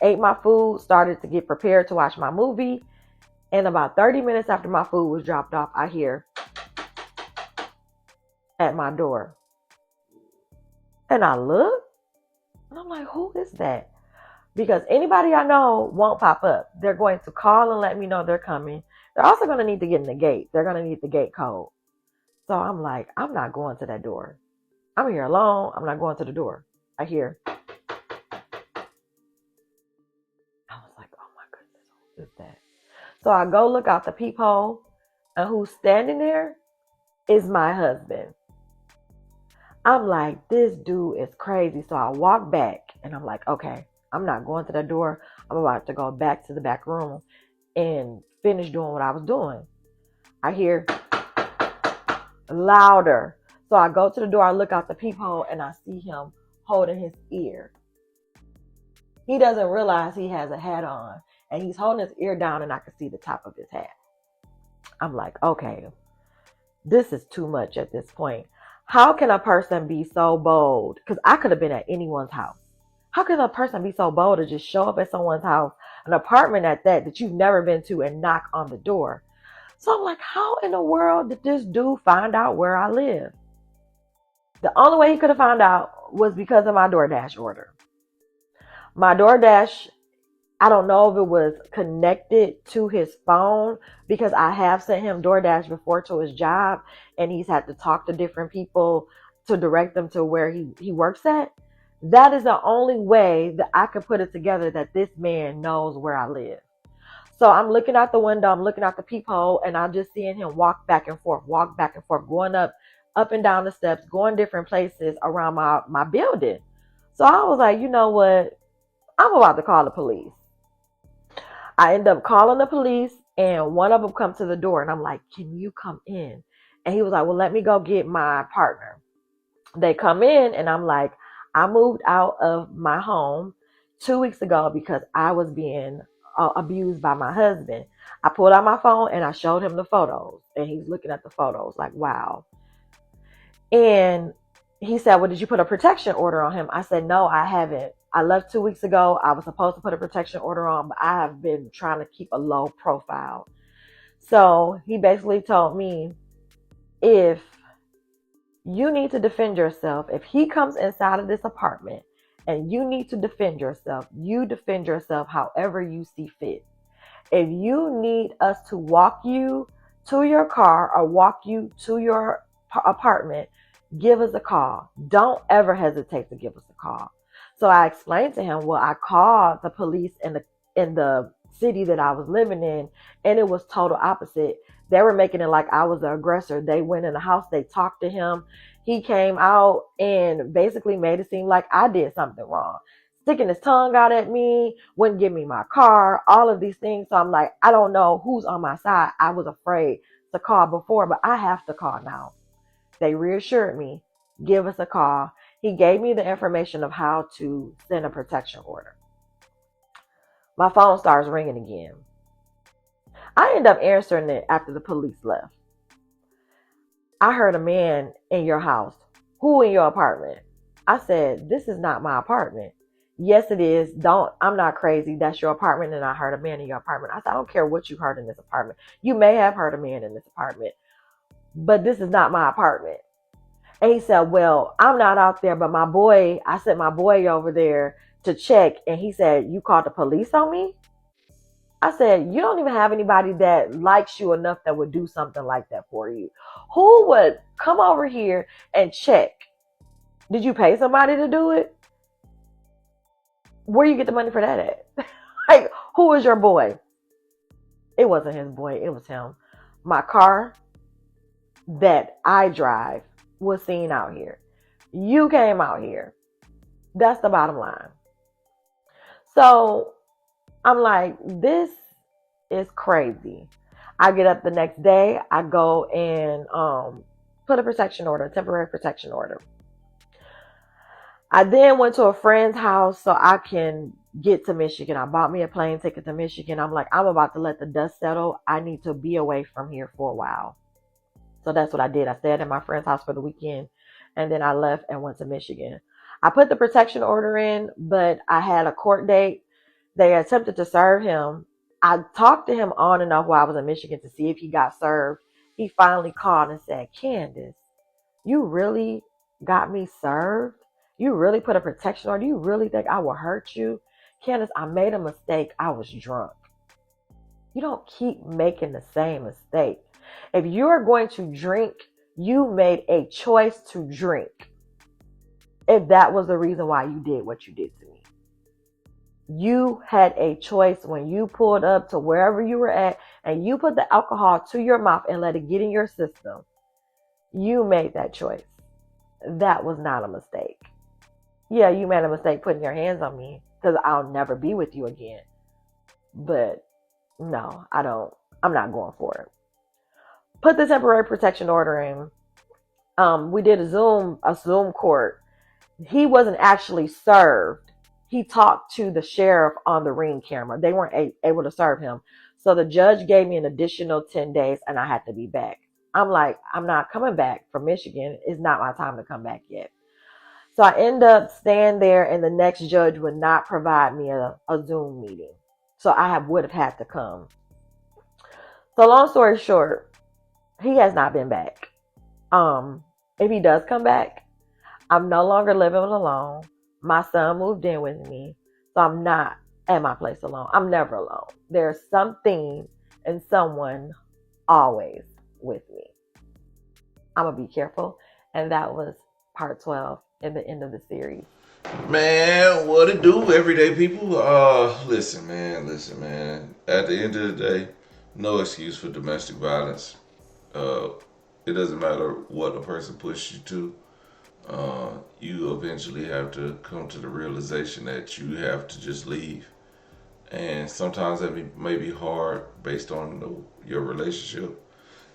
S1: ate my food, started to get prepared to watch my movie, and about 30 minutes after my food was dropped off, I hear at my door. And I look, and I'm like, who is that? Because anybody I know won't pop up. They're going to call and let me know they're coming. They're also going to need to get in the gate. They're going to need the gate code. So I'm like, I'm not going to that door. I'm here alone. I'm not going to the door. I hear. I was like, oh my goodness, who is that? So I go look out the peephole, and who's standing there is my husband. I'm like, this dude is crazy. So I walk back, and I'm like, okay. I'm not going to that door. I'm about to go back to the back room and finish doing what I was doing. I hear louder. So I go to the door, I look out the peephole, and I see him holding his ear. He doesn't realize he has a hat on, and he's holding his ear down, and I can see the top of his hat. I'm like, okay, this is too much at this point. How can a person be so bold? Because I could have been at anyone's house. How can a person be so bold to just show up at someone's house, an apartment at that you've never been to, and knock on the door? So I'm like, how in the world did this dude find out where I live? The only way he could have found out was because of my DoorDash order. My DoorDash, I don't know if it was connected to his phone because I have sent him DoorDash before to his job and he's had to talk to different people to direct them to where he works at. That is the only way that I could put it together that this man knows where I live. So I'm looking out the window, I'm looking out the peephole, and I'm just seeing him walk back and forth, going up and down the steps, going different places around my building. So I was like, you know what? I'm about to call the police. I end up calling the police, and one of them come to the door, and I'm like, can you come in? And he was like, well, let me go get my partner. They come in, and I'm like, I moved out of my home 2 weeks ago because I was being abused by my husband. I pulled out my phone and I showed him the photos, and he's looking at the photos like, wow. And he said, well, did you put a protection order on him? I said, no, I haven't. I left 2 weeks ago. I was supposed to put a protection order on, but I have been trying to keep a low profile. So he basically told me, if you need to defend yourself, if he comes inside of this apartment and you need to defend yourself, you defend yourself however you see fit. If you need us to walk you to your car or walk you to your apartment, give us a call. Don't ever hesitate to give us a call. So I explained to him, well, I called the police in the city that I was living in, and it was total opposite. They were making it like I was the aggressor. They went in the house, they talked to him. He came out and basically made it seem like I did something wrong. Sticking his tongue out at me, wouldn't give me my car, all of these things. So I'm like, I don't know who's on my side. I was afraid to call before, but I have to call now. They reassured me, give us a call. He gave me the information of how to send a protection order. My phone starts ringing again. I end up answering it after the police left. I heard a man in your house. Who in your apartment? I said, this is not my apartment. Yes, it is. I'm not crazy. That's your apartment, and I heard a man in your apartment. I said, I don't care what you heard in this apartment. You may have heard a man in this apartment, but this is not my apartment. And he said, well, I'm not out there, but I sent my boy over there to check. And he said, you called the police on me? I said, you don't even have anybody that likes you enough that would do something like that for you. Who would come over here and check? Did you pay somebody to do it? Where you get the money for that at? Like, who was your boy? It wasn't his boy. It was him. My car that I drive was seen out here. You came out here. That's the bottom line. So I'm like, this is crazy. I get up the next day. I go and put a protection order, a temporary protection order. I then went to a friend's house so I can get to Michigan. I bought me a plane ticket to Michigan. I'm like, I'm about to let the dust settle. I need to be away from here for a while. So that's what I did. I stayed at my friend's house for the weekend, and then I left and went to Michigan. I put the protection order in, but I had a court date. They attempted to serve him. I talked to him on and off while I was in Michigan to see if he got served. He finally called and said, Candace, you really got me served? You really put a protection order? You really think I will hurt you? Candace, I made a mistake. I was drunk. You don't keep making the same mistake. If you're going to drink, you made a choice to drink. If that was the reason why you did what you did to me. You had a choice when you pulled up to wherever you were at and you put the alcohol to your mouth and let it get in your system. You made that choice. That was not a mistake. Yeah, you made a mistake putting your hands on me because I'll never be with you again. But no, I'm not going for it. Put the temporary protection order in. We did a Zoom court. He wasn't actually served. He talked to the sheriff on the Ring camera. They weren't able to serve him. So the judge gave me an additional 10 days and I had to be back. I'm like, I'm not coming back from Michigan. It's not my time to come back yet. So I end up staying there, and the next judge would not provide me a Zoom meeting. So I would have had to come. So long story short, he has not been back. If he does come back, I'm no longer living alone. My son moved in with me. So I'm not at my place alone. I'm never alone. There's something and someone always with me. I'm going to be careful. And that was part 12 in the end of the series.
S2: Man, what it do, everyday people? Listen, man. At the end of the day, no excuse for domestic violence. It doesn't matter what a person pushes you to. You eventually have to come to the realization that you have to just leave. And sometimes that may be hard based on your relationship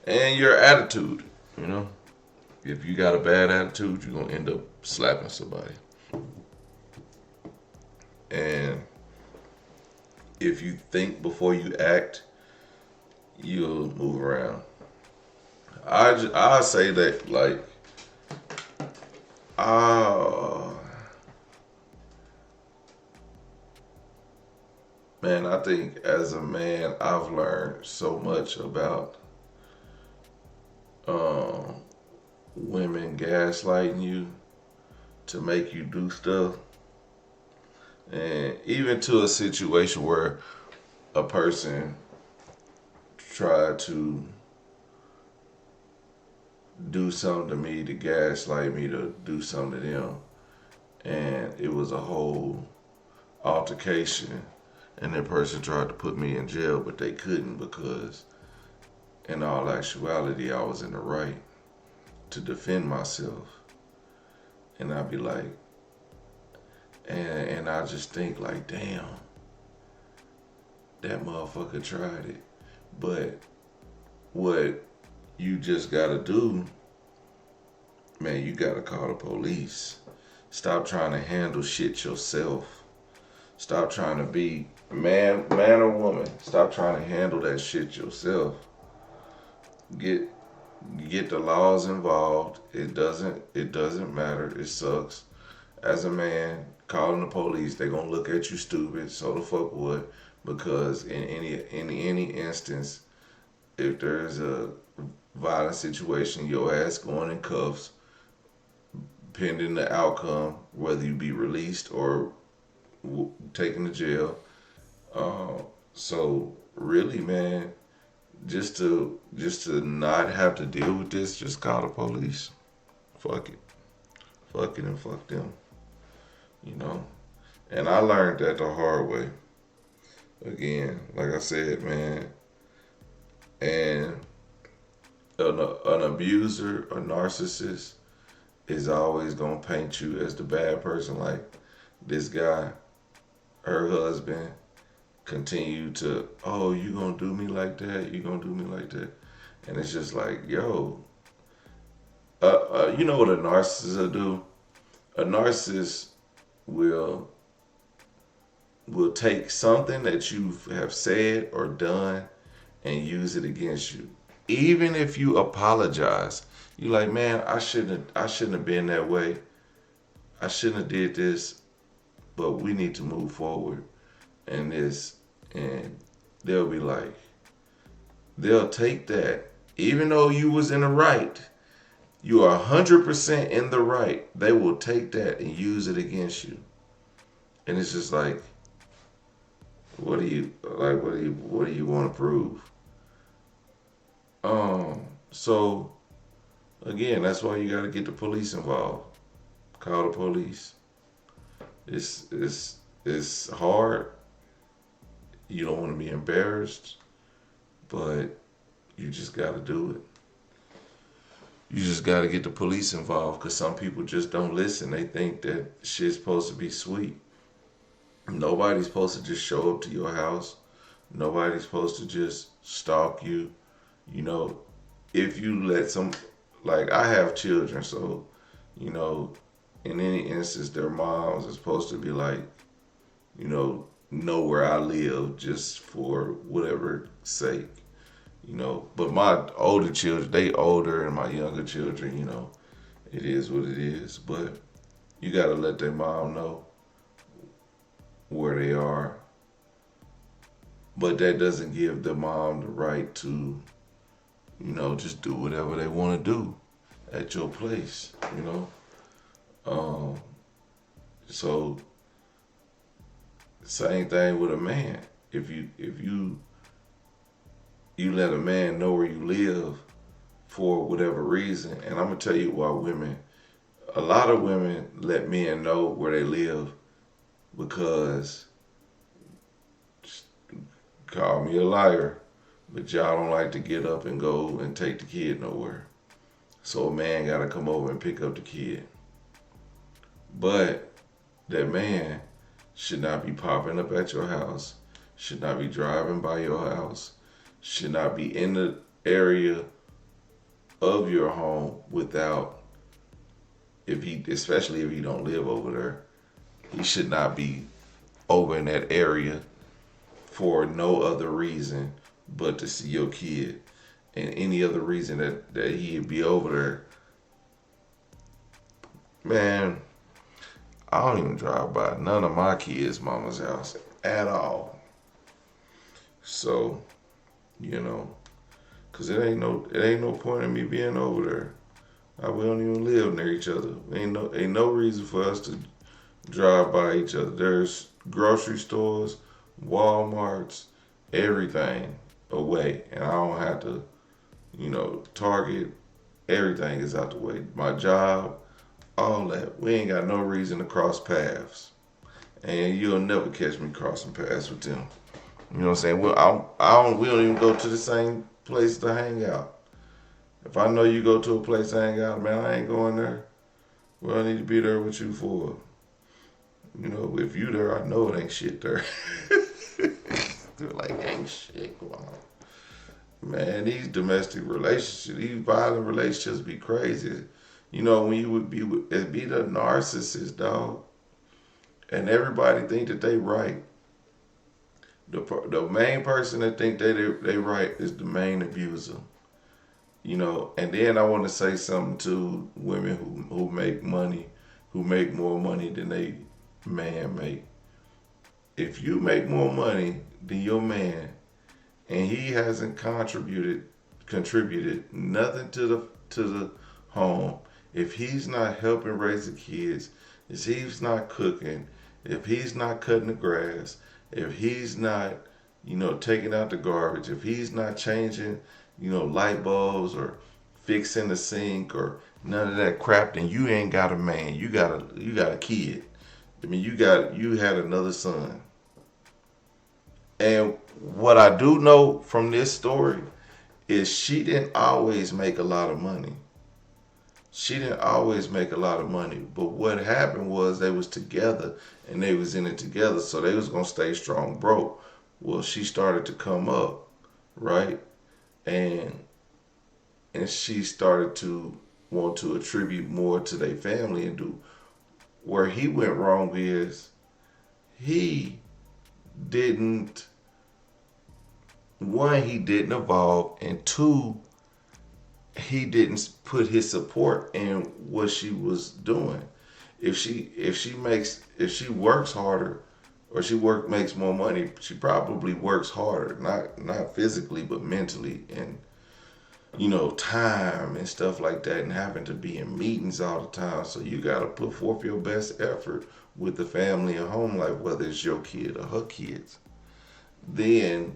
S2: and your attitude, you know. If you got a bad attitude, you're going to end up slapping somebody. And if you think before you act, you'll move around. I say that, like, Man, I think as a man, I've learned so much about women gaslighting you to make you do stuff. And even to a situation where a person tried to do something to me, to gaslight me, to do something to them. And it was a whole altercation. And that person tried to put me in jail, but they couldn't because in all actuality, I was in the right to defend myself. And I'd be like, and I just think like, damn, that motherfucker tried it. But what you just gotta do, man, you gotta call the police. Stop trying to handle shit yourself. Stop trying to be man or woman. Stop trying to handle that shit yourself. Get the laws involved. It doesn't matter. It sucks. As a man, calling the police, they gonna look at you stupid. So the fuck would, because in any instance, if there's a violent situation, your ass going in cuffs, pending the outcome, whether you be released or taken to jail. So really, man, just to not have to deal with this, just call the police. Fuck it. Fuck it and fuck them. You know? And I learned that the hard way. Again, like I said, man. And an abuser, a narcissist, is always gonna paint you as the bad person. Like this guy, her husband, continue to, oh, you gonna do me like that? You gonna do me like that? And it's just like, yo, you know what a narcissist will do? A narcissist will take something that you have said or done and use it against you. Even if you apologize, you like, man, I shouldn't have been that way. I shouldn't have did this, but we need to move forward. And they'll be like, they'll take that, even though you was in the right, you are 100% in the right. They will take that and use it against you. And it's just like, what do you want to prove? So again, that's why you got to get the police involved. Call the police. It's hard. You don't want to be embarrassed, but you just got to do it. You just got to get the police involved, because some people just don't listen. They think that shit's supposed to be sweet. Nobody's supposed to just show up to your house. Nobody's supposed to just stalk you. You know, if you let like I have children, so, you know, in any instance, their moms are supposed to be like, you know where I live just for whatever sake, you know. But my older children, they older, and my younger children, you know, it is what it is. But you got to let their mom know where they are. But that doesn't give the mom the right to, you know, just do whatever they want to do at your place, you know. So same thing with a man. If you let a man know where you live for whatever reason, and I'm gonna tell you why a lot of women let men know where they live because, call me a liar, but y'all don't like to get up and go and take the kid nowhere. So a man gotta come over and pick up the kid. But that man should not be popping up at your house, should not be driving by your house, should not be in the area of your home without, especially if he don't live over there, he should not be over in that area for no other reason but to see your kid. And any other reason that he'd be over there, man, I don't even drive by none of my kids' mama's house at all. So, you know, cause it ain't no point in me being over there. We don't even live near each other. Ain't no reason for us to drive by each other. There's grocery stores, Walmarts, everything away, and I don't have to, Target. Everything is out the way. My job, all that. We ain't got no reason to cross paths, and you'll never catch me crossing paths with them. You know what I'm saying? Well, we don't even go to the same place to hang out. If I know you go to a place to hang out, man, I ain't going there. Well, I need to be there with you for. If you there, I know it ain't shit there. They're like, ain't shit going on. Man, these domestic relationships, these violent relationships be crazy. When you would be the narcissist, dog, and everybody think that they right. The main person that think they right is the main abuser. And then I want to say something to women who make money, who make more money than they man make. If you make more money than your man, and he hasn't contributed nothing to the home, if he's not helping raise the kids, if he's not cooking, if he's not cutting the grass, if he's not, taking out the garbage, if he's not changing, light bulbs or fixing the sink or none of that crap, then you ain't got a man. You got a kid. I mean, you had another son. And what I do know from this story is she didn't always make a lot of money. But what happened was they was together and they was in it together, so they was gonna stay strong broke. Well, she started to come up, right? And she started to want to attribute more to their family and do. Where he went wrong is he didn't evolve, and two, he didn't put his support in what she was doing. If she works harder, or makes more money, she probably works harder, not physically but mentally, and time and stuff like that, and having to be in meetings all the time. So you got to put forth your best effort with the family and home life, whether it's your kid or her kids. Then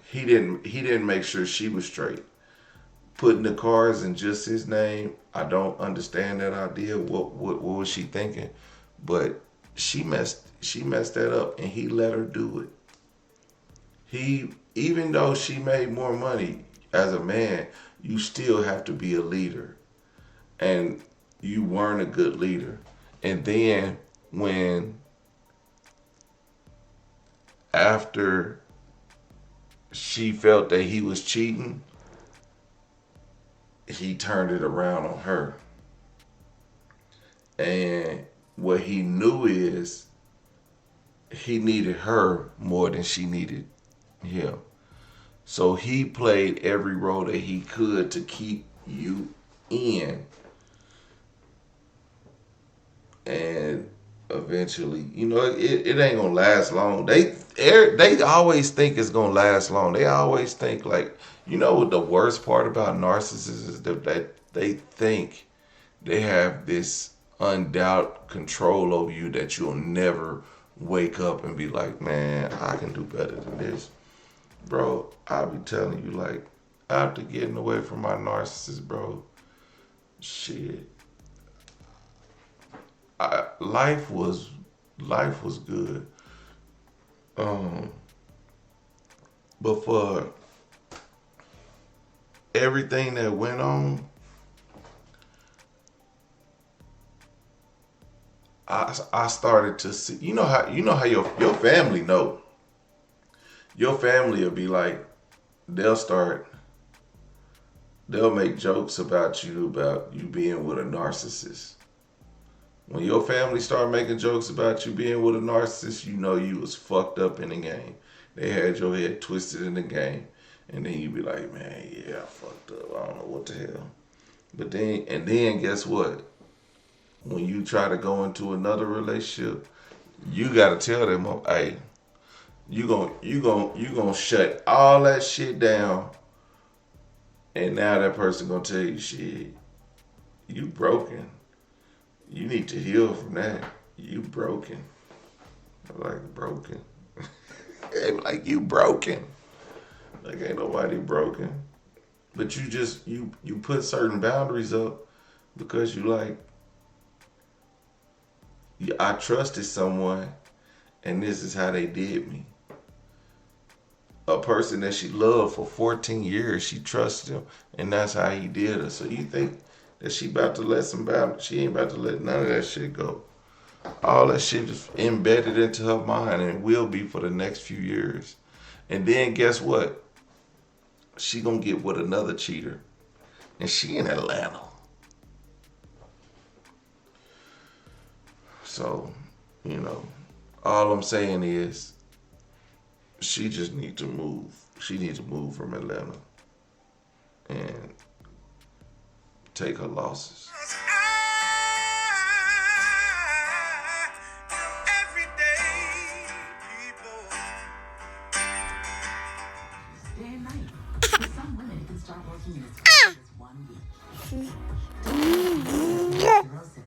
S2: he didn't make sure she was straight. Putting the cars in just his name, I don't understand that idea. What was she thinking? But she messed that up, and he let her do it. Even though she made more money as a man, you still have to be a leader. And you weren't a good leader. And then after she felt that he was cheating, he turned it around on her. And what he knew is he needed her more than she needed him. So he played every role that he could to keep you in. And eventually, it ain't gonna last long. They always think it's gonna last long. They always think what the worst part about narcissists is that they think they have this undoubted control over you that you'll never wake up and be like, man, I can do better than this. Bro, I'll be telling you, after getting away from my narcissist, bro, shit, life was good. But for everything that went on, I started to see. You know how your family know. Your family will be like, they'll make jokes about you being with a narcissist. When your family start making jokes about you being with a narcissist, you know you was fucked up in the game. They had your head twisted in the game. And then you be like, man, yeah, I fucked up. I don't know what the hell. But then guess what? When you try to go into another relationship, you got to tell them, hey, You gonna shut all that shit down, and now that person gonna tell you, shit, you broken. You need to heal from that. You broken. I'm like, broken. They be like, you broken. Like, ain't nobody broken. But you put certain boundaries up because you like, I trusted someone and this is how they did me. A person that she loved for 14 years, she trusted him and that's how he did her. So you think that she about to let some boundaries? She ain't about to let none of that shit go. All that shit is embedded into her mind and will be for the next few years. And then guess what? She gonna get with another cheater. And she in Atlanta. So, you know, all I'm saying is she just need to move. She needs to move from Atlanta and take her losses.